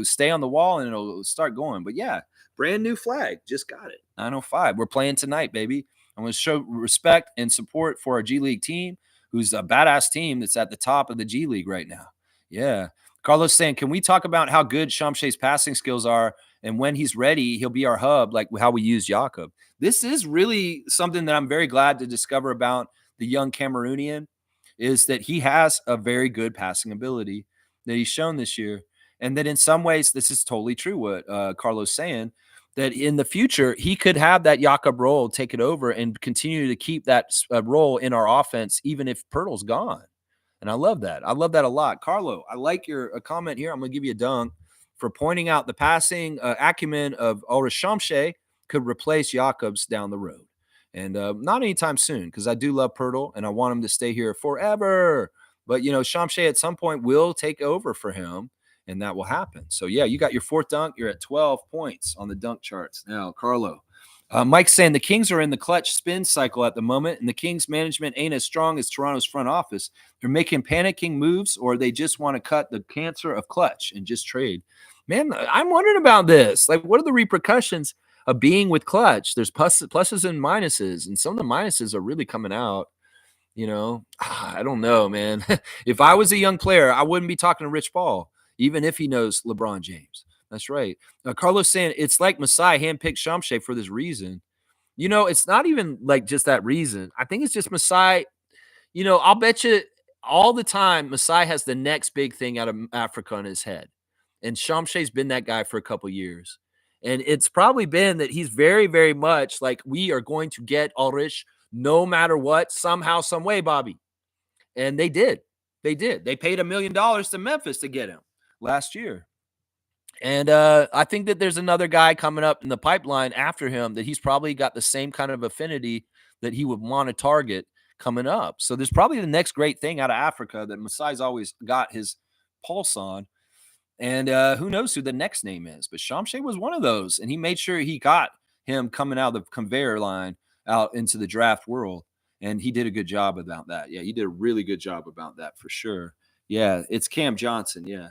C: stay on the wall and it'll start going. But yeah, brand new flag. Just got it. 905. We're playing tonight, baby. I'm going to show respect and support for our G League team, who's a badass team that's at the top of the G League right now. Yeah. Carlos saying, can we talk about how good Shamshe's passing skills are? And when he's ready, he'll be our hub, like how we use Jakob. This is really something that I'm very glad to discover about the young Cameroonian, is that he has a very good passing ability that he's shown this year. And that in some ways, this is totally true what Carlos saying, that in the future, he could have that Jakob role, take it over, and continue to keep that role in our offense, even if Pirtle's gone. And I love that. I love that a lot. Carlo, I like your comment here. I'm going to give you a dunk for pointing out the passing acumen of Ulrich Shamshe could replace Jakobs down the road. And not anytime soon, because I do love Pirtle, and I want him to stay here forever. But, Shamshe at some point will take over for him, and that will happen. So, yeah, you got your fourth dunk. You're at 12 points on the dunk charts now, Carlo. Mike's saying the Kings are in the clutch spin cycle at the moment, and the Kings management ain't as strong as Toronto's front office. They're making panicking moves, or they just want to cut the cancer of clutch and just trade. Man, I'm wondering about this. Like, what are the repercussions of being with clutch? There's pluses and minuses, and some of the minuses are really coming out. I don't know, man. If I was a young player, I wouldn't be talking to Rich Paul, even if he knows LeBron James. That's right. Carlos saying it's like Masai handpicked Shamshe for this reason. It's not even like just that reason. I think it's just Masai. I'll bet you all the time Masai has the next big thing out of Africa on his head. And Shamshe's been that guy for a couple years. And it's probably been that he's very, very much like, we are going to get Ulrich no matter what, somehow, some way, Bobby. And they did. They did. They paid $1 million to Memphis to get him last year. And I think that there's another guy coming up in the pipeline after him that he's probably got the same kind of affinity that he would want to target coming up. So there's probably the next great thing out of Africa that Masai's always got his pulse on. And who knows who the next name is. But Shamshe was one of those. And he made sure he got him coming out of the conveyor line out into the draft world. And he did a good job about that. Yeah, he did a really good job about that for sure. Yeah, it's Cam Johnson. Yeah.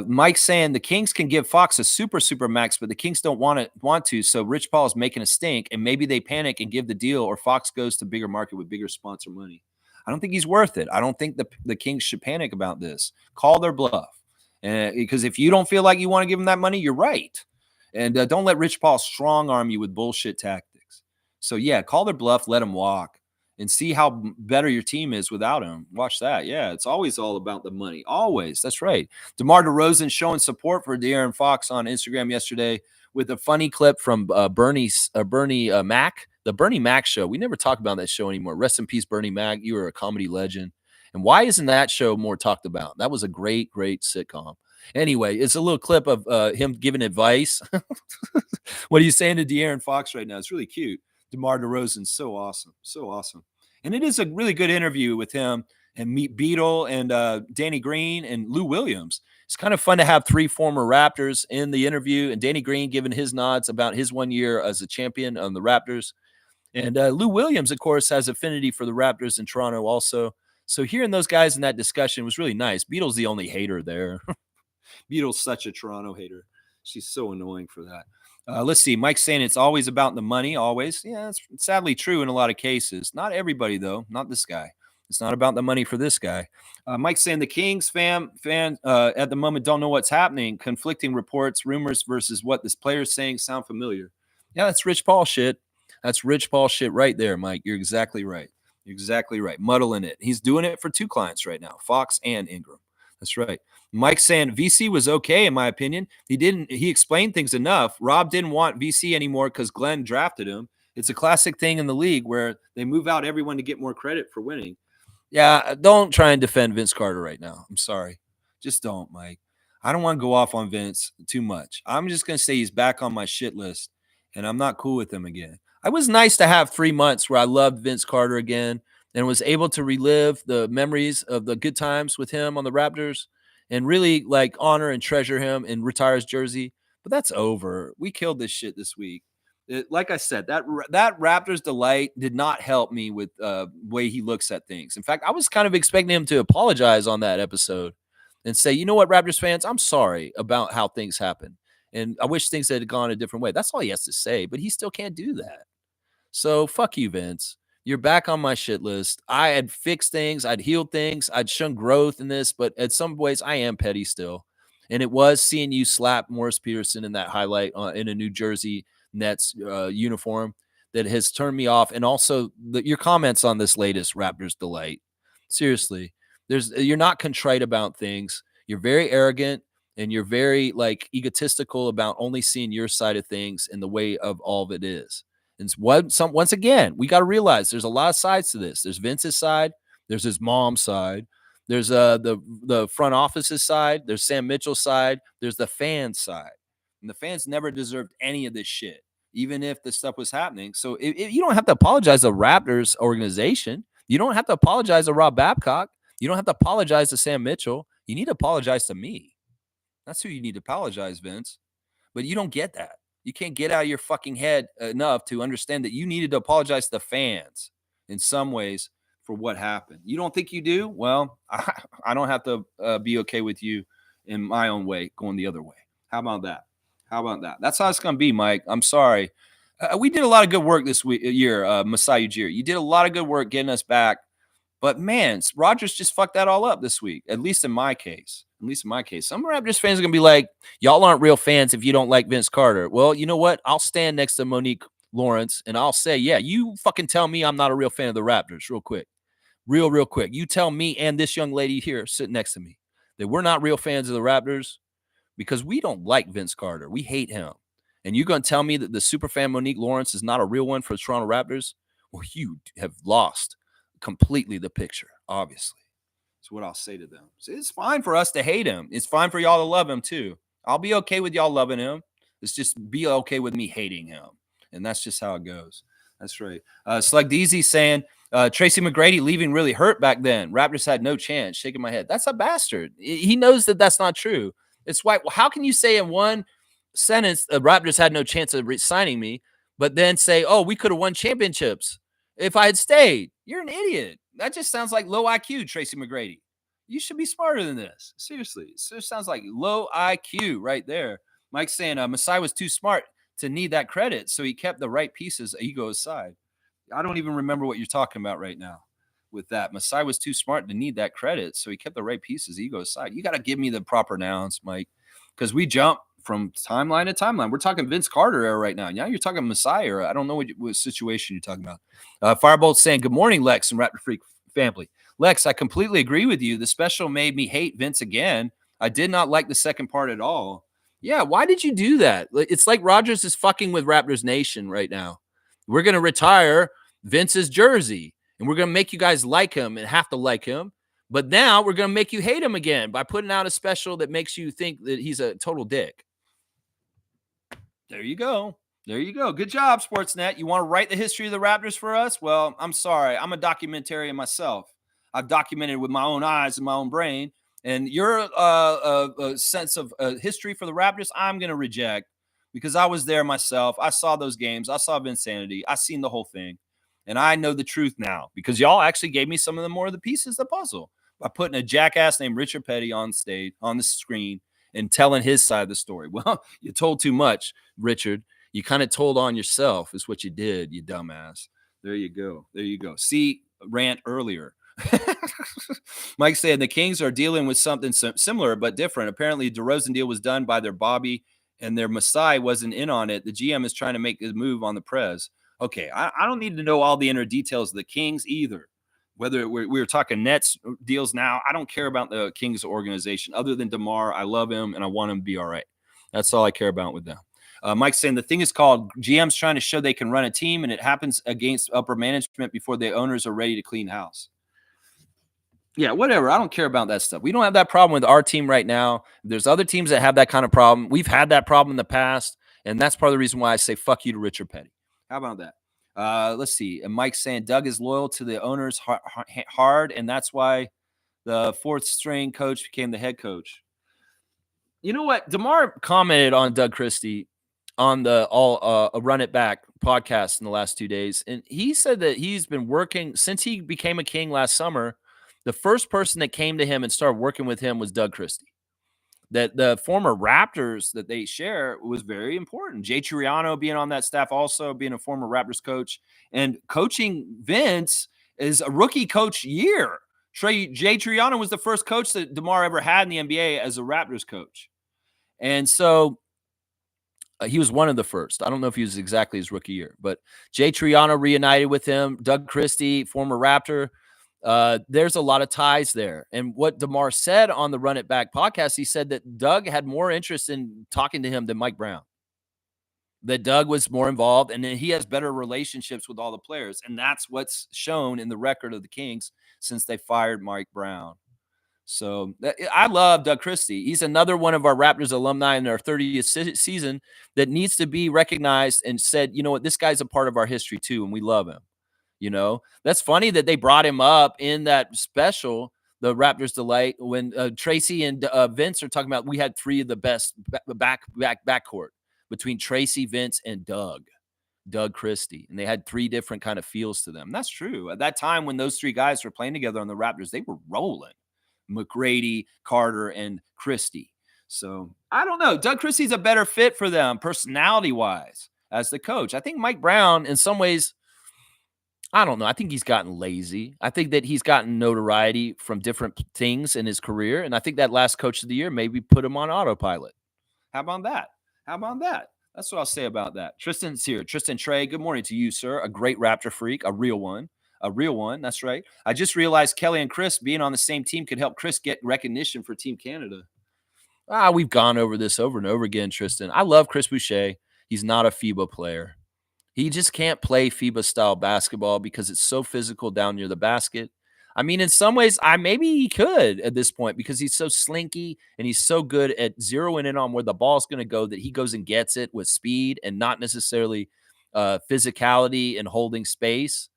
C: Mike saying the Kings can give Fox a super max, but the Kings don't want to. So Rich Paul is making a stink, and maybe they panic and give the deal, or Fox goes to bigger market with bigger sponsor money. I don't think he's worth it. I don't think the Kings should panic about this. Call their bluff, because if you don't feel like you want to give him that money, you're right. And don't let Rich Paul strong arm you with bullshit tactics. So yeah, call their bluff, let him walk, and see how better your team is without him. Watch that. Yeah, it's always all about the money. Always. That's right. DeMar DeRozan showing support for De'Aaron Fox on Instagram yesterday with a funny clip from Bernie Mac, the Bernie Mac show. We never talk about that show anymore. Rest in peace, Bernie Mac. You were a comedy legend. And why isn't that show more talked about? That was a great sitcom. Anyway, it's a little clip of him giving advice. What are you saying to De'Aaron Fox right now? It's really cute. DeMar DeRozan's so awesome. So awesome. And it is a really good interview with him and meet Beetle and Danny Green and Lou Williams. It's kind of fun to have three former Raptors in the interview, and Danny Green giving his nods about his 1 year as a champion on the Raptors. And Lou Williams, of course, has affinity for the Raptors in Toronto also. So hearing those guys in that discussion was really nice. Beetle's the only hater there. Beetle's such a Toronto hater. She's so annoying for that. Let's see. Mike's saying it's always about the money, always. Yeah, it's sadly true in a lot of cases. Not everybody, though. Not this guy. It's not about the money for this guy. Mike's saying the Kings fan at the moment don't know what's happening. Conflicting reports, rumors versus what this player's saying sound familiar. Yeah, that's Rich Paul shit. That's Rich Paul shit right there, Mike. You're exactly right. You're exactly right. Muddling it. He's doing it for two clients right now, Fox and Ingram. That's right. Mike saying VC was okay, in my opinion. He explained things enough. Rob didn't want VC anymore because Glenn drafted him. It's a classic thing in the league where they move out everyone to get more credit for winning. Yeah, don't try and defend Vince Carter right now. I'm sorry. Just don't, Mike. I don't want to go off on Vince too much. I'm just going to say he's back on my shit list, and I'm not cool with him again. I was nice to have 3 months where I loved Vince Carter again and was able to relive the memories of the good times with him on the Raptors and really like honor and treasure him and retire his jersey. But that's over. We killed this shit this week. Like I said, that Raptors delight did not help me with way he looks at things. In fact, I was kind of expecting him to apologize on that episode and say, you know what, Raptors fans, I'm sorry about how things happen. And I wish things had gone a different way. That's all he has to say, but he still can't do that. So fuck you, Vince. You're back on my shit list. I had fixed things. I'd healed things. I'd shown growth in this, but in some ways I am petty still. And it was seeing you slap Morris Peterson in that highlight in a New Jersey Nets uniform that has turned me off. And also your comments on this latest Raptors delight. Seriously, you're not contrite about things. You're very arrogant and you're very like egotistical about only seeing your side of things in the way of all of it is. And once again, we got to realize there's a lot of sides to this. There's Vince's side. There's his mom's side. There's the front office's side. There's Sam Mitchell's side. There's the fans' side. And the fans never deserved any of this shit, even if the stuff was happening. So you don't have to apologize to Raptors organization. You don't have to apologize to Rob Babcock. You don't have to apologize to Sam Mitchell. You need to apologize to me. That's who you need to apologize, Vince. But you don't get that. You can't get out of your fucking head enough to understand that you needed to apologize to the fans in some ways for what happened. You don't think you do? Well, I don't have to be okay with you in my own way going the other way. How about that? How about that? That's how it's going to be, Mike. I'm sorry. We did a lot of good work this year, Masai Ujiri. You did a lot of good work getting us back. But, man, Rodgers just fucked that all up this week, at least in my case. At least in my case. Some Raptors fans are going to be like, y'all aren't real fans if you don't like Vince Carter. Well, you know what? I'll stand next to Monique Lawrence, and I'll say, yeah, you fucking tell me I'm not a real fan of the Raptors real quick. Real quick. You tell me and this young lady here sitting next to me that we're not real fans of the Raptors because we don't like Vince Carter. We hate him. And you're going to tell me that the superfan Monique Lawrence is not a real one for the Toronto Raptors? Well, you have lost completely the picture, obviously. That's what I'll say to them. So it's fine for us to hate him. It's fine for y'all to love him, too. I'll be okay with y'all loving him. It's just be okay with me hating him. And that's just how it goes. That's right. Slug Deezy saying, Tracy McGrady leaving really hurt back then. Raptors had no chance. Shaking my head. That's a bastard. He knows that that's not true. It's why. How can you say in one sentence the Raptors had no chance of signing me, but then say, oh, we could have won championships if I had stayed? You're an idiot. That just sounds like low IQ, Tracy McGrady. You should be smarter than this. Seriously. It just sounds like low IQ right there. Mike's saying Masai was too smart to need that credit, so he kept the right pieces, ego aside. I don't even remember what you're talking about right now with that. Masai was too smart to need that credit, so he kept the right pieces, ego aside. You got to give me the proper nouns, Mike, because we jump from timeline to timeline. We're talking Vince Carter era right now. Now you're talking Masai era. I don't know what situation you're talking about. Firebolt saying, good morning, Lex and Raptor Freak family. Lex, I completely agree with you. The special made me hate Vince again. I did not like the second part at all. Yeah, why did you do that? It's like Rodgers is fucking with Raptors Nation right now. We're going to retire Vince's jersey, and we're going to make you guys like him and have to like him. But now we're going to make you hate him again by putting out a special that makes you think that he's a total dick. There you go. There you go. Good job, Sportsnet. You want to write the history of the Raptors for us? Well, I'm sorry. I'm a documentarian myself. I've documented with my own eyes and my own brain. And your sense of history for the Raptors, I'm going to reject because I was there myself. I saw those games. I saw Vinsanity. I seen the whole thing. And I know the truth now because y'all actually gave me some of the more of the pieces of the puzzle by putting a jackass named Richard Petty on stage, on the screen, and telling his side of the story. Well, you told too much, Richard. You kind of told on yourself is what you did, you dumbass. There you go. There you go. See, rant earlier. Mike said the Kings are dealing with something similar but different. Apparently, DeRozan deal was done by their Bobby and their Masai wasn't in on it. The GM is trying to make a move on the Prez. Okay, I don't need to know all the inner details of the Kings either. Whether we're talking Nets deals now, I don't care about the Kings organization other than DeMar. I love him and I want him to be all right. That's all I care about with them. Mike's saying the thing is called GM's trying to show they can run a team, and it happens against upper management before the owners are ready to clean house. Yeah, whatever. I don't care about that stuff. We don't have that problem with our team right now. There's other teams that have that kind of problem. We've had that problem in the past, and that's part of the reason why I say fuck you to Richard Petty. How about that? Let's see. And Mike's saying Doug is loyal to the owners hard, and that's why the fourth string coach became the head coach. You know what? DeMar commented on Doug Christie on the Run It Back podcast in the last 2 days, and he said that he's been working since he became a King last summer. The first person that came to him and started working with him was Doug Christie. That the former Raptors that they share was very important. Jay Triano being on that staff, also being a former Raptors coach, and coaching Vince is a rookie coach year. Jay Triano was the first coach that DeMar ever had in the NBA as a Raptors coach. And so he was one of the first. I don't know if he was exactly his rookie year, but Jay Triano reunited with him. Doug Christie, former Raptor. There's a lot of ties there. And what DeMar said on the Run It Back podcast, he said that Doug had more interest in talking to him than Mike Brown. That Doug was more involved, and then he has better relationships with all the players. And that's what's shown in the record of the Kings since they fired Mike Brown. So I love Doug Christie. He's another one of our Raptors alumni in their 30th season that needs to be recognized and said, you know what, this guy's a part of our history too, and we love him. You know, that's funny that they brought him up in that special, the Raptors Delight, when Tracy and Vince are talking about we had three of the best backcourt between Tracy, Vince, and Doug Christie, and they had three different kind of feels to them. That's true. At that time when those three guys were playing together on the Raptors, they were rolling. McGrady, Carter, and Christie. So I don't know. Doug Christie's a better fit for them personality-wise as the coach. I think Mike Brown, in some ways, I don't know. I think he's gotten lazy. I think that he's gotten notoriety from different things in his career. And I think that last coach of the year maybe put him on autopilot. How about that? How about that? That's what I'll say about that. Tristan's here. Tristan Trey, good morning to you, sir. A great Raptor freak, a real one. A real one. That's right. I just realized Kelly and Chris being on the same team could help Chris get recognition for Team Canada. We've gone over this over and over again, Tristan. I love Chris Boucher. He's not a FIBA player. He just can't play FIBA-style basketball because it's so physical down near the basket. I mean, in some ways, maybe he could at this point because he's so slinky and he's so good at zeroing in on where the ball's going to go that he goes and gets it with speed and not necessarily physicality and holding space.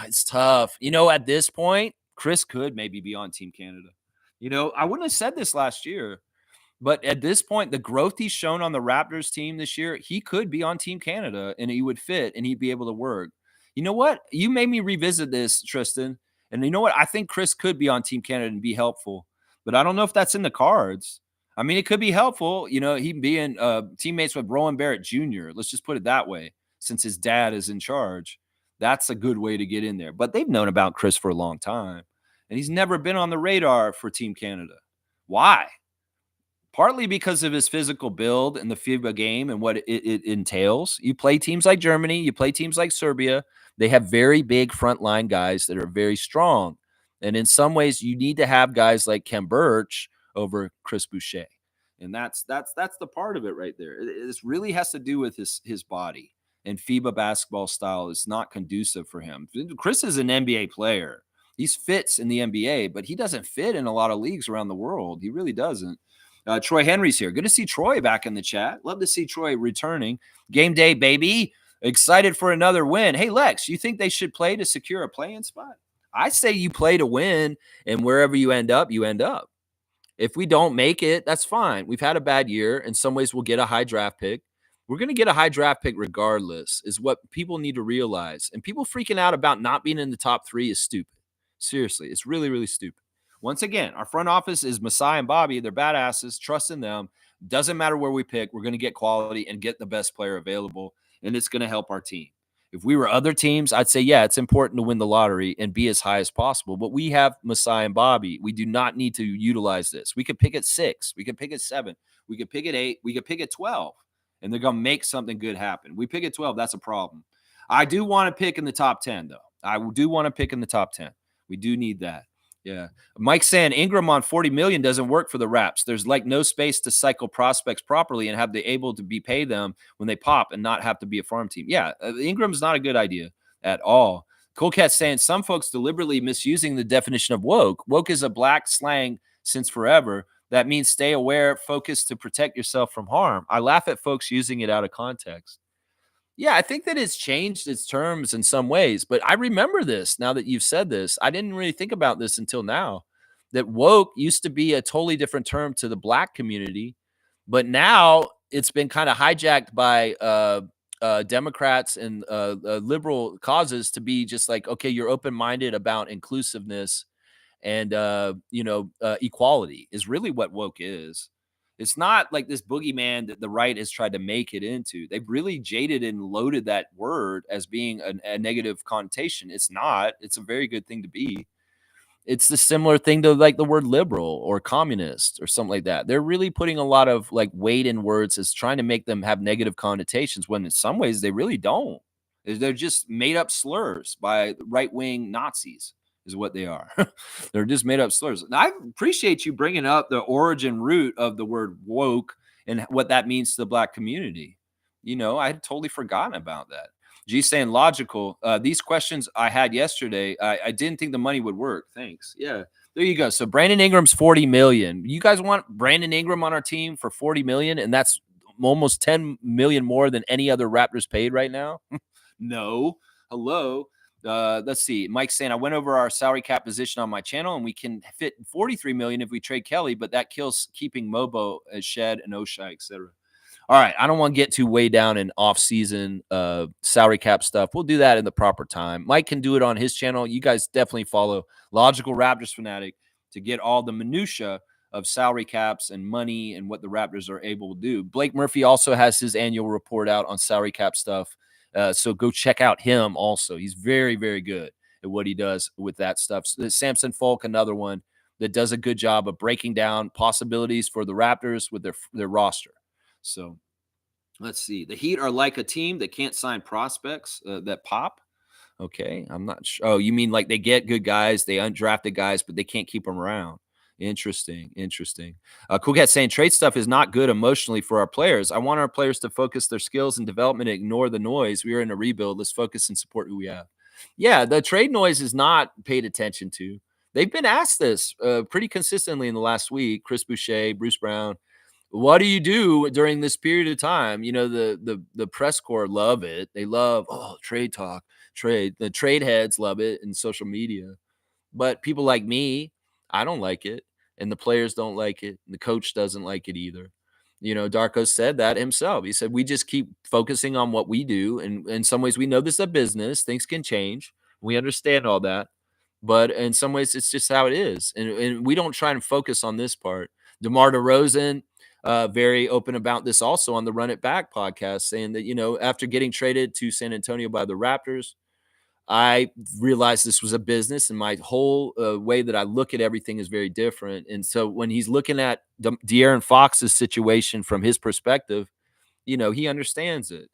C: It's tough. You know, at this point, Chris could maybe be on Team Canada. You know, I wouldn't have said this last year, but at this point, the growth he's shown on the Raptors team this year, he could be on Team Canada and he would fit and he'd be able to work. You know what? You made me revisit this, Tristan. And you know what? I think Chris could be on Team Canada and be helpful, but I don't know if that's in the cards. I mean, it could be helpful, you know, he being teammates with Rowan Barrett Jr. Let's just put it that way, since his dad is in charge. That's a good way to get in there. But they've known about Chris for a long time, and he's never been on the radar for Team Canada. Why? Partly because of his physical build and the FIBA game and what it entails. You play teams like Germany, you play teams like Serbia. They have very big frontline guys that are very strong. And in some ways, you need to have guys like Kem Birch over Chris Boucher. And that's the part of it right there. This really has to do with his body. And FIBA basketball style is not conducive for him. Chris is an NBA player. He fits in the NBA, but he doesn't fit in a lot of leagues around the world. He really doesn't. Troy Henry's here. Good to see Troy back in the chat. Love to see Troy returning. Game day, baby. Excited for another win. Hey, Lex, you think they should play to secure a play-in spot? I say you play to win, and wherever you end up, you end up. If we don't make it, that's fine. We've had a bad year. In some ways, we'll get a high draft pick. We're going to get a high draft pick regardless, is what people need to realize. And people freaking out about not being in the top 3 is stupid. Seriously, it's really, really stupid. Once again, our front office is Masai and Bobby. They're badasses. Trust in them. Doesn't matter where we pick. We're going to get quality and get the best player available, and it's going to help our team. If we were other teams, I'd say, yeah, it's important to win the lottery and be as high as possible. But we have Masai and Bobby. We do not need to utilize this. We could pick at 6. We could pick at 7. We could pick at 8. We could pick at 12. And they're going to make something good happen. We pick at 12, that's a problem. I do want to pick in the top 10, though. I do want to pick in the top 10. We do need that. Yeah. Mike saying Ingram on 40 million doesn't work for the Raps. There's like no space to cycle prospects properly and have the able to be pay them when they pop and not have to be a farm team. Yeah, Ingram's not a good idea at all. Cool Cat saying some folks deliberately misusing the definition of woke. Woke is a black slang since forever. That means stay aware, focus to protect yourself from harm. I laugh at folks using it out of context. Yeah, I think that it's changed its terms in some ways, but I remember this now that you've said this. I didn't really think about this until now. That woke used to be a totally different term to the black community, but now it's been kind of hijacked by Democrats and liberal causes to be just like, okay, you're open minded about inclusiveness and equality is really what woke is. It's not like this boogeyman that the right has tried to make it into. They've really jaded and loaded that word as being a negative connotation. It's not. It's a very good thing to be. It's the similar thing to like the word liberal or communist or something like that. They're really putting a lot of like weight in words as trying to make them have negative connotations when in some ways they really don't. They're just made up slurs by right-wing Nazis is what they are. They're just made up slurs. And I appreciate you bringing up the origin root of the word woke and what that means to the black community. You know, I had totally forgotten about that. G saying logical. These questions I had yesterday, I didn't think the money would work. Thanks. Yeah, there you go. So Brandon Ingram's 40 million. You guys want Brandon Ingram on our team for 40 million, and that's almost 10 million more than any other Raptors paid right now? No. Hello. Let's see. Mike's saying I went over our salary cap position on my channel, and we can fit 43 million if we trade Kelly, but that kills keeping Mobo, Shed, and Oshai, etc. All right, I don't want to get too way down in off-season salary cap stuff. We'll do that in the proper time. Mike can do it on his channel. You guys definitely follow Logical Raptors Fanatic to get all the minutia of salary caps and money and what the Raptors are able to do. Blake Murphy also has his annual report out on salary cap stuff. So go check out him also. He's very, very good at what he does with that stuff. So Samson Folk, another one that does a good job of breaking down possibilities for the Raptors with their roster. So let's see. The Heat are like a team that can't sign prospects that pop. Okay, I'm not sure. Oh, you mean like they get good guys, they undrafted guys, but they can't keep them around. Interesting. Cool Cat saying trade stuff is not good emotionally for our players. I want our players to focus their skills and development and ignore the noise. We are in a rebuild. Let's focus and support who we have. Yeah, the trade noise is not paid attention to. They've been asked this pretty consistently in the last week. Chris Boucher, Bruce Brown. What do you do during this period of time? You know, the press corps love it. They love, trade talk, trade. The trade heads love it in social media. But people like me, I don't like it. And the players don't like it. And the coach doesn't like it either. You know, Darko said that himself. He said, we just keep focusing on what we do. And in some ways, we know this is a business. Things can change. We understand all that. But in some ways, it's just how it is. And we don't try and focus on this part. DeMar DeRozan, very open about this also on the Run It Back podcast, saying that, you know, after getting traded to San Antonio by the Raptors, I realized this was a business, and my whole way that I look at everything is very different. And so when he's looking at De'Aaron Fox's situation from his perspective, you know, he understands it.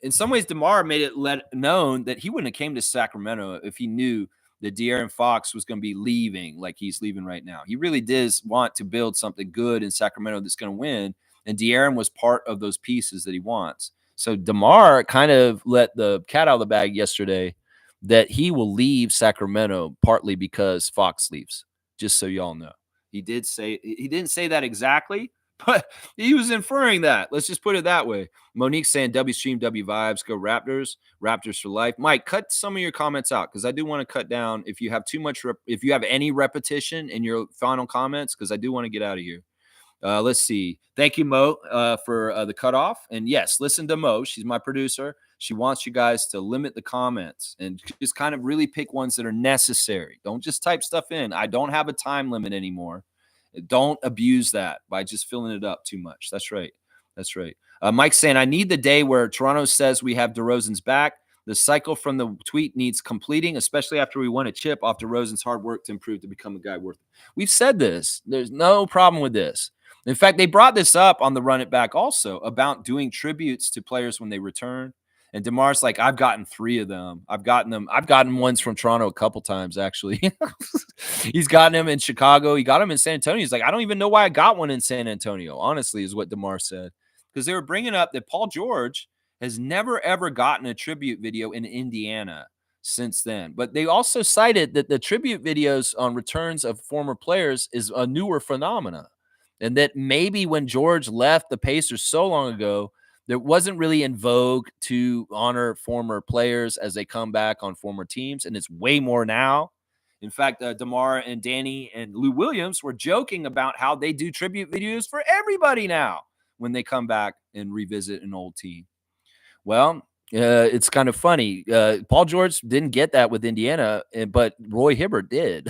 C: In some ways, DeMar made it known that he wouldn't have came to Sacramento if he knew that De'Aaron Fox was going to be leaving like he's leaving right now. He really does want to build something good in Sacramento that's going to win, and De'Aaron was part of those pieces that he wants. So DeMar kind of let the cat out of the bag yesterday that he will leave Sacramento partly because Fox leaves, just so y'all know. He didn't say that exactly, but he was inferring that. Let's just put it that way. Monique saying W stream, W vibes, go Raptors, Raptors for life. Mike, cut some of your comments out because I do want to cut down if you have too much, if you have any repetition in your final comments, because I do want to get out of here. Let's see. Thank you, Mo, for the cutoff. And yes, listen to Mo. She's my producer. She wants you guys to limit the comments and just kind of really pick ones that are necessary. Don't just type stuff in. I don't have a time limit anymore. Don't abuse that by just filling it up too much. That's right. Mike's saying, I need the day where Toronto says we have DeRozan's back. The cycle from the tweet needs completing, especially after we won a chip off DeRozan's hard work to improve to become a guy worth it. We've said this. There's no problem with this. In fact, they brought this up on the Run It Back also about doing tributes to players when they return.
B: And DeMar's like, I've gotten 3 of them. I've gotten ones from Toronto a couple times, actually. He's gotten them in Chicago. He got them in San Antonio. He's like, I don't even know why I got one in San Antonio, honestly, is what DeMar said. Because they were bringing up that Paul George has never, ever gotten a tribute video in Indiana since then. But they also cited that the tribute videos on returns of former players is a newer phenomena. And that maybe when George left the Pacers so long ago, there wasn't really in vogue to honor former players as they come back on former teams. And it's way more now. In fact, DeMar and Danny and Lou Williams were joking about how they do tribute videos for everybody now when they come back and revisit an old team. Well, it's kind of funny. Paul George didn't get that with Indiana, but Roy Hibbert did.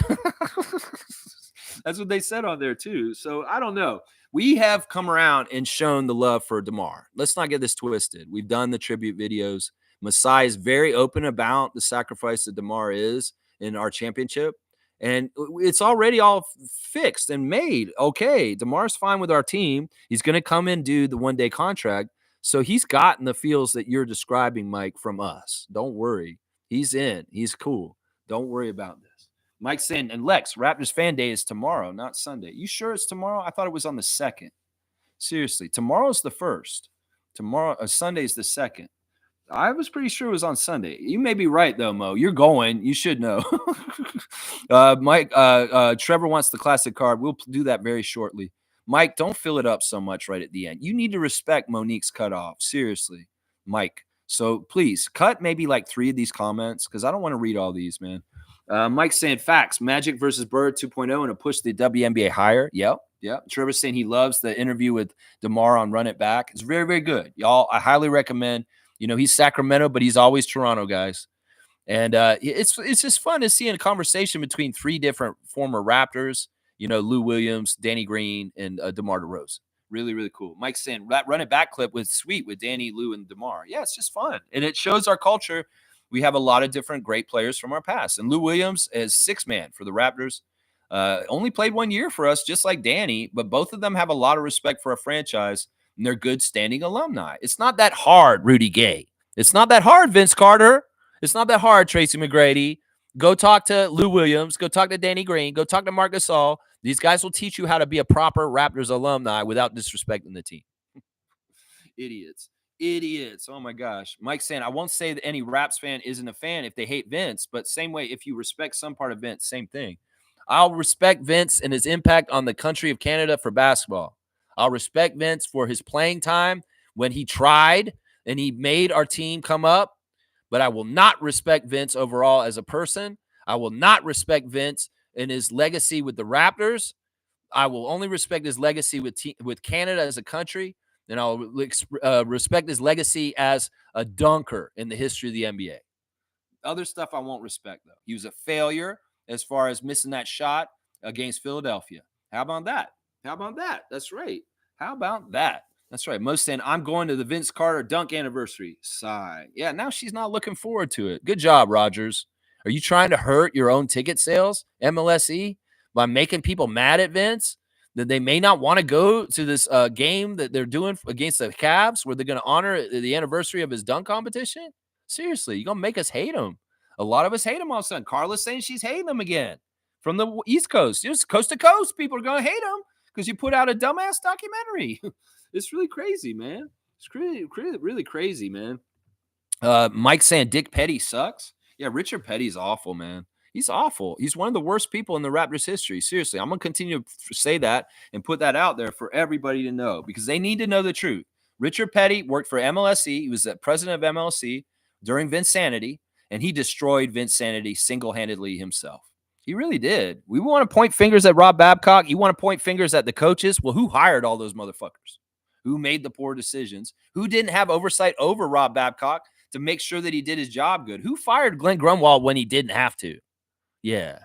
B: That's what they said on there too. So I don't know. We have come around and shown the love for DeMar. Let's not get this twisted. We've done the tribute videos. Masai is very open about the sacrifice that DeMar is in our championship. And it's already all fixed and made. Okay, DeMar's fine with our team. He's going to come and do the one-day contract. So he's gotten the feels that you're describing, Mike, from us. Don't worry. He's in. He's cool. Don't worry about this. Mike's saying, and Lex, Raptors fan day is tomorrow, not Sunday. You sure it's tomorrow? I thought it was on the 2nd. Seriously, tomorrow's the 1st. Sunday's the 2nd. I was pretty sure it was on Sunday. You may be right, though, Mo. You're going. You should know. Mike, Trevor wants the classic card. We'll do that very shortly. Mike, don't fill it up so much right at the end. You need to respect Monique's cutoff. Seriously, Mike. So please cut maybe like 3 of these comments because I don't want to read all these, man. Mike's saying facts. Magic versus Bird 2.0 and a push the WNBA higher. Yep. Trevor's saying he loves the interview with DeMar on Run It Back. It's very, very good. Y'all, I highly recommend. You know, he's Sacramento, but he's always Toronto, guys. And it's just fun to see a conversation between 3 different former Raptors, you know, Lou Williams, Danny Green, and DeMar DeRozan. Really, really cool. Mike's saying that Run It Back clip was sweet with Danny, Lou, and DeMar. Yeah, it's just fun. And it shows our culture. We have a lot of different great players from our past. And Lou Williams is 6-man for the Raptors. Only played 1 year for us, just like Danny, but both of them have a lot of respect for our franchise, and they're good standing alumni. It's not that hard, Rudy Gay. It's not that hard, Vince Carter. It's not that hard, Tracy McGrady. Go talk to Lou Williams. Go talk to Danny Green. Go talk to Marc Gasol. These guys will teach you how to be a proper Raptors alumni without disrespecting the team. Idiots. Oh, my gosh. Mike's saying, I won't say that any Raps fan isn't a fan if they hate Vince, but same way, if you respect some part of Vince, same thing. I'll respect Vince and his impact on the country of Canada for basketball. I'll respect Vince for his playing time when he tried and he made our team come up, but I will not respect Vince overall as a person. I will not respect Vince and his legacy with the Raptors. I will only respect his legacy with Canada as a country, and I'll respect his legacy as a dunker in the history of the NBA. Other stuff I won't respect, though. He was a failure as far as missing that shot against Philadelphia. How about that? That's right. How about that? That's right. Most saying, I'm going to the Vince Carter dunk anniversary. Sigh. Yeah, now she's not looking forward to it. Good job, Rogers. Are you trying to hurt your own ticket sales, MLSE, by making people mad at Vince? That they may not want to go to this game that they're doing against the Cavs where they're going to honor the anniversary of his dunk competition? Seriously, you're going to make us hate him. A lot of us hate him all of a sudden. Carla's saying she's hating him again from the East Coast. Just coast to coast, people are going to hate him because you put out a dumbass documentary. It's really crazy, man. It's really crazy, man. Mike's saying Dick Petty sucks. Yeah, Richard Petty's awful, man. He's awful. He's one of the worst people in the Raptors history. Seriously, I'm going to continue to say that and put that out there for everybody to know because they need to know the truth. Richard Petty worked for MLSE. He was the president of MLSE during Vinsanity, and he destroyed Vinsanity single-handedly himself. He really did. We want to point fingers at Rob Babcock. You want to point fingers at the coaches? Well, who hired all those motherfuckers? Who made the poor decisions? Who didn't have oversight over Rob Babcock to make sure that he did his job good? Who fired Glenn Grunwald when he didn't have to? Yeah.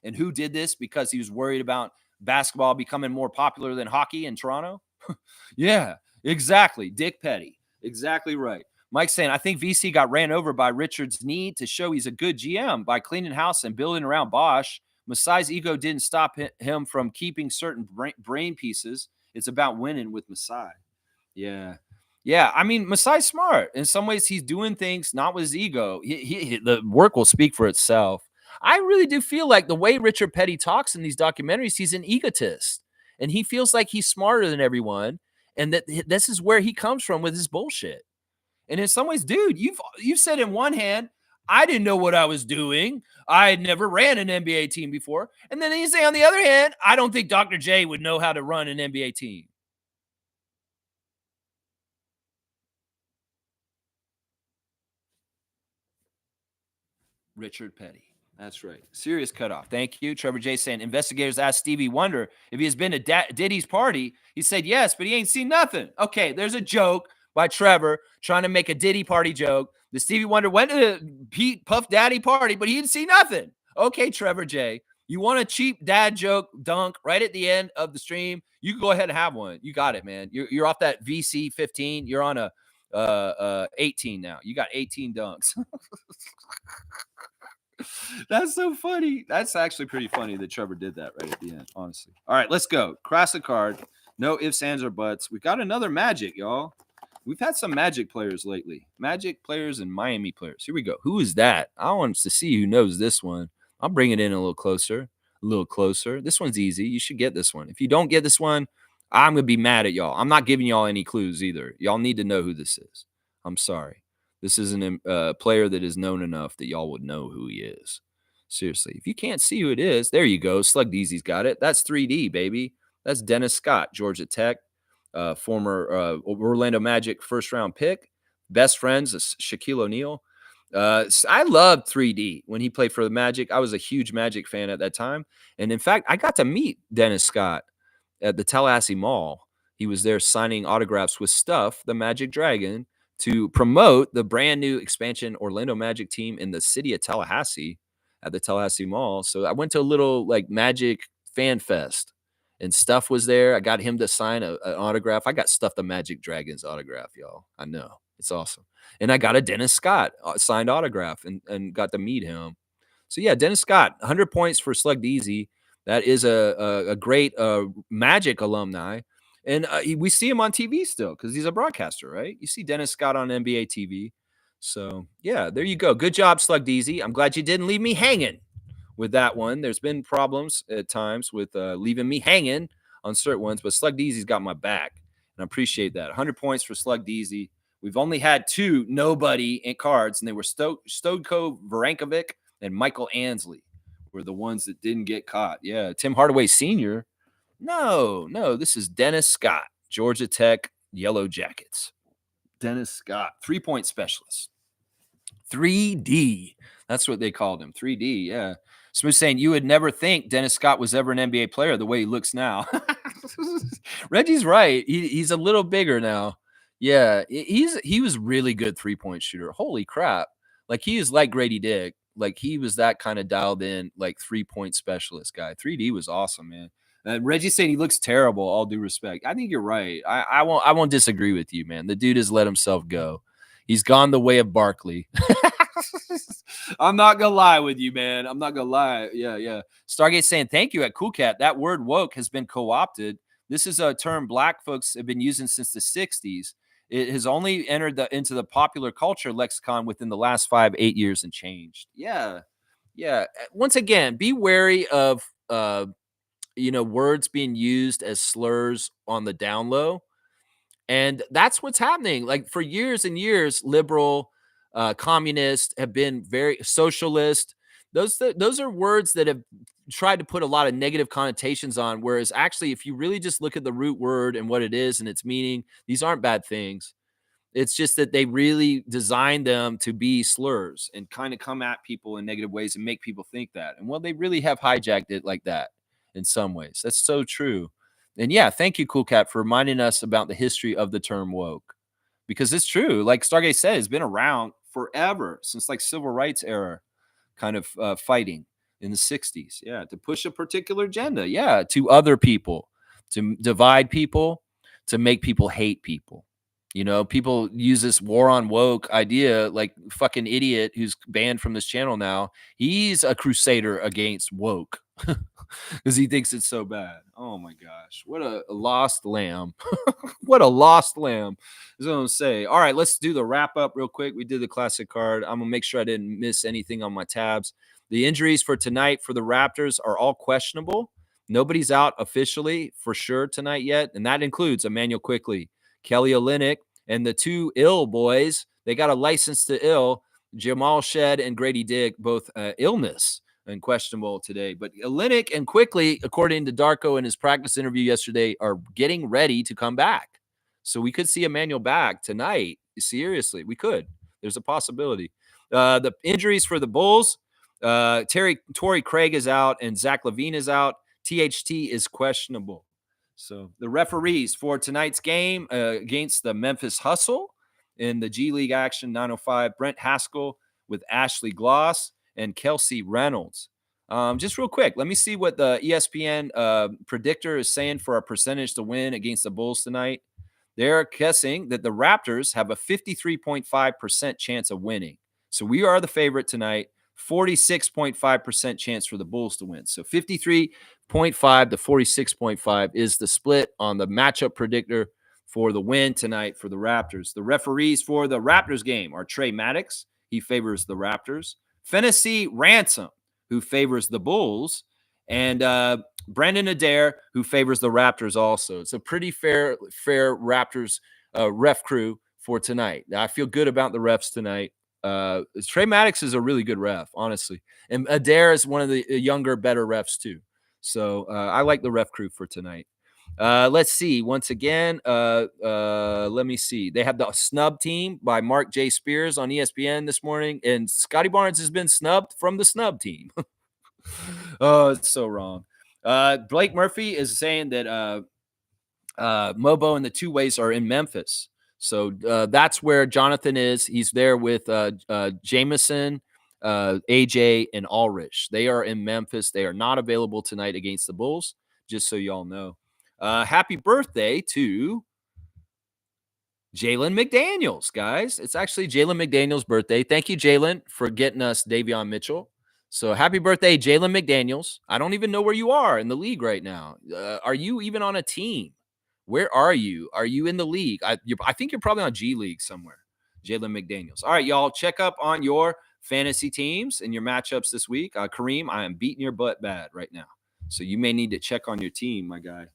B: And who did this because he was worried about basketball becoming more popular than hockey in Toronto? Yeah, exactly. Dick Petty. Exactly right. Mike's saying, I think VC got ran over by Richard's need to show he's a good GM by cleaning house and building around Bosch. Masai's ego didn't stop him from keeping certain brain pieces. It's about winning with Masai. Yeah.
C: Yeah, I mean, Masai's smart. In some ways, he's doing things not with his ego. The work will speak for itself. I really do feel like the way Richard Petty talks in these documentaries, he's an egotist, and he feels like he's smarter than everyone, and that this is where he comes from with his bullshit. And in some ways, dude, you've said in one hand, I didn't know what I was doing. I had never ran an NBA team before, and then you say on the other hand, I don't think Dr. J would know how to run an NBA team. Richard Petty. That's right. Serious cutoff. Thank you. Trevor J saying investigators asked Stevie Wonder if he has been to Diddy's party. He said yes, but he ain't seen nothing. Okay, there's a joke by Trevor trying to make a Diddy party joke. The Stevie Wonder went to the Pete Puff Daddy party, but he didn't see nothing. Okay, Trevor J. You want a cheap dad joke dunk right at the end of the stream? You can go ahead and have one. You got it, man. You're off that VC 15. You're on a 18 now. You got 18 dunks. That's so funny. That's actually pretty funny that Trevor did that right at the end, honestly. All right, let's go. Cross the card. No ifs, ands, or buts. We got another Magic, y'all. We've had some Magic players lately. Magic players and Miami players. Here we go. Who is that? I want to see who knows this one. I'll bring it in a little closer. A little closer. This one's easy. You should get this one. If you don't get this one, I'm going to be mad at y'all. I'm not giving y'all any clues either. Y'all need to know who this is. I'm sorry. This isn't a player that is known enough that y'all would know who he is. Seriously, if you can't see who it is, there you go. Slug Deezy's got it. That's 3D, baby. That's Dennis Scott, Georgia Tech, former Orlando Magic first-round pick. Best friends, Shaquille O'Neal. I loved 3D when he played for the Magic. I was a huge Magic fan at that time. And in fact, I got to meet Dennis Scott at the Tallahassee Mall. He was there signing autographs with Stuff, the Magic Dragon, to promote the brand new expansion Orlando Magic team in the city of Tallahassee at the Tallahassee Mall. So I went to a little like Magic fan fest and Stuff was there. I got him to sign an autograph. I got Stuff the Magic Dragon's autograph, y'all. I know. It's awesome. And I got a Dennis Scott signed autograph and got to meet him. So yeah, Dennis Scott, 100 points for Slug Easy. That is a great Magic alumni. And we see him on TV still because he's a broadcaster, right? You see Dennis Scott on NBA TV. So, yeah, there you go. Good job, Slug Deezy. I'm glad you didn't leave me hanging with that one. There's been problems at times with leaving me hanging on certain ones, but Slug Deezy's got my back. And I appreciate that. 100 points for Slug Deezy. We've only had two nobody in cards, and they were Stojko Varankovic and Michael Ansley were the ones that didn't get caught. Yeah, Tim Hardaway Sr., No, this is Dennis Scott, Georgia Tech Yellow Jackets. Dennis Scott, 3-point specialist. 3D. That's what they called him. 3D, yeah. Smooth saying you would never think Dennis Scott was ever an NBA player the way he looks now. Reggie's right. He's a little bigger now. Yeah, he was really good 3-point shooter. Holy crap. Like he is like Grady Dick. Like he was that kind of dialed in, like 3-point specialist guy. 3D was awesome, man. Reggie saying he looks terrible. All due respect, I think you're right. I won't disagree with you, man. The dude has let himself go. He's gone the way of Barkley. I'm not gonna lie with you, man. I'm not gonna lie. Yeah. Stargate saying thank you at Cool Cat. That word woke has been co-opted. This is a term Black folks have been using since the 60s. It has only entered into the popular culture lexicon within the last 5-8 years and changed. Yeah. Once again, be wary of words being used as slurs on the down low. And that's what's happening. Like for years and years, liberal, communist have been very socialist. Those are words that have tried to put a lot of negative connotations on. Whereas actually, if you really just look at the root word and what it is and its meaning, these aren't bad things. It's just that they really designed them to be slurs and kind of come at people in negative ways and make people think that. And well, they really have hijacked it like that in some ways. That's so true. And yeah, thank you, Cool Cat, for reminding us about the history of the term woke. Because it's true. Like Stargate said, it's been around forever, since like civil rights era kind of fighting in the 60s. Yeah, to push a particular agenda. Yeah, to other people, to divide people, to make people hate people. People use this war on woke idea, like fucking idiot who's banned from this channel now. He's a crusader against woke. because he thinks it's so bad. Oh my gosh, what a lost lamb! What a lost lamb is what I'm saying. All right, let's do the wrap up real quick. We did the classic card. I'm gonna make sure I didn't miss anything on my tabs. The injuries for tonight for the Raptors are all questionable. Nobody's out officially for sure tonight yet, and that includes Emmanuel Quickly, Kelly Olynyk, and the two ill boys. They got a license to ill. Jamal Shed and Grady Dick, both illness and questionable today. But Olynyk and Quickly, according to Darko in his practice interview yesterday, are getting ready to come back. So we could see Emmanuel back tonight. Seriously, we could. There's a possibility. The injuries for the Bulls, Torrey Craig is out and Zach LaVine is out. THT is questionable. So the referees for tonight's game against the Memphis Hustle in the G League action 905, Brent Haskell with Ashley Gloss and Kelsey Reynolds. Just real quick, let me see what the ESPN predictor is saying for a percentage to win against the Bulls tonight. They're guessing that the Raptors have a 53.5% chance of winning. So we are the favorite tonight. 46.5% chance for the Bulls to win. So 53.5 to 46.5 is the split on the matchup predictor for the win tonight for the Raptors. The referees for the Raptors game are Trey Maddox. He favors the Raptors. Fennessy Ransom, who favors the Bulls. And Brandon Adair, who favors the Raptors also. It's a pretty fair Raptors ref crew for tonight. I feel good about the refs tonight. Trey Maddox is a really good ref, honestly. And Adair is one of the younger, better refs too. So I like the ref crew for tonight. Let's see. Once again, let me see. They have the snub team by Mark J. Spears on ESPN this morning, and Scotty Barnes has been snubbed from the snub team. Oh, it's so wrong. Blake Murphy is saying that Mobo and the Two Ways are in Memphis. So that's where Jonathan is. He's there with Jameson, AJ, and Ulrich. They are in Memphis. They are not available tonight against the Bulls, just so y'all know. Happy birthday to Jalen McDaniels, guys. It's actually Jalen McDaniels' birthday. Thank you, Jalen, for getting us Davion Mitchell. So happy birthday, Jalen McDaniels. I don't even know where you are in the league right now. Are you even on a team? Where are you? Are you in the league? I think you're probably on G League somewhere. Jalen McDaniels. All right, y'all, check up on your fantasy teams and your matchups this week. Kareem, I am beating your butt bad right now. So you may need to check on your team, my guy.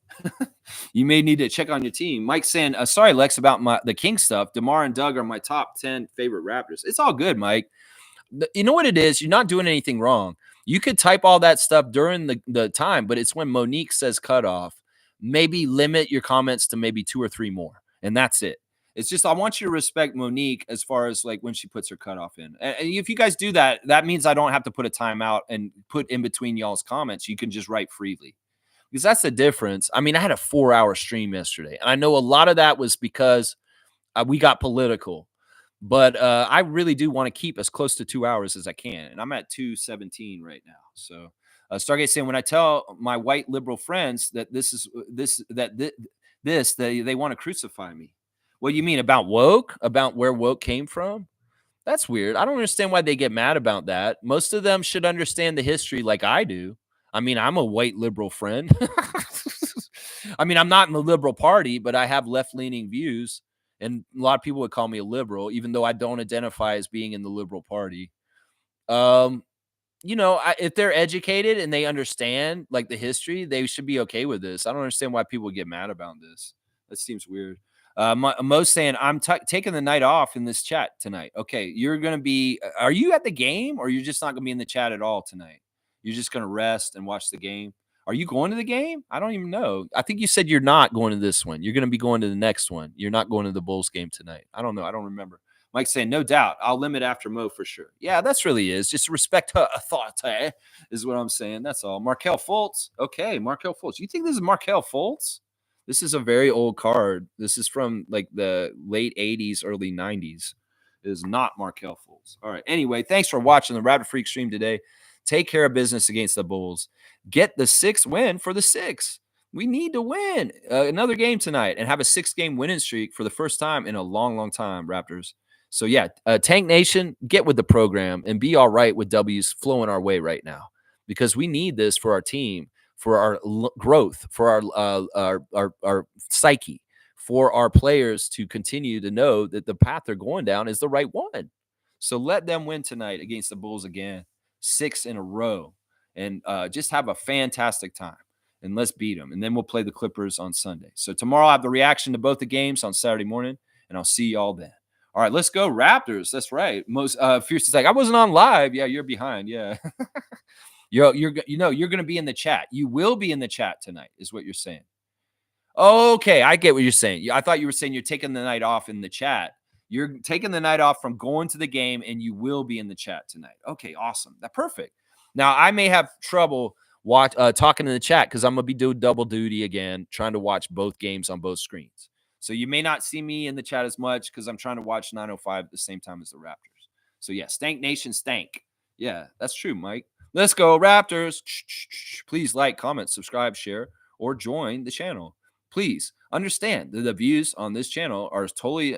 C: You may need to check on your team. Mike saying, sorry, Lex, about the King stuff. DeMar and Doug are my top 10 favorite Raptors. It's all good, Mike. You know what it is? You're not doing anything wrong. You could type all that stuff during the time, but it's when Monique says cutoff. Maybe limit your comments to maybe 2 or 3 more, and that's it. It's just I want you to respect Monique as far as like when she puts her cutoff in. And if you guys do that, that means I don't have to put a timeout and put in between y'all's comments. You can just write freely. Because that's the difference. I mean, I had a 4-hour stream yesterday, and I know a lot of that was because we got political. But I really do want to keep as close to 2 hours as I can, and I'm at 2:17 right now. So Stargate saying, when I tell my white liberal friends that they want to crucify me. What do you mean about woke? About where woke came from? That's weird. I don't understand why they get mad about that. Most of them should understand the history like I do. I mean, I'm a white liberal friend. I mean, I'm not in the liberal party, but I have left-leaning views. And a lot of people would call me a liberal, even though I don't identify as being in the liberal party. If they're educated and they understand like the history, they should be okay with this. I don't understand why people get mad about this. That seems weird. Mo's saying, I'm taking the night off in this chat tonight. Okay, you're going to be, are you at the game or you're just not going to be in the chat at all tonight? You're just going to rest and watch the game? Are you going to the game? I don't even know. I think you said you're not going to this one. You're going to be going to the next one. You're not going to the Bulls game tonight. I don't know. I don't remember. Mike's saying, no doubt. I'll limit after Mo for sure. Yeah, that's really is. Just respect her authority is what I'm saying. That's all. Markelle Fultz. Okay, Markelle Fultz. You think this is Markelle Fultz? This is a very old card. This is from like the late 80s, early 90s. It is not Markelle Fultz. All right. Anyway, thanks for watching the Raptor Freak stream today. Take care of business against the Bulls. Get the 6th win for the 6. We need to win another game tonight and have a 6-game winning streak for the first time in a long, long time, Raptors. So, yeah, Tank Nation, get with the program and be all right with W's flowing our way right now.
B: because we need this for our team, for our growth, for our psyche, for our players to continue to know that the path they're going down is the right one.
C: So let them win tonight against the Bulls again, 6 in a row, and just have a fantastic time. And let's beat them. And then we'll play the Clippers on Sunday. So tomorrow I'll have the reaction to both the games on Saturday morning, and I'll see y'all then. All right, let's go Raptors. That's right. Most Fierce is like, I wasn't on live. Yeah, you're behind. Yeah. you're going to be in the chat. You will be in the chat tonight, is what you're saying. Okay, I get what you're saying. I thought you were saying you're taking the night off in the chat. You're taking the night off from going to the game, and you will be in the chat tonight. Okay, awesome. That's perfect. Now, I may have trouble talking in the chat because I'm going to be doing double duty again, trying to watch both games on both screens. So you may not see me in the chat as much because I'm trying to watch 905 at the same time as the Raptors. So, yeah, Stank Nation stank. Yeah, that's true, Mike. Let's go, Raptors. Please like, comment, subscribe, share, or join the channel. Please understand that the views on this channel are totally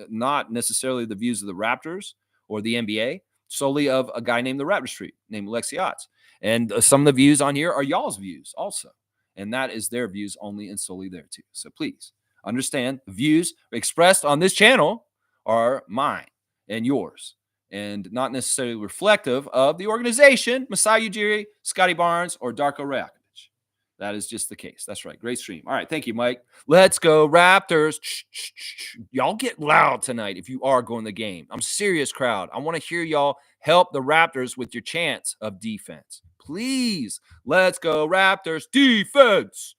C: not necessarily the views of the Raptors or the NBA, solely of a guy named the Raptor Street, named Alexiats. And some of the views on here are y'all's views also. And that is their views only and solely there too. So please understand the views expressed on this channel are mine and yours, and not necessarily reflective of the organization, Masai Ujiri, Scotty Barnes, or Darko Rajakovic. That is just the case. That's right. Great stream. All right. Thank you, Mike. Let's go, Raptors. Y'all get loud tonight if you are going to the game. I'm serious, crowd. I want to hear y'all help the Raptors with your chants of defense. Please. Let's go, Raptors. Defense.